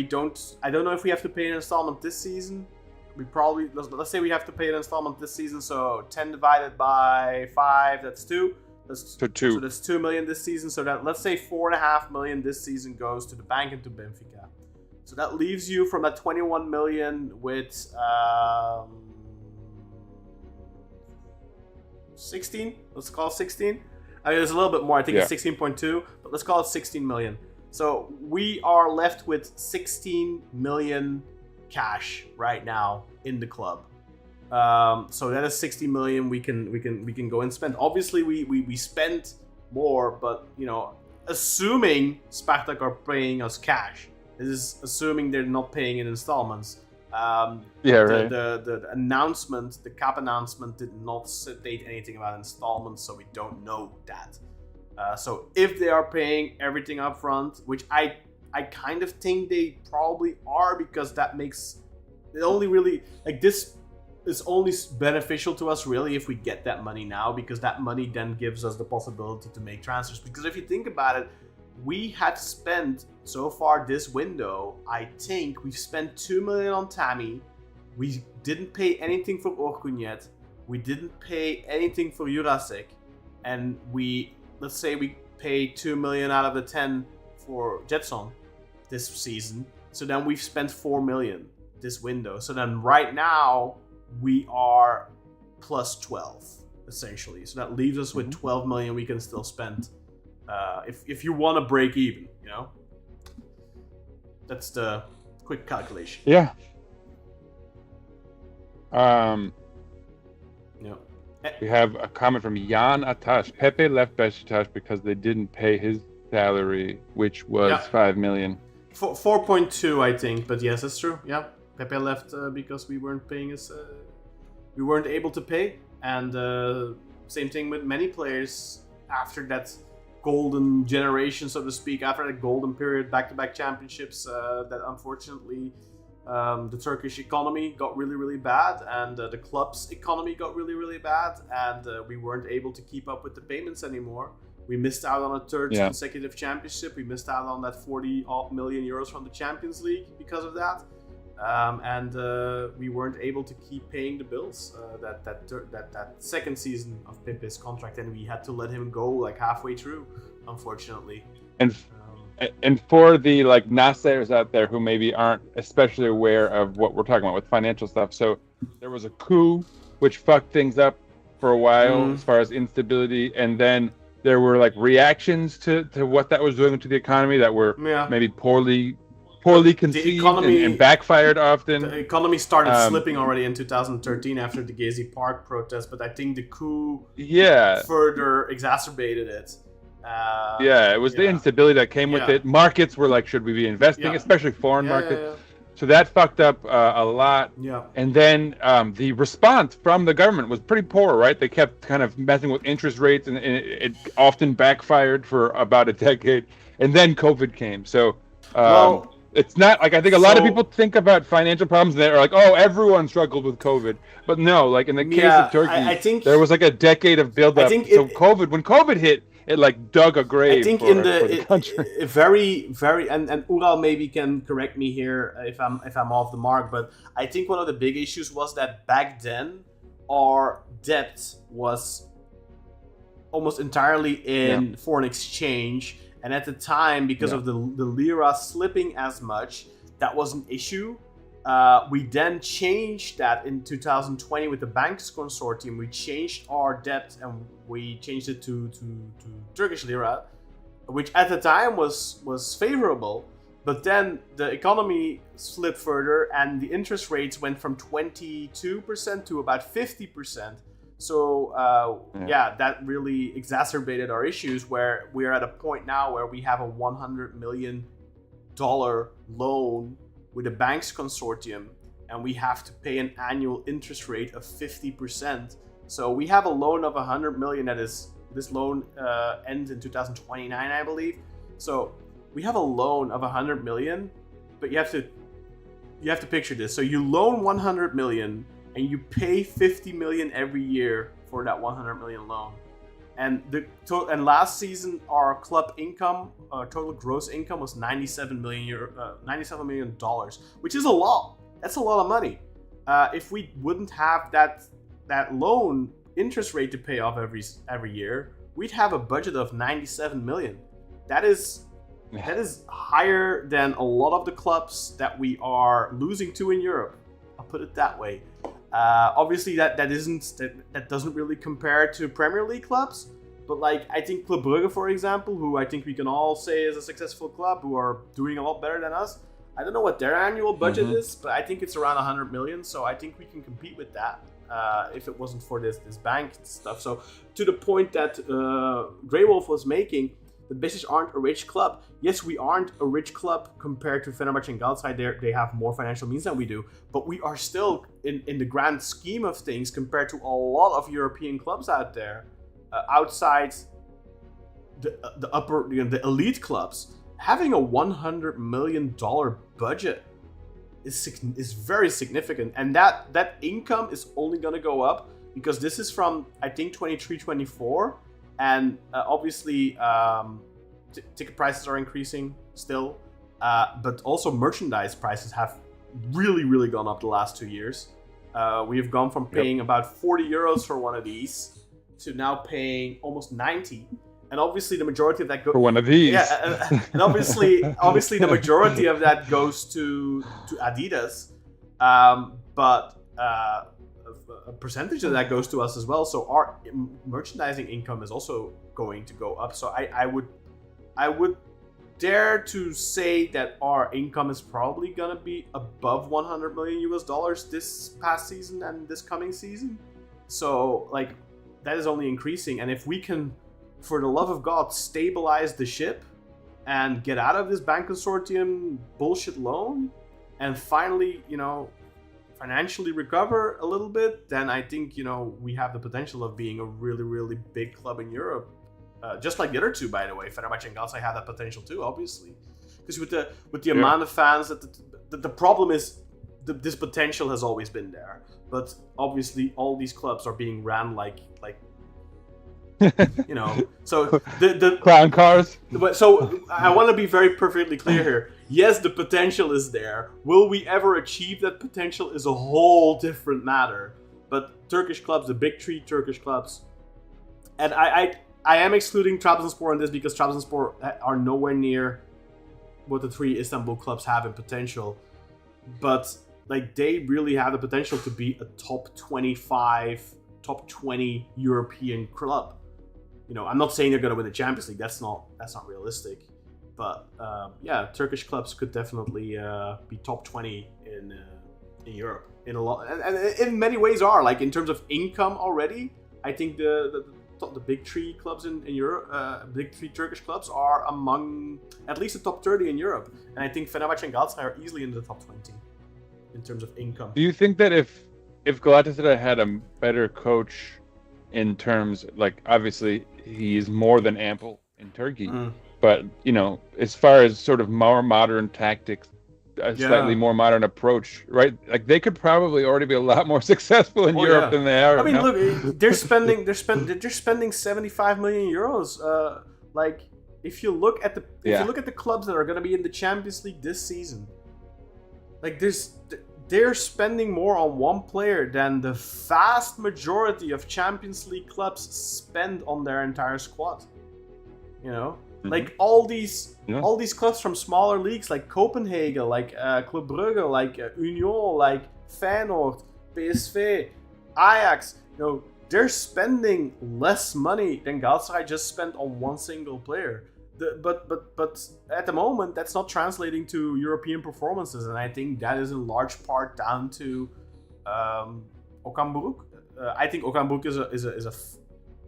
I don't know if we have to pay an installment this season. We probably let's say we have to pay an installment this season. So 10 divided by 5, that's 2. That's 2. So that's 2 million this season. So that let's say 4.5 million this season goes to the bank and to Benfica. So that leaves you from that 21 million with 16. Let's call it 16. I mean, there's a little bit more. I think it's 16.2, but let's call it 16 million. So we are left with 16 million cash right now in the club. So that is 60 million we can go and spend. Obviously, we spent more, but assuming Spartak are paying us cash, this is assuming they're not paying in installments. Right. The announcement, the cap announcement, did not state anything about installments, so we don't know that. So if they are paying everything up front, which I kind of think they probably are, because that makes it only really this is only beneficial to us really if we get that money now, because that money then gives us the possibility to make transfers. Because if you think about it, we had spent so far this window, I think we've spent 2 million on Tammy. We didn't pay anything for Orkun yet. We didn't pay anything for Jurasek, and let's say we paid 2 million out of the 10 for Gedson this season. So then we've spent 4 million this window. So then right now we are plus 12 essentially. So that leaves us with 12 million we can still spend if you want to break even, That's the quick calculation. Yeah. We have a comment from Jan Atash. Pepe left Beşiktaş because they didn't pay his salary, which was 5 million. 4.2, I think, but yes, that's true. Yeah, Pepe left because we weren't paying his. We weren't able to pay, and same thing with many players after that golden generation, so to speak, after that golden period, back-to-back championships. That unfortunately, the Turkish economy got really, really bad, and the club's economy got really, really bad, and we weren't able to keep up with the payments anymore. We missed out on a third consecutive championship. We missed out on that 40 million euros from the Champions League because of that. And we weren't able to keep paying the bills that second season of Pepe's contract, and we had to let him go like halfway through, unfortunately. And for the naysayers out there who maybe aren't especially aware of what we're talking about with financial stuff, so there was a coup which fucked things up for a while as far as instability, and then there were reactions to what that was doing to the economy that were maybe poorly conceived and backfired often. The economy started slipping already in 2013 after the Gezi Park protest, but I think the coup further exacerbated it. It was the instability that came with it. Markets were like, should we be investing, especially foreign markets? So that fucked up a lot. And then the response from the government was pretty poor, right? They kept kind of messing with interest rates, and it often backfired for about a decade. And then COVID came. So it's not I think a lot of people think about financial problems and they're like, oh, everyone struggled with COVID. But no, in the case of Turkey, I think there was a decade of buildup. When COVID hit, it dug a grave. I think for the country. Very, very, and Ural maybe can correct me here if I'm off the mark, but I think one of the big issues was that back then our debt was almost entirely in foreign exchange. And at the time, because of the lira slipping as much, that was an issue. We then changed that in 2020 with the banks consortium. We changed our debt and we changed it to Turkish lira, which at the time was favorable. But then the economy slipped further and the interest rates went from 22% to about 50%. So that really exacerbated our issues, where we're at a point now where we have a $100 million loan with a banks consortium, and we have to pay an annual interest rate of 50%. So we have a loan of 100 million. This loan ends in 2029, I believe. So we have a loan of 100 million, but you have to picture this. So you loan 100 million. And you pay 50 million every year for that 100 million loan. And last season, our club income, total gross income, was $97 million, which is a lot. That's a lot of money. If we wouldn't have that loan interest rate to pay off every year, we'd have a budget of 97 million. That is higher than a lot of the clubs that we are losing to in Europe. I'll put it that way. Obviously, that doesn't really compare to Premier League clubs, But like, I think Club Brugge, for example, who I think we can all say is a successful club, who are doing a lot better than us. I don't know what their annual budget is, but I think it's around 100 million. So I think we can compete with that if it wasn't for this bank stuff. So to the point that Grey Wolf was making, the Beşiktaş aren't a rich club. Yes, we aren't a rich club compared to Fenerbahçe and Galatasaray. They have more financial means than we do. But we are still, in the grand scheme of things, compared to a lot of European clubs out there, outside the upper, the elite clubs, having a $100 million budget is very significant. And that income is only going to go up because this is from, I think, 23-24. And obviously, ticket prices are increasing still. But also merchandise prices have really, really gone up the last 2 years. We have gone from paying about 40 euros for one of these to now paying almost 90. And obviously the majority of that goes... For one of these. Yeah, and obviously the majority of that goes to Adidas. But a percentage of that goes to us as well. So our merchandising income is also going to go up. So I would dare to say that our income is probably going to be above $100 million this past season and this coming season. So like that is only increasing. And if we can, for the love of God, stabilize the ship and get out of this bank consortium bullshit loan and finally, financially recover a little bit, then I think, we have the potential of being a really, really big club in Europe. Just like the other two, by the way, Fenerbahçe and Galatasaray have that potential too, obviously. Because with the amount of fans, the problem is this potential has always been there. But obviously, all these clubs are being ran like so the clown cars. So I want to be very perfectly clear here. Yes, the potential is there. Will we ever achieve that potential is a whole different matter. But Turkish clubs, the big three Turkish clubs, and I am excluding Trabzonspor in this because Trabzonspor are nowhere near what the three Istanbul clubs have in potential. But like they really have the potential to be a top 25, top 20 European club. I'm not saying they're going to win the Champions League. That's not realistic. But Turkish clubs could definitely be top 20 in Europe in a lot, and in many ways are, like in terms of income already. I think the big three clubs in Europe, big three Turkish clubs are among at least the top 30 in Europe, and I think Fenerbahçe and Galatasaray are easily in the top 20 in terms of income. Do you think that if Galatasaray had a better coach, in terms, like obviously he's more than ample in Turkey, but as far as sort of more modern tactics, a slightly more modern approach, right? Like they could probably already be a lot more successful in Europe than they are. I mean, look, they're spending 75 million euros. Like if you look at the clubs that are going to be in the Champions League this season, like they're spending more on one player than the vast majority of Champions League clubs spend on their entire squad. Like all these clubs from smaller leagues like Copenhagen, like Club Brugge, like Union, like Feyenoord, PSV, Ajax. They're spending less money than Galatasaray just spent on one single player. But at the moment, that's not translating to European performances, and I think that is in large part down to Okan Buruk. I think Okan Buruk is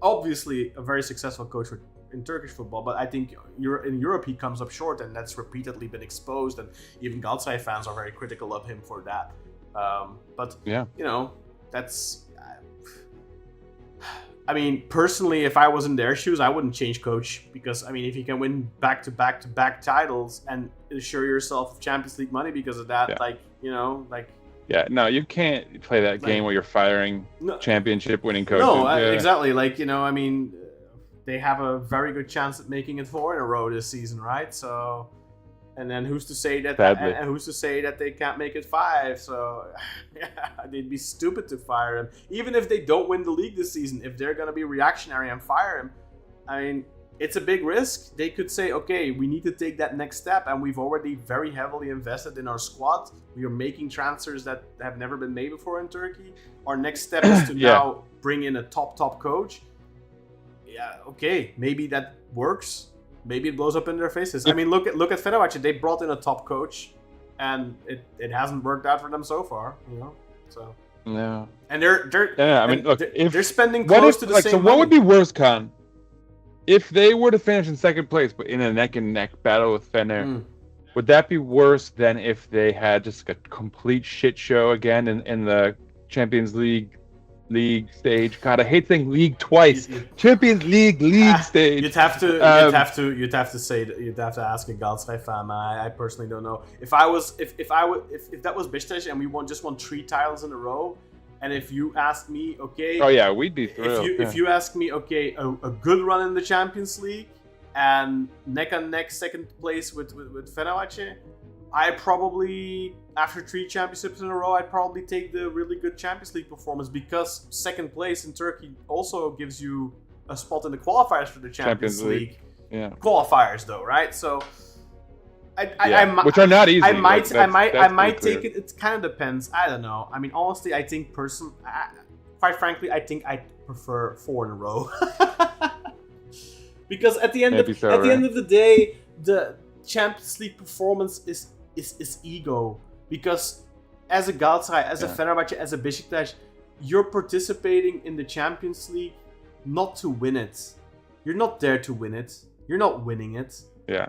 obviously a very successful coach in Turkish football, but I think in Europe he comes up short, and that's repeatedly been exposed, and even Galatasaray fans are very critical of him for that. That's... I mean, personally, if I was in their shoes, I wouldn't change coach because, I mean, if you can win back-to-back titles and assure yourself Champions League money because of that, Yeah, no, you can't play that game where you're firing championship-winning coaches. No, exactly. I mean, they have a very good chance at making it 4 in a row this season, right? So, and then who's to say that? And who's to say that they can't make it 5? So, they'd be stupid to fire him. Even if they don't win the league this season, if they're gonna be reactionary and fire him, I mean, it's a big risk. They could say, okay, we need to take that next step, and we've already very heavily invested in our squad. We are making transfers that have never been made before in Turkey. Our next step is to now bring in a top coach. yeah, okay, maybe that works. Maybe it blows up in their faces. I mean, look at Fenerbahce. They brought in a top coach, and it hasn't worked out for them so far. So. No. And they're Yeah, I mean, look, they're spending close to the same so money. what would be worse, Khan? If they were to finish in second place, but in a neck-and-neck battle with Fener, would that be worse than if they had just a complete shit show again in the Champions League stage? God, I hate saying league twice. Champions League stage. You'd have to ask a Galatasaray fan. I personally don't know. If that was Beşiktaş and we just won 3 titles in a row, and if you ask me, okay, oh yeah, we'd be thrilled. If you ask me, okay, a good run in the Champions League and neck and neck second place with Fenerbahce, I probably, after 3 championships in a row, I'd probably take the really good Champions League performance, because second place in Turkey also gives you a spot in the qualifiers for the Champions League. Yeah. Qualifiers though, right? So which are not easy. I might take it. It kind of depends. I don't know. I mean, honestly, I think quite frankly, I think I prefer 4 in a row. Because at the end of the day, the Champions League performance is ego. Because as a Galatasaray, as a Fenerbahce, as a Beşiktaş, you're participating in the Champions League not to win it. You're not there to win it. You're not winning it. Yeah.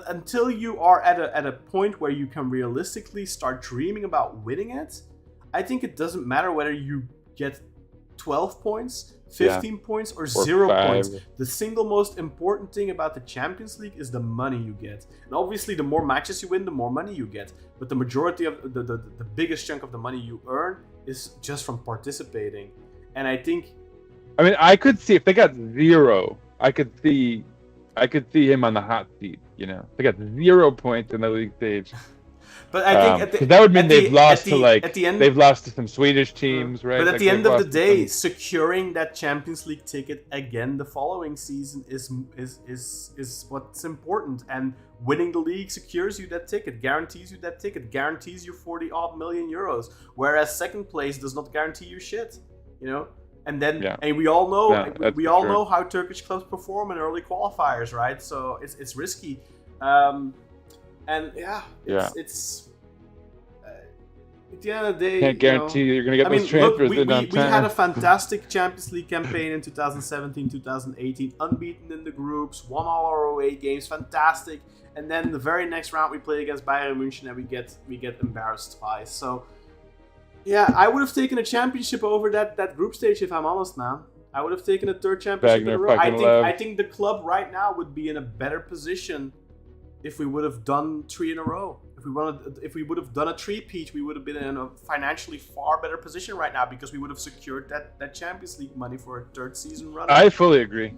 Until you are at a point where you can realistically start dreaming about winning it, I think it doesn't matter whether you get 12 points, 15 points, or 0 points. The single most important thing about the Champions League is the money you get. And obviously, the more matches you win, the more money you get. But the majority of the biggest chunk of the money you earn is just from participating. And I think, I mean, I could see if they got 0, I could see him on the hot seat. They got 0 points in the league stage. But I think that would mean they've lost to some Swedish teams, right? But at the end of the day, securing that Champions League ticket again the following season is what's important. And winning the league secures you that ticket, guarantees you that ticket, guarantees you 40-odd million euros. Whereas second place does not guarantee you shit. And then, and we all know, know how Turkish clubs perform in early qualifiers, right? So it's risky. It's at the end of the day, can't guarantee you're going to get those transfers in on time. We had a fantastic Champions League campaign in 2017, 2018, unbeaten in the groups, won all our away games, fantastic. And then the very next round we play against Bayern München and we get embarrassed twice. So yeah, I would have taken a championship over that group stage if I'm honest, man. I would have taken a 3rd championship in a row. I think the club right now would be in a better position if we would have done 3 in a row. If we would have done a 3-peat, we would have been in a financially far better position right now, because we would have secured that Champions League money for a 3rd season run. I fully agree.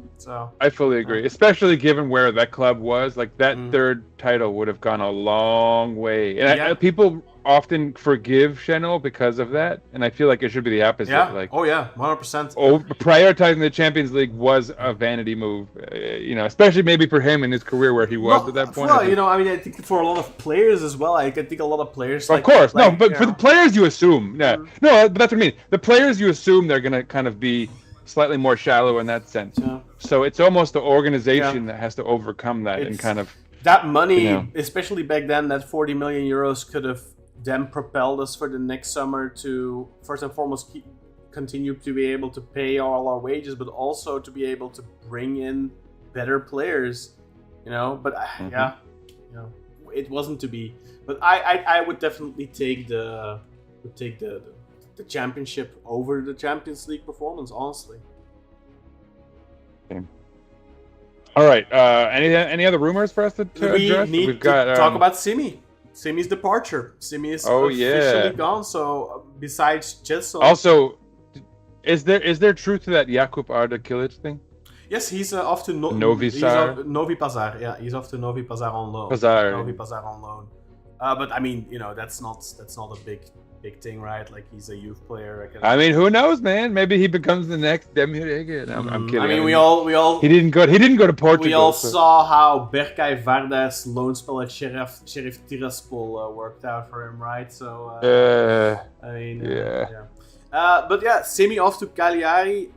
I fully agree, especially given where that club was. Like that 3rd title would have gone a long way, and people often forgive Channel because of that, and I feel like it should be the opposite. Yeah. Like, 100%. Prioritizing the Champions League was a vanity move, especially maybe for him in his career where he was at that point. Well, I think for a lot of players as well. I think a lot of players. Of course, for the players you assume, no, but that's what I mean. The players you assume they're gonna kind of be slightly more shallow in that sense. Yeah. So it's almost the organization that has to overcome that and kind of that money, especially back then. That 40 million euros could have then propelled us for the next summer to first and foremost continue to be able to pay all our wages, but also to be able to bring in better players. But it wasn't to be. But I would definitely take the championship over the Champions League performance, honestly. Okay. All right. Any other rumors for us to address? We've got to talk about Semih. Semih's departure. Semih is officially gone. So besides Gedson, also, is there truth to that Jakub Arda Kilic thing? Yes, he's off to Novi Pazar. Yeah, he's off to Novi Pazar on loan. Novi Pazar on loan. But I mean, that's not a big thing, right? Like, he's a youth player. I mean, who knows, man? Maybe he becomes the next Demir. I'm kidding. I mean, we all he didn't go to Portugal. We all saw how Berkay Varda's loan spell at Sheriff Tiraspol worked out for him, right? So I mean, but yeah, Semih off to Cagliari.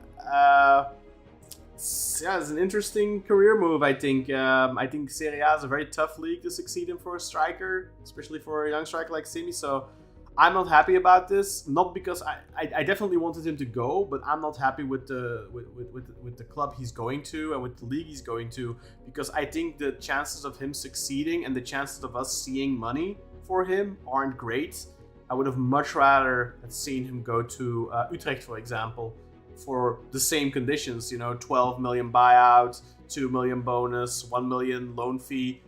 it's an interesting career move. I think Serie A is a very tough league to succeed in for a striker, especially for a young striker like Semih. So I'm not happy about this. Not because I definitely wanted him to go, but I'm not happy with the club he's going to and with the league he's going to, because I think the chances of him succeeding and the chances of us seeing money for him aren't great. I would have much rather seen him go to Utrecht, for example, for the same conditions. 12 million buyout, 2 million bonus, 1 million loan fee.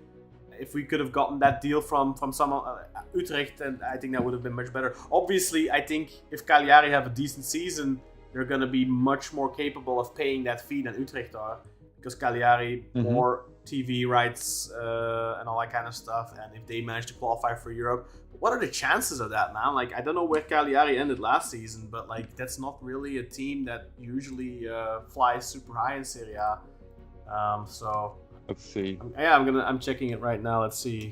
If we could have gotten that deal from someone Utrecht, then I think that would have been much better. Obviously, I think if Cagliari have a decent season, they're going to be much more capable of paying that fee than Utrecht are, because Cagliari more TV rights and all that kind of stuff. And if they manage to qualify for Europe, what are the chances of that, man? Like, I don't know where Cagliari ended last season, but like that's not really a team that usually flies super high in Serie A. So. Let's see. Yeah, I'm checking it right now. Let's see.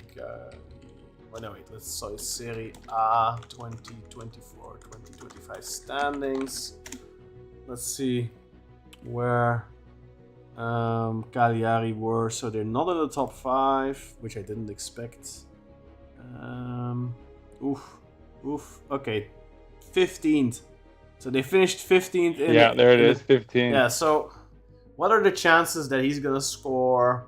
So Serie A 2024-2025 standings. Let's see where Cagliari were. So they're not in the top 5, which I didn't expect. Okay, 15th. So they finished 15th. There it is, 15th. Yeah. So. What are the chances that he's gonna score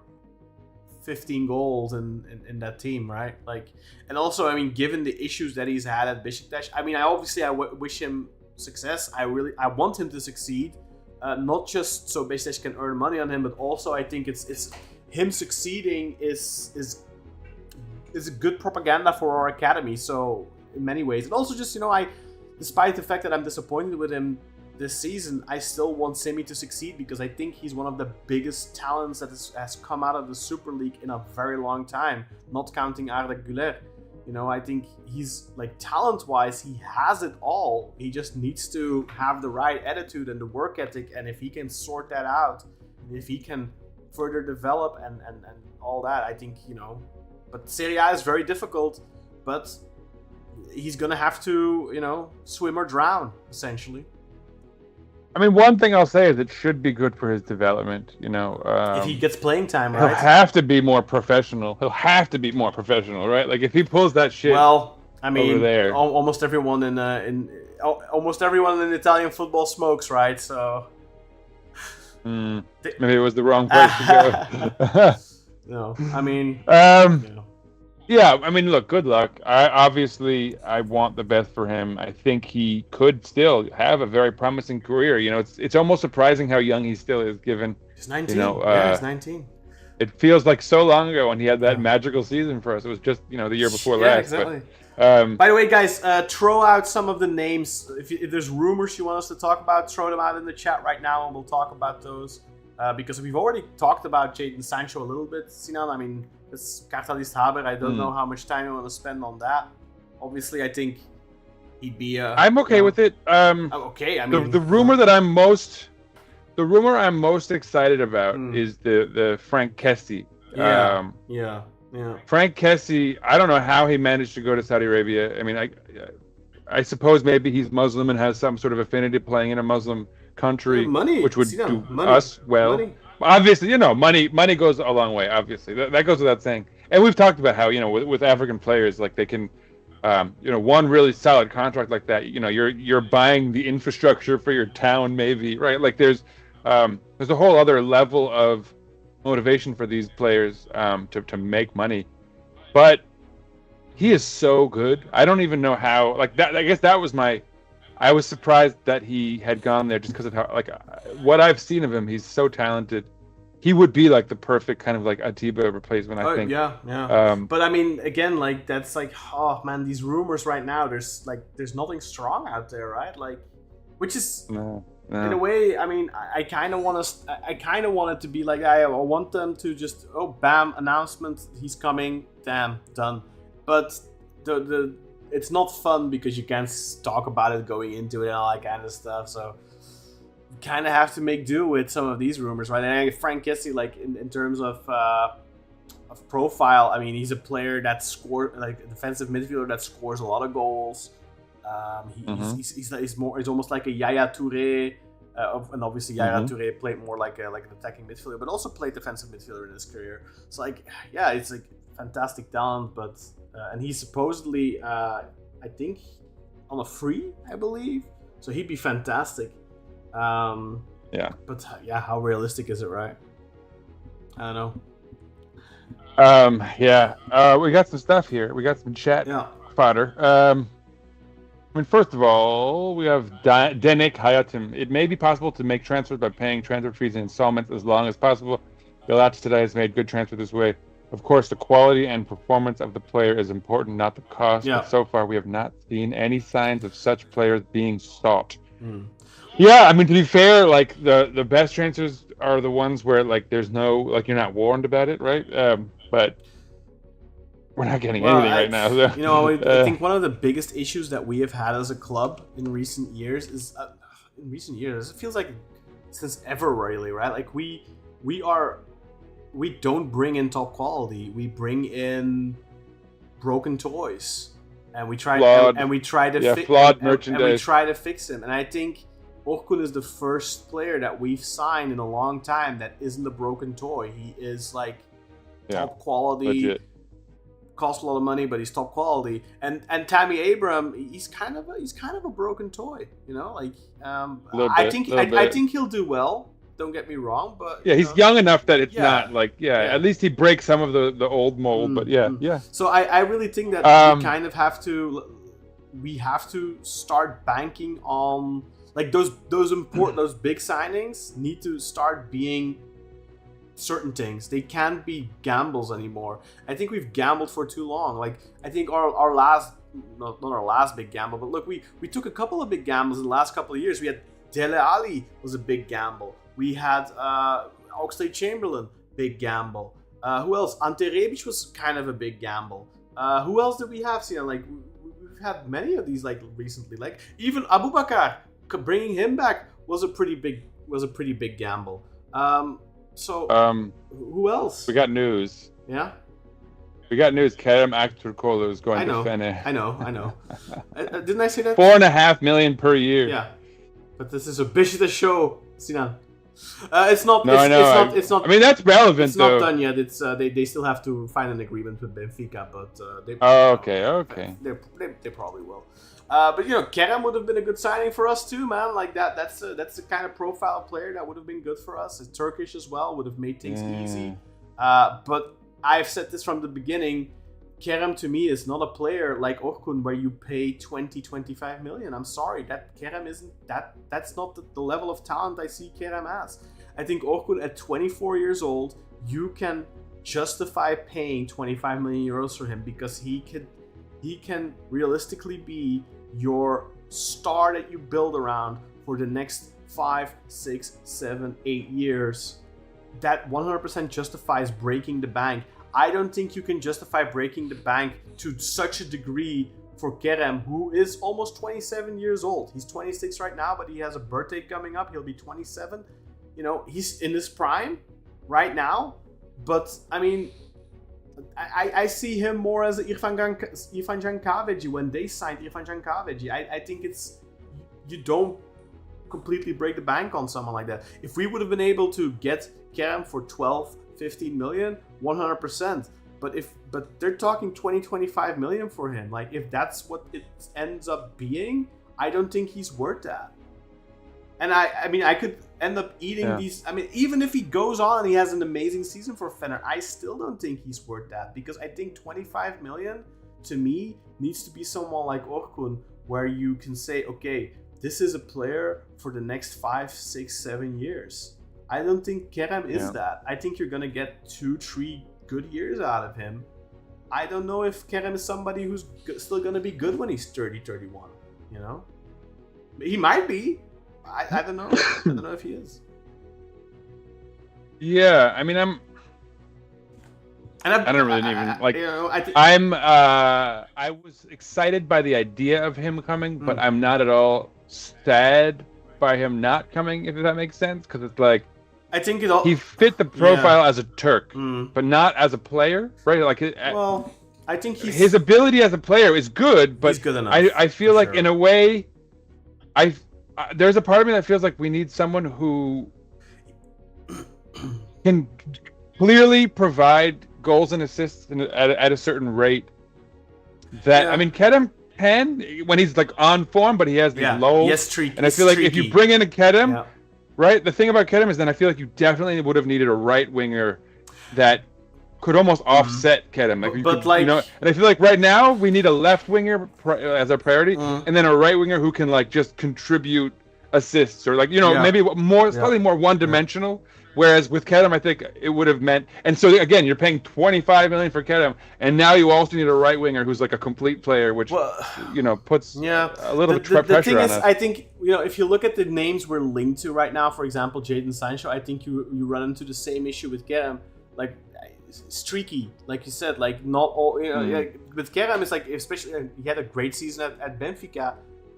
15 goals in that team, right? Like, and also, I mean, given the issues that he's had at Beşiktaş, I mean, I wish him success. I want him to succeed, not just so Beşiktaş can earn money on him, but also I think it's him succeeding is a good propaganda for our academy. So in many ways, and also just despite the fact that I'm disappointed with him this season, I still want Semih to succeed, because I think he's one of the biggest talents that has come out of the Super League in a very long time, not counting Arda Güler. I think he's, like, talent-wise, he has it all. He just needs to have the right attitude and the work ethic, and if he can sort that out, and if he can further develop and all that, I think, But Serie A is very difficult, but he's gonna have to, swim or drown, essentially. I mean, one thing I'll say is it should be good for his development. If he gets playing time, right? He'll have to be more professional. Right? Like, if he pulls that shit. Well, I mean, over there. Almost everyone in Italian football smokes, right? So maybe it was the wrong place to go. No, I mean. Yeah, I mean, look, good luck. I want the best for him. I think he could still have a very promising career. It's almost surprising how young he still is, given he's 19. He's 19. It feels like so long ago when he had that magical season for us. It was just the year before last. Exactly. But, by the way, guys, throw out some of the names. If there's rumors you want us to talk about, throw them out in the chat right now, and we'll talk about those. Because we've already talked about Jadon Sancho a little bit, Sinan. I mean, it's Catalyst Haber. I don't know how much time you want to spend on that. Obviously, I think he'd be. I'm okay with it. Okay, I mean, the rumor I'm most excited about is the Frank Kessie. Yeah. Frank Kessie. I don't know how he managed to go to Saudi Arabia. I mean, I suppose maybe he's Muslim and has some sort of affinity playing in a Muslim country, which would do us well. Money. Obviously, money goes a long way. Obviously, that goes without saying. And we've talked about how with African players, like, they can, one really solid contract like that. You're buying the infrastructure for your town, maybe, right? Like, there's a whole other level of motivation for these players to make money. But he is so good. I don't even know how. Like, that. I guess that was I was surprised that he had gone there just because of how, like, what I've seen of him. He's so talented. He would be like the perfect kind of like Atiba replacement, I think. Yeah. But I mean, again, like, that's like, oh man, these rumors right now. There's nothing strong out there, right? Like, which is in a way. I mean, I kind of want it to be like, I want them to just bam, announcement, he's coming, damn, done. But it's not fun because you can't talk about it going into it and all that kind of stuff. So you kind of have to make do with some of these rumors, right? And Frank Kessie, like, in terms of profile, I mean, he's a player that scores, like, a defensive midfielder that scores a lot of goals. He's almost like a Yaya Touré. And obviously, Yaya Touré played more like an attacking midfielder, but also played defensive midfielder in his career. So it's like fantastic talent, but and he's supposedly, I think, on a free, I believe. So he'd be fantastic. But how realistic is it, right? I don't know. We got some stuff here. We got some chat fodder. I mean, first of all, we have Denik Hayatim. It may be possible to make transfers by paying transfer fees in installments as long as possible. Galatasaray today has made good transfers this way. Of course, the quality and performance of the player is important, not the cost. Yeah. But so far, we have not seen any signs of such players being sought. Yeah, I mean, to be fair, like the best transfers are the ones where like there's no like you're not warned about it, right? But we're not getting anything right now. So. You know, I think one of the biggest issues that we have had as a club in recent years is it feels like since ever really, right? Like we don't bring in top quality. We bring in broken toys, and we try flawed merchandise. And we try to fix them. And I think Orkun is the first player that we've signed in a long time that isn't a broken toy. He is like top quality. Legit. Costs a lot of money, but he's top quality. And Tammy Abraham, he's kind of a broken toy, you know. Like I think he'll do well. Don't get me wrong, but he's young enough that it's not like at least he breaks some of the old mold. But yeah. So I really think that we kind of have to start banking on like those big signings need to start being certain things. They can't be gambles anymore. I think we've gambled for too long. Like I think our last, not our last big gamble, but look, we took a couple of big gambles in the last couple of years. We had Dele Alli was a big gamble. We had Oxlade-Chamberlain, big gamble. Who else? Ante Rebic was kind of a big gamble. Who else did we have? Like we've had many of these like recently. Like even Abubakar, bringing him back was a pretty big gamble. So, who else? We got news. Yeah? We got news. Kerem Aktürkoğlu is going to Fener. I know. Didn't I say that? $4.5 million per year. Yeah. But this is a Beşiktaş show, Sinan. It's not. No, I know. It's not. I mean, that's relevant. It's not done yet. It's they still have to find an agreement with Benfica, but they. Okay. They probably will. But you know, Kerem would have been a good signing for us too, man. Like that's the kind of profile player that would have been good for us. It's Turkish as well, would have made things easy. But I've said this from the beginning. Kerem to me is not a player like Orkun where you pay 20-25 million. I'm sorry, that Kerem isn't that's not the level of talent I see Kerem as. I think Orkun at 24 years old, you can justify paying 25 million euros for him because he can realistically be your star that you build around for the next 5, 6, 7, 8 years. That 100% justifies breaking the bank. I don't think you can justify breaking the bank to such a degree for Kerem, who is almost 27 years old. He's 26 right now, but he has a birthday coming up. He'll be 27. You know, he's in his prime right now. But, I mean, I see him more as Irfan Can Kahveci when they signed Irfan Can Kahveci. I think you don't completely break the bank on someone like that. If we would have been able to get Kerem for 12, 15 million, 100%. But they're talking 20-25 million for him. Like if that's what it ends up being, I don't think he's worth that. And I mean I could end up eating these. I mean, even if he goes on and he has an amazing season for Fener, I still don't think he's worth that because I think 25 million to me needs to be someone like Orkun where you can say, okay, this is a player for the next 5, 6, 7 years. I don't think Kerem is that. I think you're gonna get 2-3 good years out of him. I don't know if Kerem is somebody who's still gonna be good when he's 30, 31. You know, he might be. I don't know. I don't know if he is. Yeah, I mean, I don't really even like. I was excited by the idea of him coming, but I'm not at all sad by him not coming. If that makes sense, because it's like I think he fit the profile as a Turk, but not as a player, right? Like, I think his ability as a player is good, but he's good enough. I feel like in a way, there's a part of me that feels like we need someone who can clearly provide goals and assists at a certain rate. I mean, Kerem can when he's like on form, but he has these lows. Yes, streaky. And I feel like if you bring in a Kerem, right? The thing about Kerem is then I feel like you definitely would have needed a right winger that could almost offset Kerem. And I feel like right now we need a left winger as a priority, and then a right winger who can like just contribute assists or like maybe slightly more one-dimensional. Whereas with Kerem, I think it would have meant, and so again, you're paying $25 million for Kerem, and now you also need a right winger who's like a complete player, which puts a little bit pressure on us. The thing is, I think if you look at the names we're linked to right now, for example, Jadon Sancho, I think you run into the same issue with Kerem, like streaky, like you said, like not all. With Kerem, it's like especially he had a great season at Benfica.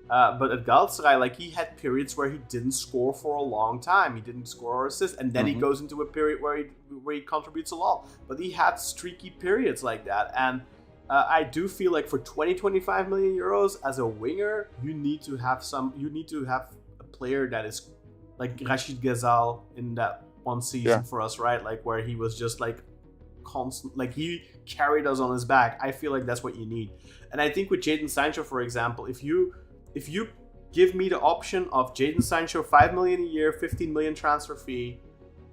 But at Galatasaray, like he had periods where he didn't score for a long time. He didn't score or assist, and then he goes into a period where he contributes a lot. But he had streaky periods like that, and I do feel like for 25 million euros as a winger, you need to have a player that is like Rashid Ghazal in that one season for us, right? Like where he was just like constant, like he carried us on his back. I feel like that's what you need, and I think with Jadon Sancho, for example, if you give me the option of Jadon Sancho 5 million a year, 15 million transfer fee,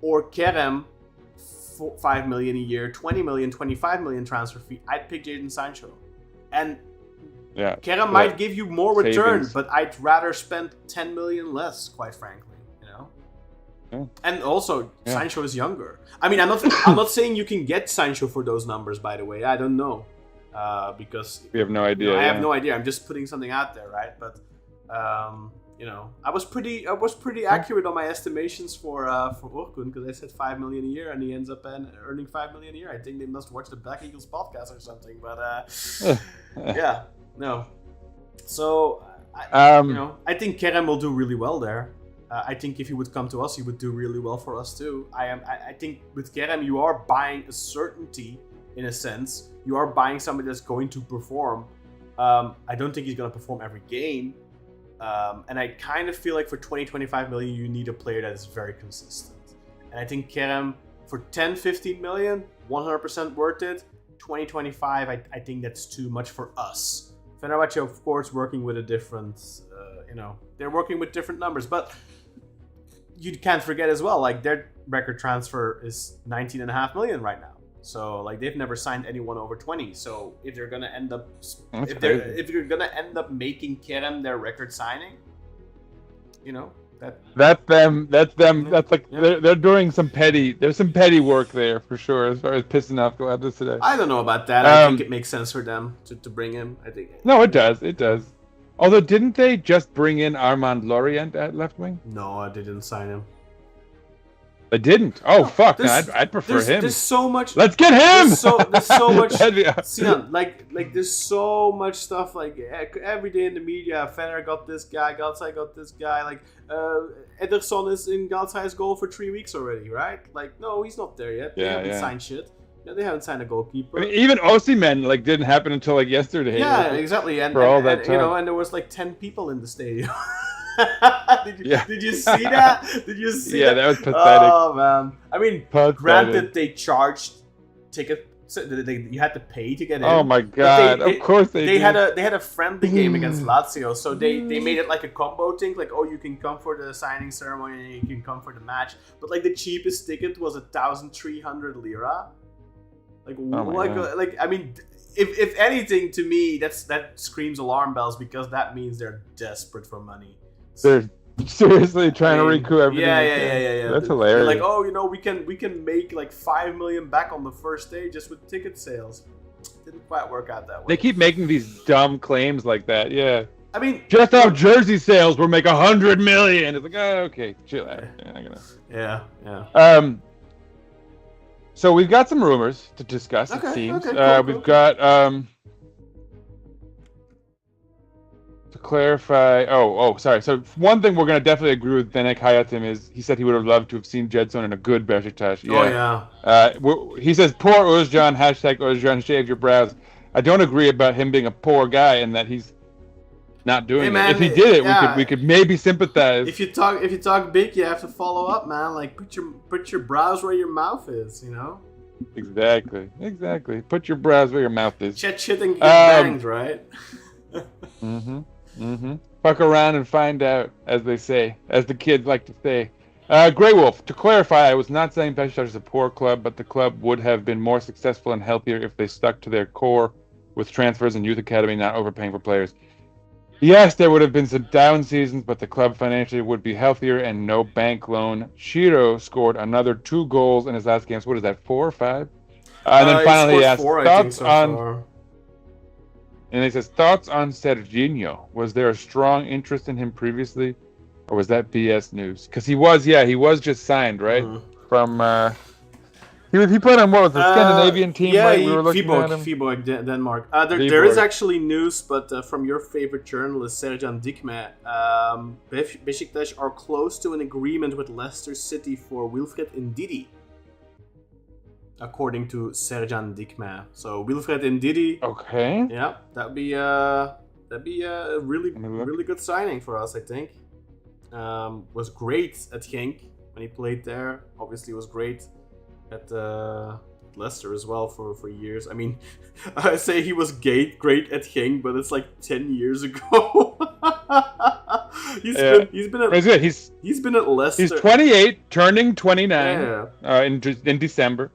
or Kerem 5 million a year, 20 million, 25 million transfer fee, I'd pick Jadon Sancho. And Kerem might give you more return, but I'd rather spend 10 million less, quite frankly. And also Sancho is younger. I mean, I'm not saying you can get Sancho for those numbers. By the way, I don't know. Because we have no idea. I have no idea. I'm just putting something out there, right? But I was pretty accurate on my estimations for Orkun because I said 5 million a year, and he ends up earning 5 million a year. I think they must watch the Black Eagles podcast or something. But no. So I think Kerem will do really well there. I think if he would come to us, he would do really well for us too. I think with Kerem, you are buying a certainty. In a sense, you are buying somebody that's going to perform. I don't think he's going to perform every game. And I kind of feel like for 25 million, you need a player that is very consistent. And I think Kerem, for 10, 15 million, 100% worth it. 2025, I think that's too much for us. Fenerbahce, of course, working with a different, they're working with different numbers. But you can't forget as well, like their record transfer is 19.5 million right now. So like they've never signed anyone over 20. So if they're gonna end up if you're gonna end up making Kerem their record signing, that's them. That's like they're doing some petty. There's some petty work there for sure as far as pissing off Galatasaray today. I don't know about that. I think it makes sense for them to bring him. I think. No, it does. It does. Although didn't they just bring in Armand Lorient at left wing? No, they didn't sign him. I didn't. Oh fuck! I'd prefer him. There's so much. Let's get him. There's so much. Sinan, like there's so much stuff. Like every day in the media, Fener got this guy, Galatasaray got this guy. Like Ederson is in Galatasaray's goal for 3 weeks already, right? Like no, he's not there yet. They haven't signed shit. They haven't signed a goalkeeper. I mean, even Osimhen didn't happen until like yesterday. Yeah, exactly. And all that time. And there was like 10 people in the stadium. Did you see that? Did you see that? Yeah, that was pathetic. Oh man! I mean, granted, they charged ticket. So you had to pay to get in. Oh my god! Of course they did. They had a friendly game against Lazio, so they made it like a combo thing. Like, oh, you can come for the signing ceremony, and you can come for the match. But like the cheapest ticket was 1,300 lira. Like I mean, if anything, to me, that screams alarm bells because that means they're desperate for money. They're seriously trying to recoup everything. Yeah. That's hilarious. They're like, oh, we can make like 5 million back on the first day just with ticket sales. Didn't quite work out that way. They keep making these dumb claims like that. Yeah. I mean, just off jersey sales, we'll make 100 million. It's like, oh, okay, chill out. Yeah. So we've got some rumors to discuss. It seems we've got to clarify. Sorry. So one thing we're going to definitely agree with Denek Hayatim is he said he would have loved to have seen Gedson in a good Beşiktaş. Yeah. Oh yeah. He says poor Özcan. #Özcan shave your brows. I don't agree about him being a poor guy and that he's not doing Hey, man, it. If he did it, yeah. we could maybe sympathize. If you talk big, you have to follow up, man. Like put your brows where your mouth is, you know. Exactly. Put your brows where your mouth is. Chat shit and get banged, right? Fuck around and find out, as they say, as the kids like to say. Grey Wolf, to clarify, I was not saying Beşiktaş is a poor club, but the club would have been more successful and healthier if they stuck to their core with transfers and youth academy, not overpaying for players. Yes, there would have been some down seasons, but the club financially would be healthier and no bank loan. Shiro scored another 2 goals in his last games. What is that, 4 or 5? And then finally he asked thoughts on... And he says, thoughts on Serginho. Was there a strong interest in him previously? Or was that BS news? Because he was just signed, right? From... He played on what was the Scandinavian team, right? We were looking at him. Viborg, Denmark. There is actually news, but from your favorite journalist, Sercan Dikme, Beşiktaş are close to an agreement with Leicester City for Wilfred Ndidi, according to Sercan Dikme. So Wilfred Ndidi, okay, yeah, that'd be a really good signing for us, I think. Was great at Genk when he played there. Obviously, was great at Leicester as well for years. I mean, I say he was great at Genk, but it's like 10 years ago. He's been at Leicester. He's 28, turning 29 in December.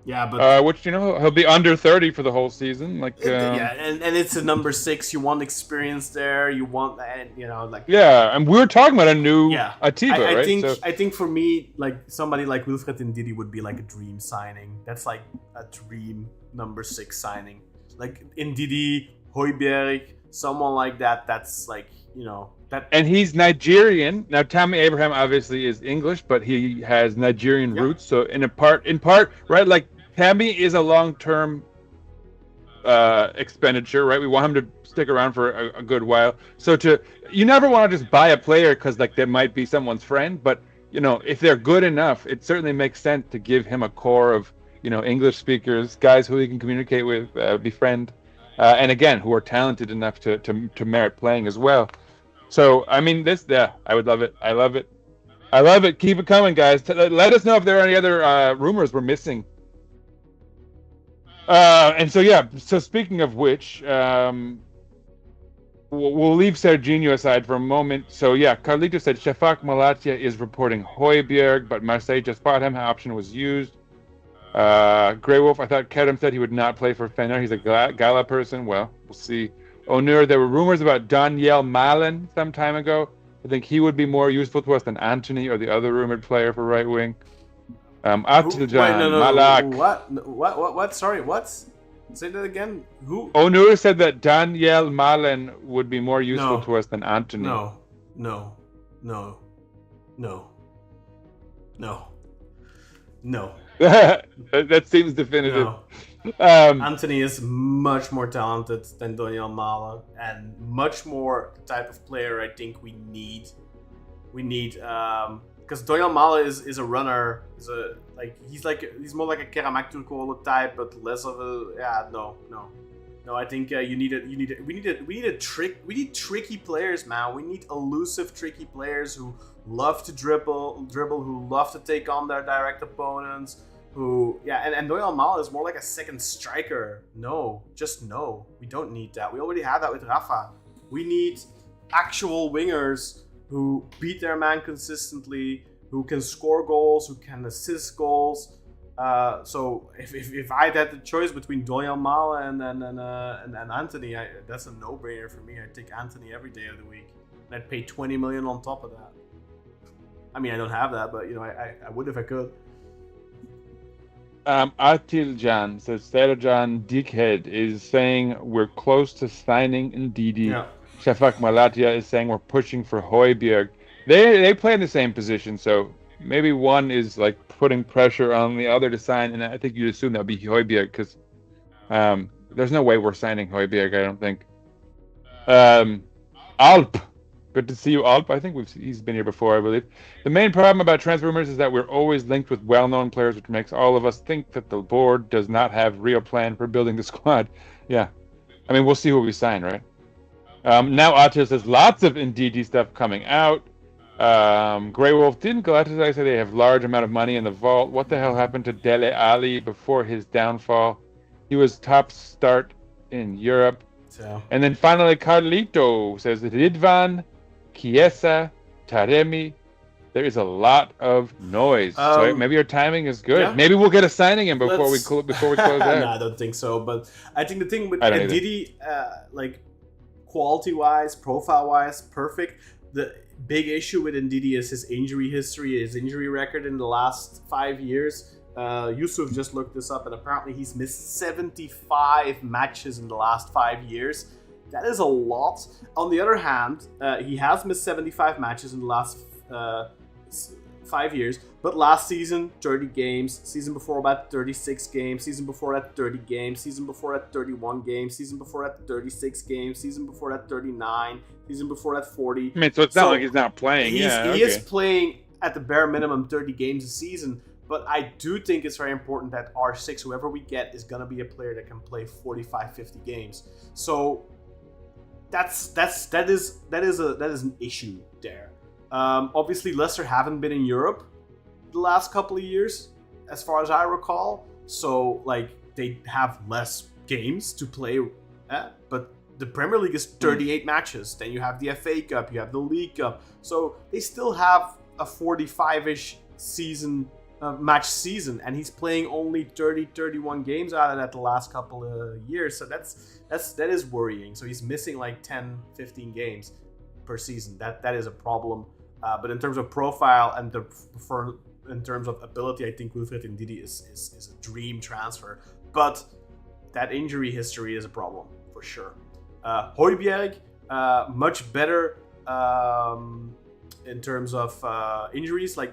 Yeah, but which he'll be under 30 for the whole season. And it's a number 6. You want experience there. You want and we were talking about a new Atiba, right? I think for me, like somebody like Wilfred Ndidi would be like a dream signing. That's like a dream number 6 signing. Like Ndidi, Højbjerg, someone like that. That's like that. And he's Nigerian. Now Tammy Abraham obviously is English, but he has Nigerian roots. So in part, right? Like Tammy is a long-term expenditure, right? We want him to stick around for a good while. So you never want to just buy a player because like they might be someone's friend, but if they're good enough, it certainly makes sense to give him a core of English speakers, guys who he can communicate with, befriend, and again who are talented enough to merit playing as well. So, I mean, I would love it. I love it. Keep it coming, guys. Let us know if there are any other rumors we're missing. So speaking of which, we'll leave Serginho aside for a moment. So, Carlito said Shafak Malatya is reporting Højbjerg, but Marseille just bought him. How option was used. Grey Wolf, I thought Kerem said he would not play for Fener. He's a Gala person. Well, we'll see. Onur, there were rumors about Daniel Malen some time ago. I think he would be more useful to us than Anthony or the other rumored player for right wing. Atilcan, Malak. What? Sorry, what? Say that again. Who? Onur said that Daniel Malen would be more useful to us than Anthony. No. That seems definitive. No. Anthony is much more talented than Daniel Malen and much more the type of player I think we need. Because Daniel Malen is a runner. He's more like a Kerem Aktürkoğlu type, but less of a no. I think we need tricky players, man. We need elusive, tricky players who love to dribble, who love to take on their direct opponents. And Daniel Malen is more like a second striker. No. We don't need that. We already have that with Rafa. We need actual wingers who beat their man consistently, who can score goals, who can assist goals. So if I had the choice between Daniel Malen and Anthony, that's a no-brainer for me. I'd take Anthony every day of the week. And I'd pay 20 million on top of that. I mean, I don't have that, but I would if I could. Atilcan says Sercan Dickhead is saying we're close to signing Ndidi. Yeah. Shafak Malatya is saying we're pushing for Højbjerg. They play in the same position, so maybe one is like putting pressure on the other to sign, and I think you'd assume that would be Højbjerg because there's no way we're signing Højbjerg, I don't think. Alp. Good to see you, Alp. I think he's been here before, I believe. The main problem about transfer rumors is that we're always linked with well-known players, which makes all of us think that the board does not have real plan for building the squad. Yeah. I mean, we'll see who we sign, right? Now Atos has lots of Ndidi stuff coming out. Grey Wolf didn't Galatasaray say they have large amount of money in the vault? What the hell happened to Dele Ali before his downfall? He was top start in Europe. So. And then finally, Carlito says that Ridvan, Chiesa, Taremi. There is a lot of noise. So maybe your timing is good. Yeah. Maybe we'll get a signing in before we close out. No, I don't think so. But I think the thing with Ndidi, like quality-wise, profile-wise, perfect. The big issue with Ndidi is his injury history, his injury record in the last 5 years. Yusuf just looked this up, and apparently he's missed 75 matches in the last 5 years. That is a lot. On the other hand, he has missed 75 matches in the last 5 years, but last season 30 games, season before that 36 games, season before that 30 games, season before that 31 games, season before that 36 games, season before that 39, season before that 40. I mean, so it's not like he's not playing. He is playing at the bare minimum 30 games a season, but I do think it's very important that R6, whoever we get, is going to be a player that can play 45, 50 games. So that is an issue there. Obviously, Leicester haven't been in Europe the last couple of years, as far as I recall. So, like, they have less games to play. But the Premier League is 38 matches. Then you have the FA Cup, you have the League Cup. So they still have a 45-ish match season, and he's playing only 31 games out of that the last couple of years. So that is worrying. So he's missing like 10, 15 games per season. That is a problem. But in terms of profile and in terms of ability, I think Wilfred Ndidi is a dream transfer. But that injury history is a problem for sure. Højbjerg, much better in terms of injuries, like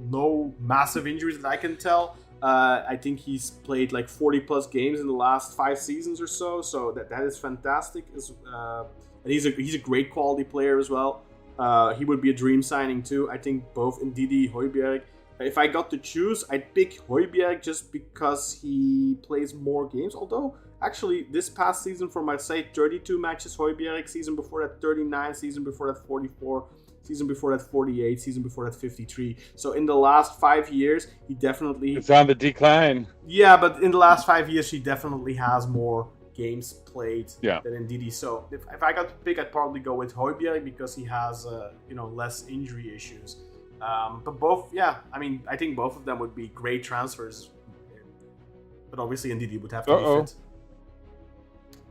no massive injuries that I can tell. I think he's played like 40 plus games in the last 5 seasons or so. So that is fantastic. And he's a great quality player as well. He would be a dream signing too. I think both Ndidi, Højbjerg. If I got to choose, I'd pick Højbjerg just because he plays more games. Although, actually, this past season for my site, 32 matches Højbjerg. Season before that, 39. Season before that, 44. Season before that, 48. Season before that, 53. So in the last 5 years, he definitely... It's on the decline. Yeah, but in the last 5 years, he definitely has more games played than Ndidi. So if I got to pick, I'd probably go with Højbjerg because he has less injury issues. But both, I mean, I think both of them would be great transfers. But obviously Ndidi would have to be fit.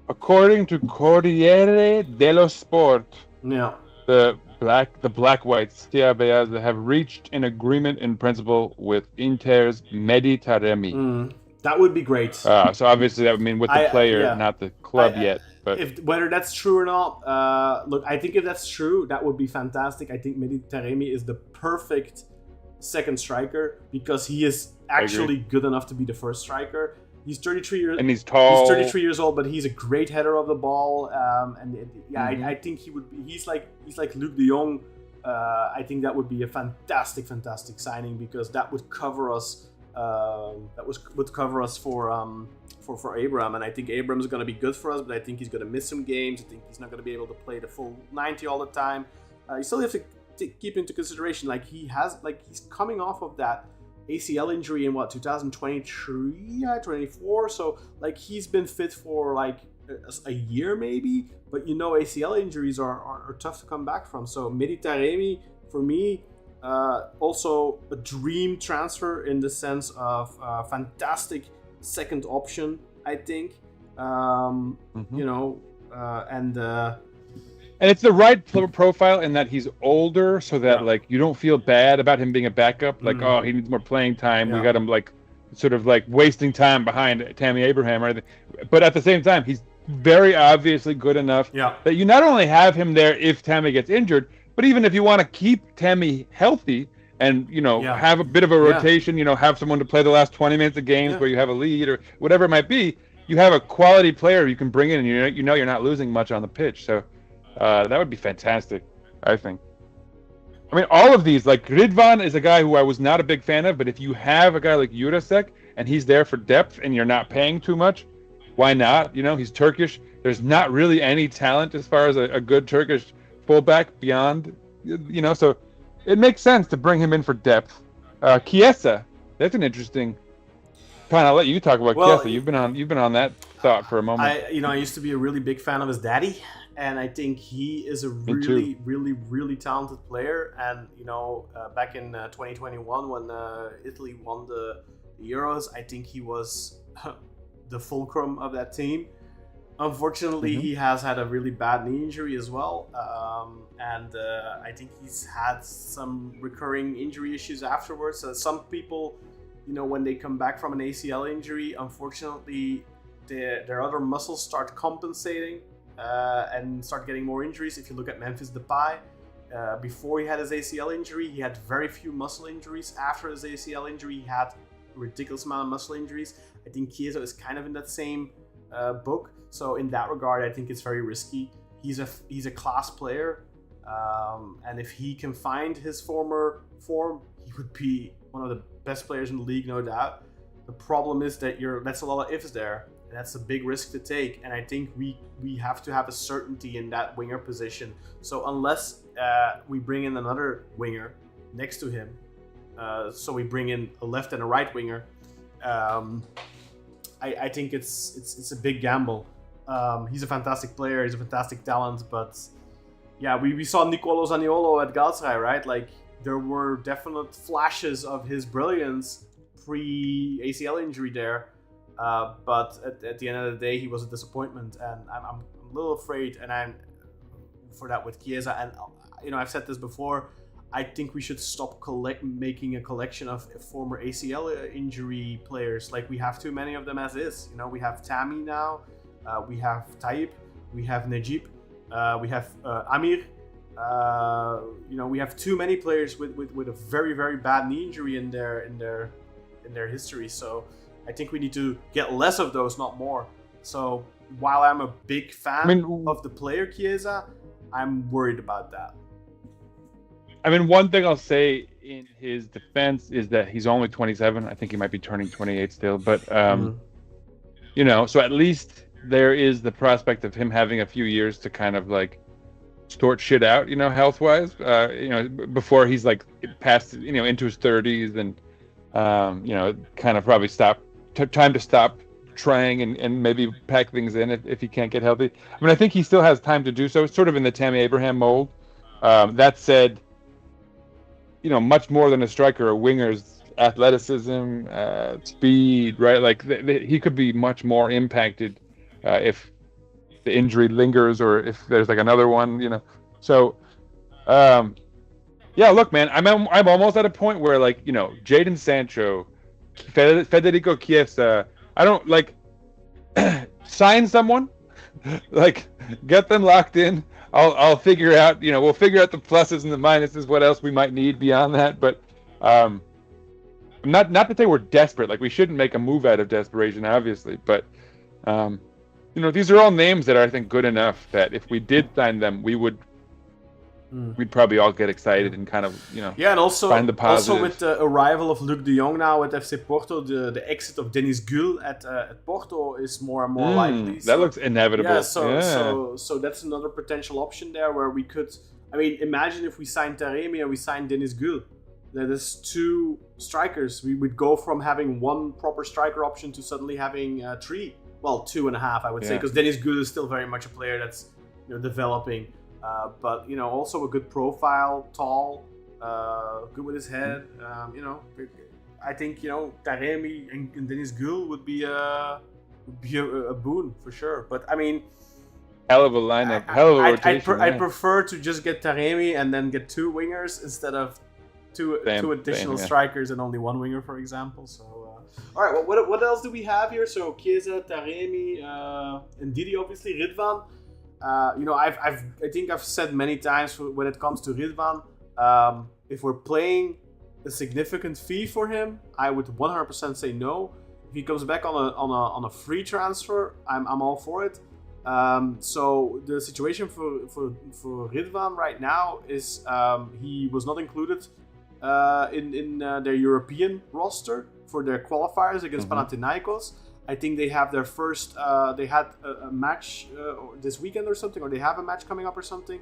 According to Corriere dello Sport, the black whites have reached an agreement in principle with Inter's Mehdi Taremi. That would be great. So obviously that would mean with the player, not the club yet. But whether that's true or not, look, I think if that's true, that would be fantastic. I think Mehdi Taremi is the perfect second striker because he is actually good enough to be the first striker. He's 33 years and he's tall. He's 33 years old, but he's a great header of the ball. I think he would be. He's like Luc de Jong. I think that would be a fantastic signing because that would cover us. Would cover us for Abraham, and I think Abraham is going to be good for us, but I think he's going to miss some games. I think he's not going to be able to play the full 90 all the time. You still have to keep into consideration, he's coming off of that ACL injury in 2023, 24. So he's been fit for a year maybe, but ACL injuries are tough to come back from. So Mehdi Taremi for me. Also a dream transfer in the sense of fantastic second option, I think. And it's the right profile in that he's older, so that you don't feel bad about him being a backup. Oh, he needs more playing time. We got him wasting time behind Tammy Abraham or anything. But at the same time, he's very obviously good enough that you not only have him there if Tammy gets injured, but even if you want to keep Tammy healthy and, have a bit of a rotation, have someone to play the last 20 minutes of games where you have a lead or whatever it might be, you have a quality player you can bring in and you're not losing much on the pitch. So that would be fantastic, I think. I mean, all of these, Ridvan is a guy who I was not a big fan of, but if you have a guy like Jurasek and he's there for depth and you're not paying too much, why not? He's Turkish. There's not really any talent as far as a good Turkish fullback beyond, so it makes sense to bring him in for depth. Chiesa, that's an interesting. I'll let you talk about Chiesa. You've been on that thought for a moment. I used to be a really big fan of his daddy, and I think he is a really, really, really talented player. And back in 2021 when Italy won the Euros, I think he was the fulcrum of that team. Unfortunately, he has had a really bad knee injury as well, and I think he's had some recurring injury issues afterwards. Some people, when they come back from an ACL injury, unfortunately, their other muscles start compensating and start getting more injuries. If you look at Memphis Depay, before he had his ACL injury, he had very few muscle injuries. After his ACL injury, he had a ridiculous amount of muscle injuries. I think Chiesa is kind of in that same book. So in that regard, I think it's very risky. He's a class player, and if he can find his former form, he would be one of the best players in the league, no doubt. The problem is that that's a lot of ifs there, and that's a big risk to take. And I think we have to have a certainty in that winger position. So unless we bring in another winger next to him, so we bring in a left and a right winger, I think it's a big gamble. He's a fantastic player. He's a fantastic talent, but yeah, we saw Nicolo Zaniolo at Galatasaray, right? Like there were definite flashes of his brilliance pre-ACL injury there, but at the end of the day, he was a disappointment, and I'm a little afraid, and I'm for that with Chiesa. And I've said this before. I think we should stop making a collection of former ACL injury players. Like we have too many of them as is. We have Tammy now. We have Tayyip, we have Najib, we have Amir. We have too many players with a very, very bad knee injury in their history. So I think we need to get less of those, not more. So while I'm a big fan of the player Chiesa, I'm worried about that. One thing I'll say in his defense is that he's only 27. I think he might be turning 28 still, but so at least there is the prospect of him having a few years to kind of like sort shit out, health-wise, before he's like past, into his 30s and, kind of probably time to stop trying and maybe pack things in if he can't get healthy. I think he still has time to do so. It's sort of in the Tammy Abraham mold. That said, much more than a striker, a winger's athleticism, speed, right? Like he could be much more impacted if the injury lingers or if there's like another one, So, yeah, look, man, I'm almost at a point where like, Jadon Sancho, Federico Chiesa, I don't like sign someone, like get them locked in. I'll figure out, we'll figure out the pluses and the minuses, what else we might need beyond that. But not that they were desperate. Like we shouldn't make a move out of desperation, obviously. But these are all names that are, I think, good enough that if we did sign them, we'd probably all get excited and kind of, and also, find the positives. Also with the arrival of Luc de Jong now at FC Porto, the exit of Dennis Gül at Porto is more and more likely. That looks inevitable. Yeah, so that's another potential option there where we could. Imagine if we signed Taremi and we signed Dennis Gül. That is two strikers. We would go from having one proper striker option to suddenly having three. Well, 2.5, I would say, because Dennis Gül is still very much a player that's developing. But also a good profile, tall, good with his head. I think Taremi and Dennis Gül would be a boon for sure. But hell of a lineup, hell of a rotation. I prefer to just get Taremi and then get two wingers instead of two additional strikers and only one winger, for example. So. All right. Well, what else do we have here? So Chiesa, Taremi, and Didi, obviously Ridvan. I think I've said many times when it comes to Ridvan, if we're paying a significant fee for him, I would 100% say no. If he comes back on a free transfer, I'm all for it. So the situation for Ridvan right now is he was not included in their European roster for their qualifiers against Panathinaikos, I think they have their first. They had a match this weekend or something, or they have a match coming up or something,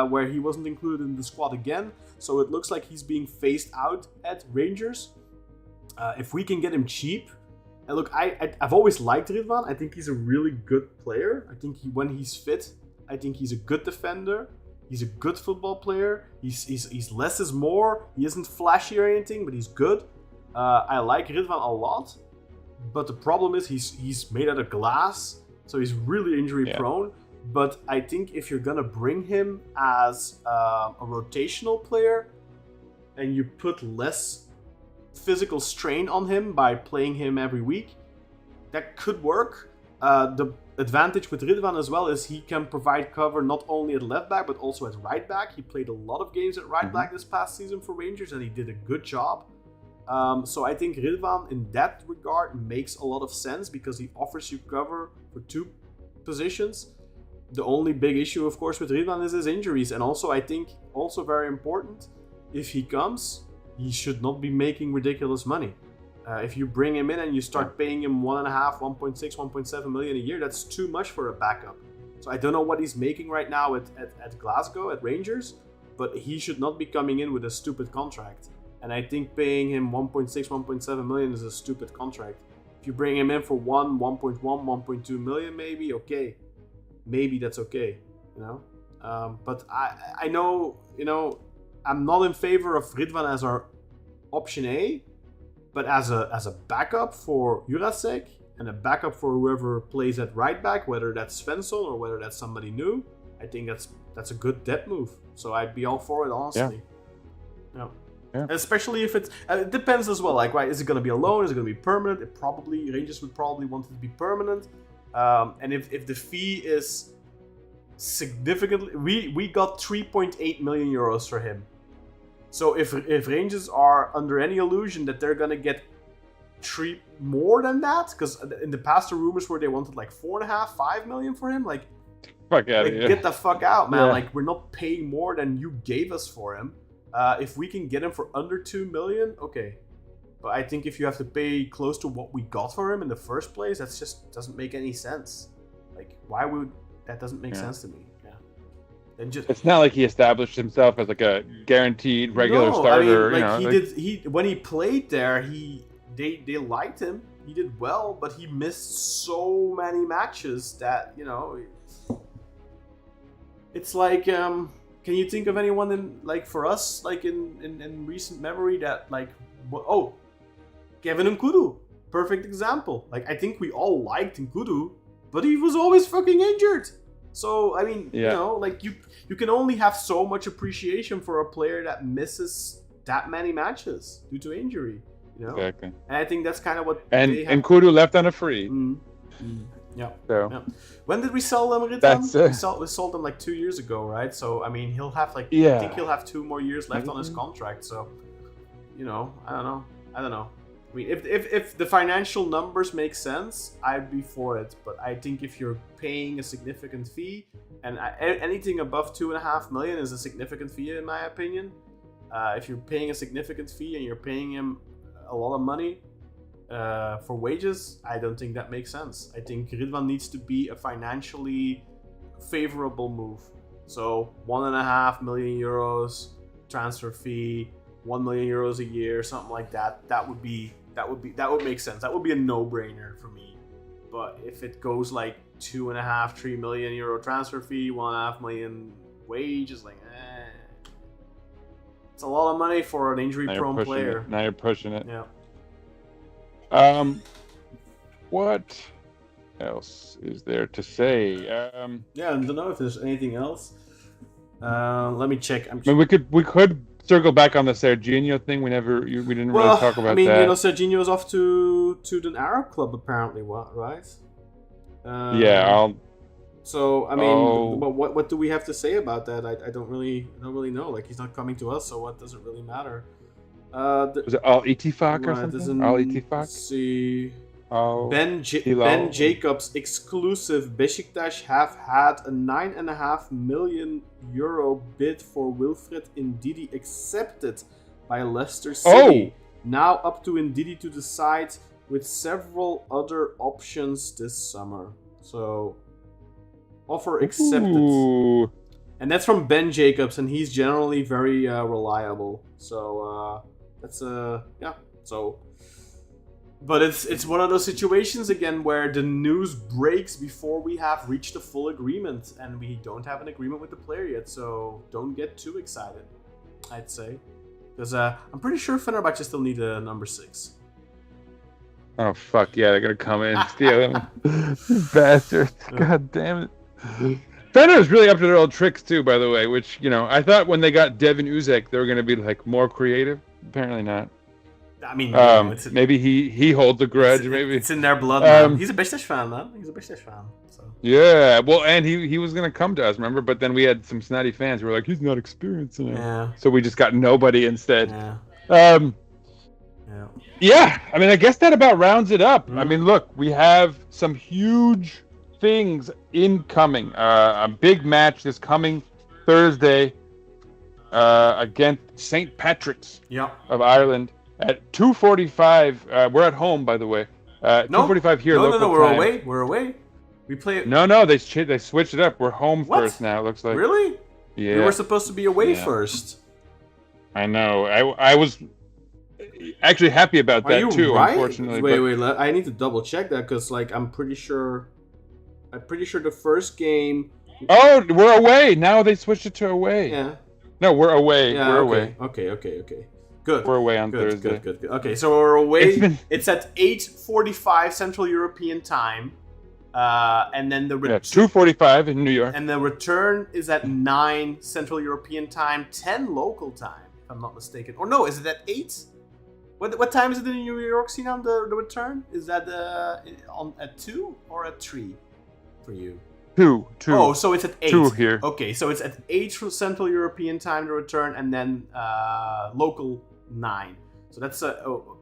where he wasn't included in the squad again. So it looks like he's being phased out at Rangers. If we can get him cheap, and look, I've always liked Ridvan. I think he's a really good player. I think when he's fit, I think he's a good defender. He's a good football player. He's less is more. He isn't flashy or anything, but he's good. I like Ridvan a lot. But the problem is he's made out of glass, so he's really injury prone. But I think if you're gonna bring him as a rotational player, and you put less physical strain on him by playing him every week, that could work. The advantage with Ridvan as well is he can provide cover not only at left back but also at right back. He played a lot of games at right back this past season for Rangers, and he did a good job. So I think Ridvan in that regard makes a lot of sense because he offers you cover for two positions. The only big issue, of course, with Ridvan is his injuries. And also, I think, also very important, if he comes, he should not be making ridiculous money. If you bring him in and you start paying him 1.5, 1.6, 1.7 million a year, that's too much for a backup. So I don't know what he's making right now at Glasgow, at Rangers, but he should not be coming in with a stupid contract. And I think paying him 1.6, 1.7 million is a stupid contract. If you bring him in for 1.1, 1.2 million, maybe, okay. Maybe that's okay, you know? But I know, you know, I'm not in favor of Ridvan as our option A, but as a backup for Jurasek and a backup for whoever plays at right back, whether that's Svensson or whether that's somebody new, I think that's a good depth move. So I'd be all for it, honestly. Yeah. Especially if it depends as well. Like, right, is it going to be a loan? Is it going to be permanent? Rangers would probably want it to be permanent. And if the fee is significantly, we got 3.8 million euros for him. So if Rangers are under any illusion that they're gonna get more than that, because in the past the rumors were they wanted like 4.5, 5 million for him, like, get the fuck out, man. Yeah. Like, we're not paying more than you gave us for him. If we can get him for under 2 million, okay. But I think if you have to pay close to what we got for him in the first place, that's just doesn't make any sense. Like, why would that doesn't make sense to me? Yeah. And just it's not like he established himself as like a guaranteed regular starter. I mean, like, he when he played there, they liked him. He did well, but he missed so many matches that, you know, it's like can you think of anyone in, like, for us, like in recent memory that, like, Kevin Nkudu, perfect example. Like, I think we all liked Nkudu, but he was always fucking injured. So, I mean, you know, like, you can only have so much appreciation for a player that misses that many matches due to injury, you know? Exactly. And I think that's kind of what Nkudu left on a free. Yeah. So. Yeah. When did we sell them, Ritam? We sold them like 2 years ago, right? So, I mean, he'll have I think he'll have 2 more years left on his contract. So, you know, I don't know. I mean, if the financial numbers make sense, I'd be for it. But I think if you're paying a significant fee, and anything above 2.5 million is a significant fee in my opinion. If you're paying a significant fee and you're paying him a lot of money for wages, I don't think that makes sense. I think Ridvan needs to be a financially favorable move. So 1.5 million euros transfer fee, 1 million euros a year, something like that. That would make sense. That would be a no-brainer for me. But if it goes like 2.5, 3 million euro transfer fee, 1.5 million wage, is like, it's a lot of money for an injury-prone player. Now you're pushing it. Yeah. What else is there to say? I don't know if there's anything else. Let me check. We could circle back on the Serginho thing. We didn't really talk about that. I mean, you know, Serginho's off to the Arab club apparently, right? So I mean, what do we have to say about that? I don't really know. Like, he's not coming to us, so what does it really matter? Was it Al Ittifaq or something? Al Ittifaq. See. Ben Jacobs exclusive. Beşiktaş have had a 9.5 million euro bid for Wilfred Ndidi accepted by Leicester City. Now up to Ndidi to decide with several other options this summer. So, offer accepted. Ooh. And that's from Ben Jacobs, and he's generally very reliable. So, that's yeah. So, but it's one of those situations again where the news breaks before we have reached a full agreement, and we don't have an agreement with the player yet. So don't get too excited, I'd say, because I'm pretty sure Fenerbahce still need a number 6. Oh fuck yeah, they're gonna come in and steal him. Bastards. God damn it. Fener is really up to their old tricks too, by the way, which, you know, I thought when they got Devin Uzek they were gonna be like more creative. Apparently not. I mean, maybe he holds a grudge. Maybe it's in their blood, man. He's a Beşiktaş fan, man. He's a Beşiktaş fan. So. Yeah, well, and he was gonna come to us, remember? But then we had some snotty fans who were like, he's not experienced enough. Yeah. So we just got nobody instead. Yeah. Yeah. I mean, I guess that about rounds it up. I mean, look, we have some huge things incoming. A big match this coming Thursday against St. Patrick's of Ireland. At 2:45, we're at home, by the way. 2:45 here. No, local we're time. away. We're away. We play. No, they switched it up. We're home first now. It looks like. Really? Yeah. We were supposed to be away first. I know. I was actually happy about that too. Right? Unfortunately. Wait. I need to double check that because, like, I'm pretty sure the first game. Oh, we're away now. They switched it to away. Yeah. No, we're away. Yeah, we're away. Okay. Good. We're away on Thursday. Good. Okay, so we're away. It's at 8:45 Central European Time, and then the 2:45 in New York. And the return is at 9 Central European Time, 10 local time, if I'm not mistaken. Or no, is it at 8? What time is it in New York? See now the return is that at 2 or at 3 for you? 2. Oh, so it's at 8. 2 here. Okay, so it's at 8 for Central European Time to return, and then local 9. So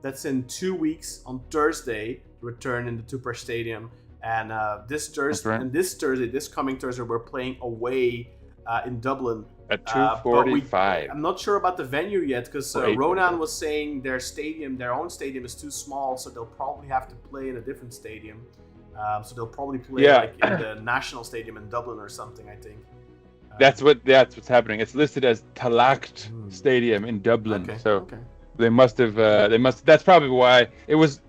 that's in 2 weeks on Thursday to return in the Tupper Stadium. And this coming Thursday, we're playing away in Dublin at 2:45. I'm not sure about the venue yet because Ronan was saying their own stadium is too small, so they'll probably have to play in a different stadium. So they'll probably play like in the National Stadium in Dublin or something, I think. That's what's happening. It's listed as Talacht Stadium in Dublin. They must have. That's probably why it was.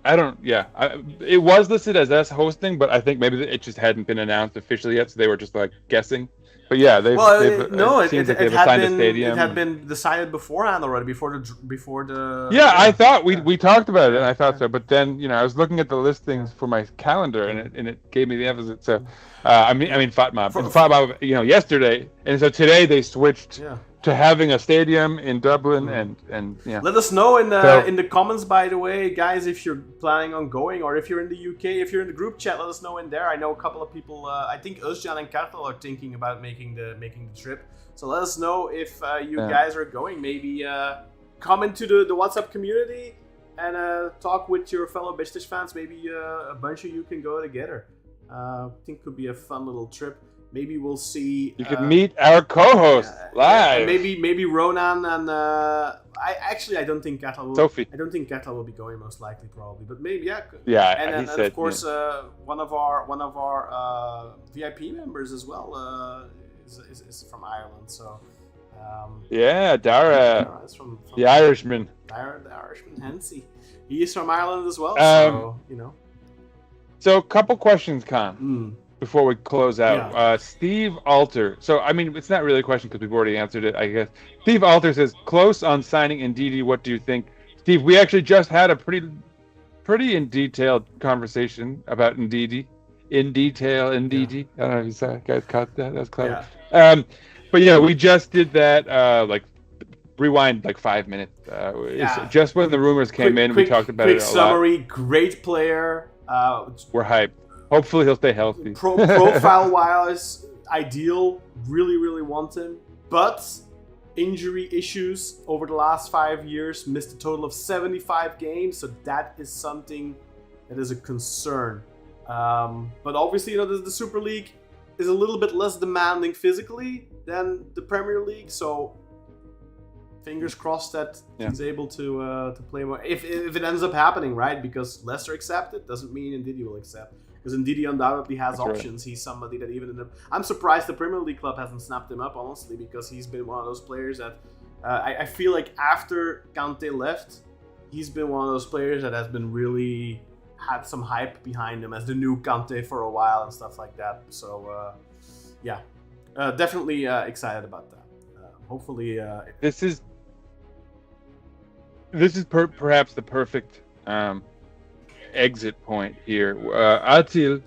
It was listed as us hosting, but I think maybe it just hadn't been announced officially yet, so they were just like guessing. But yeah, it seems like they've assigned a stadium. It had been decided beforehand already, before the. Yeah, I thought we talked about it, and I thought so. But then I was looking at the listings for my calendar, and it gave me the emphasis. So, I mean, FOTMOB, yesterday, and so today they switched to having a stadium in Dublin, and yeah. Let us know in the comments, by the way, guys, if you're planning on going, or if you're in the UK, if you're in the group chat, let us know in there. I know a couple of people. I think Özcan and Kartal are thinking about making the trip. So let us know if you guys are going. Maybe come into the WhatsApp community and talk with your fellow Beşiktaş fans. Maybe a bunch of you can go together. I think it could be a fun little trip. Maybe we'll see. You can meet our co-host live. Maybe Ronan and I don't think Gatal will. Sophie. I don't think Gatal will be going, most likely, probably. But maybe And of course, one of our VIP members as well is from Ireland. So. Dara. Dara is from the Irishman. Dara, the Irishman, Hensey. He is from Ireland as well. So So a couple questions, Con. Before we close out, Steve Alter. So, I mean, it's not really a question because we've already answered it, I guess. Steve Alter says, close on signing Ndidi. What do you think? Steve, we actually just had a pretty in detailed conversation about Ndidi. In detail, Ndidi. I don't know if you guys caught that. That's clever. Yeah. But yeah, we just did that, rewind 5 minutes. Just when the rumors came in, we talked about it a lot. Quick summary, great player. We're hyped. Hopefully he'll stay healthy. Profile-wise, ideal. Really, really want him. But injury issues over the last 5 years. Missed a total of 75 games. So that is something that is a concern. But obviously, the Super League is a little bit less demanding physically than the Premier League. So fingers crossed that he's able to play more. If it ends up happening, right? Because Leicester accepted doesn't mean Ndidi will accept. Because Ndidi undoubtedly has options. Right. He's somebody that I'm surprised the Premier League club hasn't snapped him up, honestly, because he's been one of those players that I feel like after Kante left, he's been one of those players that has been really had some hype behind him as the new Kante for a while and stuff like that. So definitely excited about that. Hopefully, this is perhaps the perfect exit point here. Atil,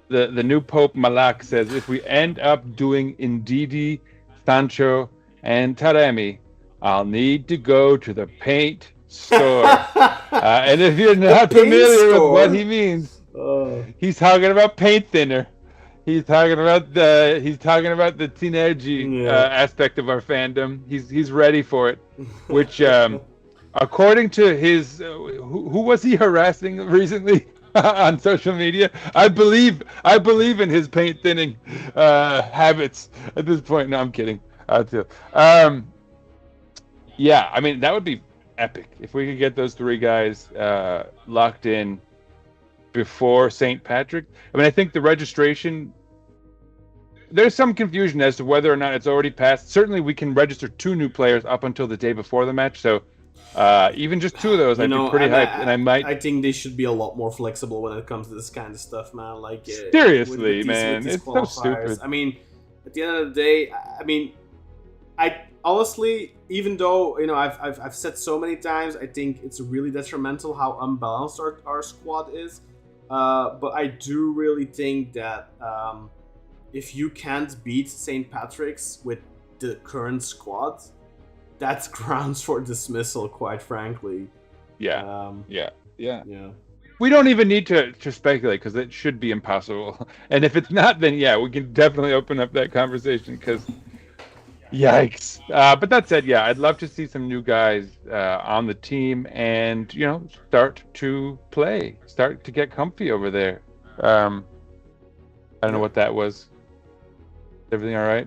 the new Pope Malak, says if we end up doing Ndidi, Sancho, and Taremi, I'll need to go to the paint store. And if you're not familiar with what he means, he's talking about paint thinner. He's talking about the synergy aspect of our fandom. He's ready for it, which according to his who was he harassing recently on social media? I believe in his paint thinning habits at this point. No, I'm kidding. Yeah, I mean that would be epic if we could get those three guys locked in before St. Patrick. I mean, I think the registration. There's some confusion as to whether or not it's already passed. Certainly, we can register 2 new players up until the day before the match. So, even just 2 of those, I'd be pretty hyped. I think they should be a lot more flexible when it comes to this kind of stuff, man. Like seriously, man, it's so stupid. I mean, at the end of the day, I honestly, even though I've said so many times, I think it's really detrimental how unbalanced our squad is. But I do really think that. If you can't beat St. Patrick's with the current squad, that's grounds for dismissal, quite frankly. Yeah. We don't even need to speculate because it should be impossible. And if it's not, then we can definitely open up that conversation because yikes. But that said, I'd love to see some new guys on the team and, start to play, start to get comfy over there. I don't know what that was. Everything all right?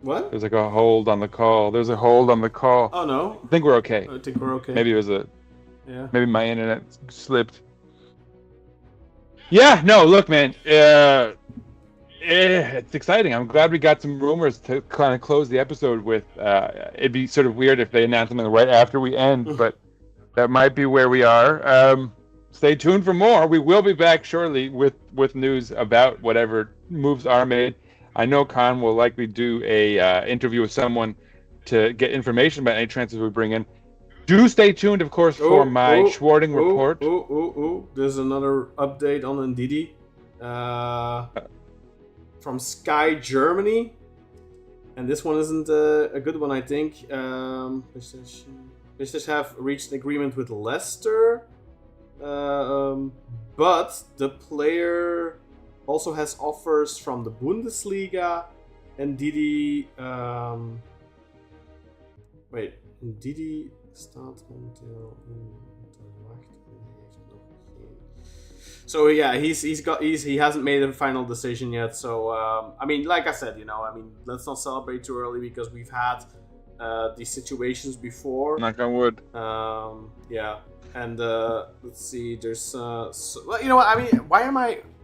What? There's like a hold on the call. There's a hold on the call. Oh, no? I think we're okay. I think we're okay. Maybe it was maybe my internet slipped. Yeah, no, look, man. It's exciting. I'm glad we got some rumors to kind of close the episode with. It'd be sort of weird if they announced something right after we end, but that might be where we are. Stay tuned for more. We will be back shortly with news about whatever moves are made. I know Khan will likely do a interview with someone to get information about any transfers we bring in. Do stay tuned, of course, for my Schwarting report. There's another update on Ndidi from Sky Germany. And this one isn't a good one, I think. Beşiktaş have reached an agreement with Leicester. But the player also has offers from the Bundesliga and Ndidi. Ndidi staat momenteel. So he hasn't made a final decision yet. So like I said, let's not celebrate too early because we've had these situations before. Knock on wood. And let's see. There's you know what? Why am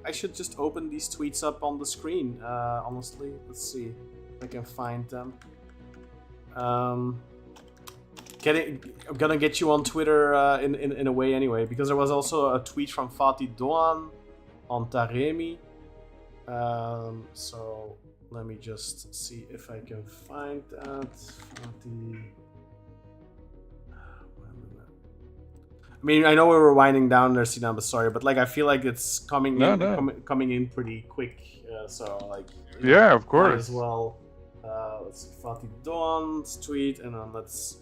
I should just open these tweets up on the screen. Honestly, let's see if I can find them. I'm gonna get you on Twitter in a way anyway, because there was also a tweet from Fatih Doğan on Taremi. So let me just see if I can find that. Fatih. I know we were winding down there, Sinan, but sorry, but I feel like it's coming in pretty quick. Of course. As well. Let's see, Fatih Doğan's tweet, and then let's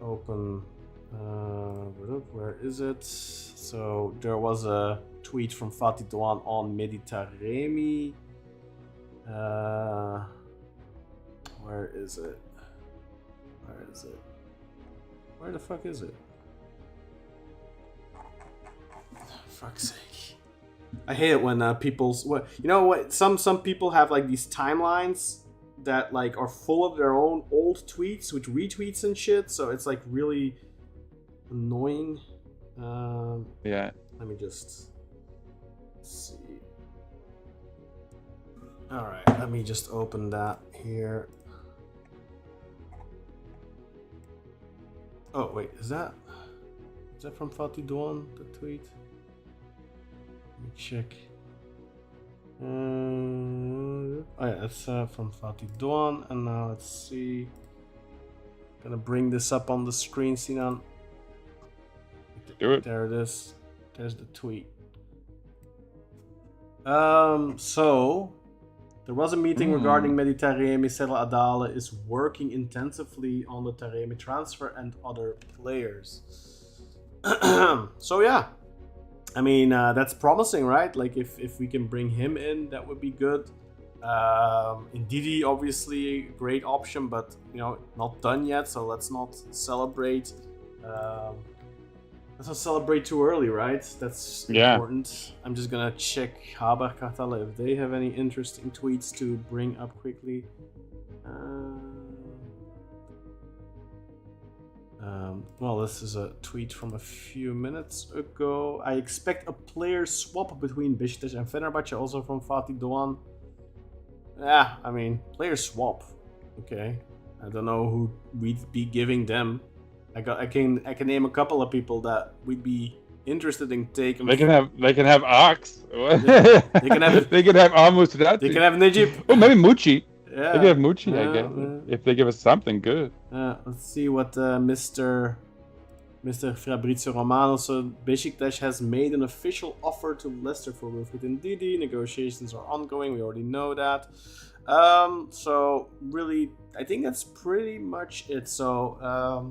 open. Where is it? So there was a tweet from Fatih Doğan on Meditaremi. Where is it? Where the fuck is it? Fuck's sake. I hate it when some people have these timelines that like are full of their own old tweets with retweets and shit. So it's like really annoying. Yeah. Let me just see. All right, let me just open that here. Oh wait, is that from Fatih Doğan, the tweet? Let me check. Oh yeah, that's from Fatih Doğan, and now let's see. Gonna bring this up on the screen, Sinan. Do it. There it is. There's the tweet. So there was a meeting regarding Mehdi Taremi. Serdal Adalı is working intensively on the Taremi transfer and other players. So yeah, I mean that's promising, right? Like if we can bring him in, that would be good. Ndidi obviously great option, but you know not done yet. So let's not celebrate. Let's not celebrate too early, right? That's important. I'm just gonna check Haber Kartal if they have any interesting tweets to bring up quickly. Well, this is a tweet from a few minutes ago. I expect a player swap between Beşiktaş and Fenerbahçe, also from Fatih Doğan. Yeah, I mean, player swap. Okay, I don't know who we'd be giving them. I can name a couple of people that we'd be interested in taking. They can have Ox. They can have Amus. They can have Najib. Oh, maybe Mucci. Yeah. They can have Mucci, I guess, if they give us something good. Let's see what Mr. Fabrizio Romano. So Beşiktaş has made an official offer to Leicester for Wilfried Ndidi. Negotiations are ongoing. We already know that. So really, I think that's pretty much it. So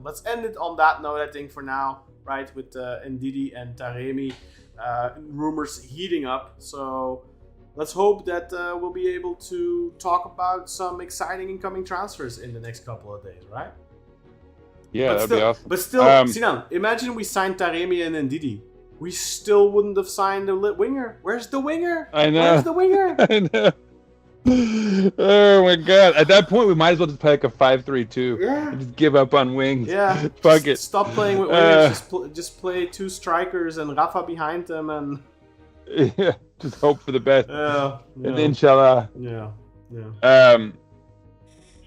let's end it on that note, I think, for now, right? With Ndidi and Taremi rumors heating up. So let's hope that we'll be able to talk about some exciting incoming transfers in the next couple of days, right? Yeah, that'd be awesome. But still, Sinan, imagine we signed Taremi and Ndidi. We still wouldn't have signed the winger. Where's the winger? I know. Where's the winger? I know. Oh my god! At that point, we might as well just play like a 5-3-2. Yeah. And just give up on wings. Yeah. Fuck it. Stop playing with wingers. Just play two strikers and Rafa behind them, and yeah, just hope for the best. And inshallah. Yeah.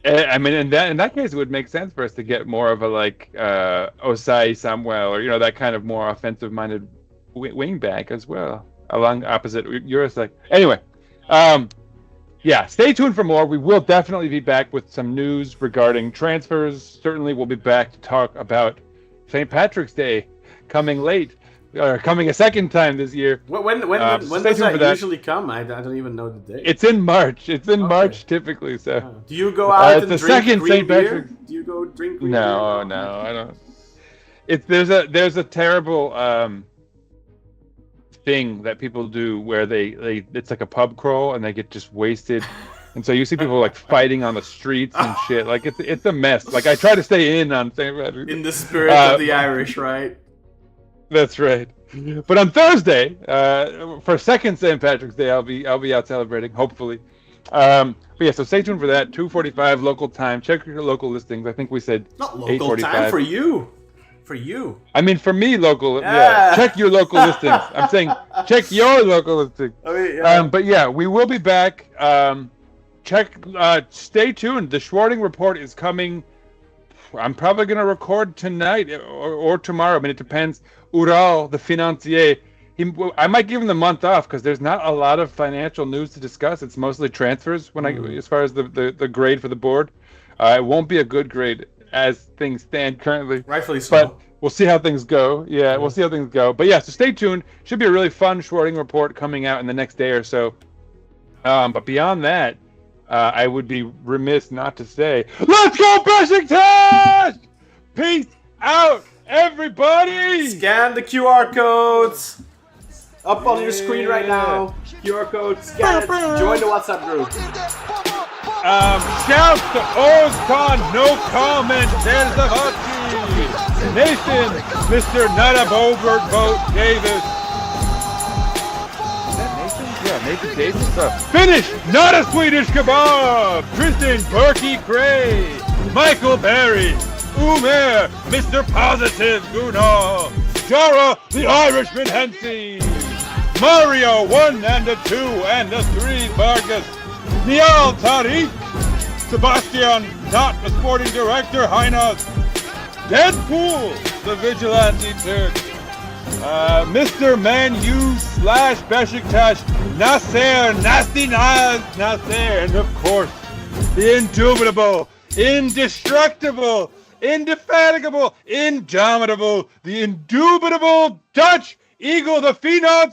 I mean, in that case, it would make sense for us to get more of a like Osai Samuel, or that kind of more offensive-minded wing back as well, along opposite Jurasek. Anyway. Yeah, stay tuned for more. We will definitely be back with some news regarding transfers. Certainly, we'll be back to talk about St. Patrick's Day coming a second time this year. When does that usually come? I don't even know the date. It's in March. It's in March typically. So. Do you go out and the drink second green St. beer? Patrick's? Do you go drink green beer? No, I don't. There's a terrible thing that people do where they it's like a pub crawl and they get just wasted, and so you see people like fighting on the streets and shit. Like it's a mess. Like I try to stay in on St. Patrick's. In the spirit of the Irish, right? That's right. But on Thursday, for second St. Patrick's Day, I'll be out celebrating, hopefully. But yeah, so stay tuned for that. 2:45 local time. Check your local listings. I think we said not local time for you. For you. I mean, for me, local. Yeah. Check your local listings. I'm saying check your local listings. I mean, but yeah, we will be back. Stay tuned. The Schwarting report is coming. I'm probably going to record tonight or tomorrow. I mean, it depends. Ural, the financier, I might give him the month off because there's not a lot of financial news to discuss. It's mostly transfers as far as the grade for the board. It won't be a good grade as things stand currently. Rightfully so. But we'll see how things go. Yeah, we'll see how things go. But yeah, so stay tuned. Should be a really fun Schwarting report coming out in the next day or so. But beyond that, I would be remiss not to say, let's go Beşiktaş! Peace out, everybody! Scan the QR codes up on your screen right now. QR code, scan it, join the WhatsApp group. Shout to Ozkan, no comment, there's the hotkey. Nathan, Mr. Not a Bovert Vote Davis. Is that Nathan? Yeah, Maybe taste stuff. Finish, not a Swedish kebab. Tristan Berkey Cray, Michael Berry, Umer, Mr. Positive Gunnar, Jara, the Irishman Hensey, Mario 1 and a 2 and a 3 Vargas, Niall Tariq, Sebastian, not the sporting director, Heinas, Deadpool, the vigilante Turk, Mr. Man U / Beşiktaş, Nasser, Nasty Naz, Nasser, and of course, the indubitable, indestructible, indefatigable, indomitable, the indubitable Dutch Eagle, the Phenom.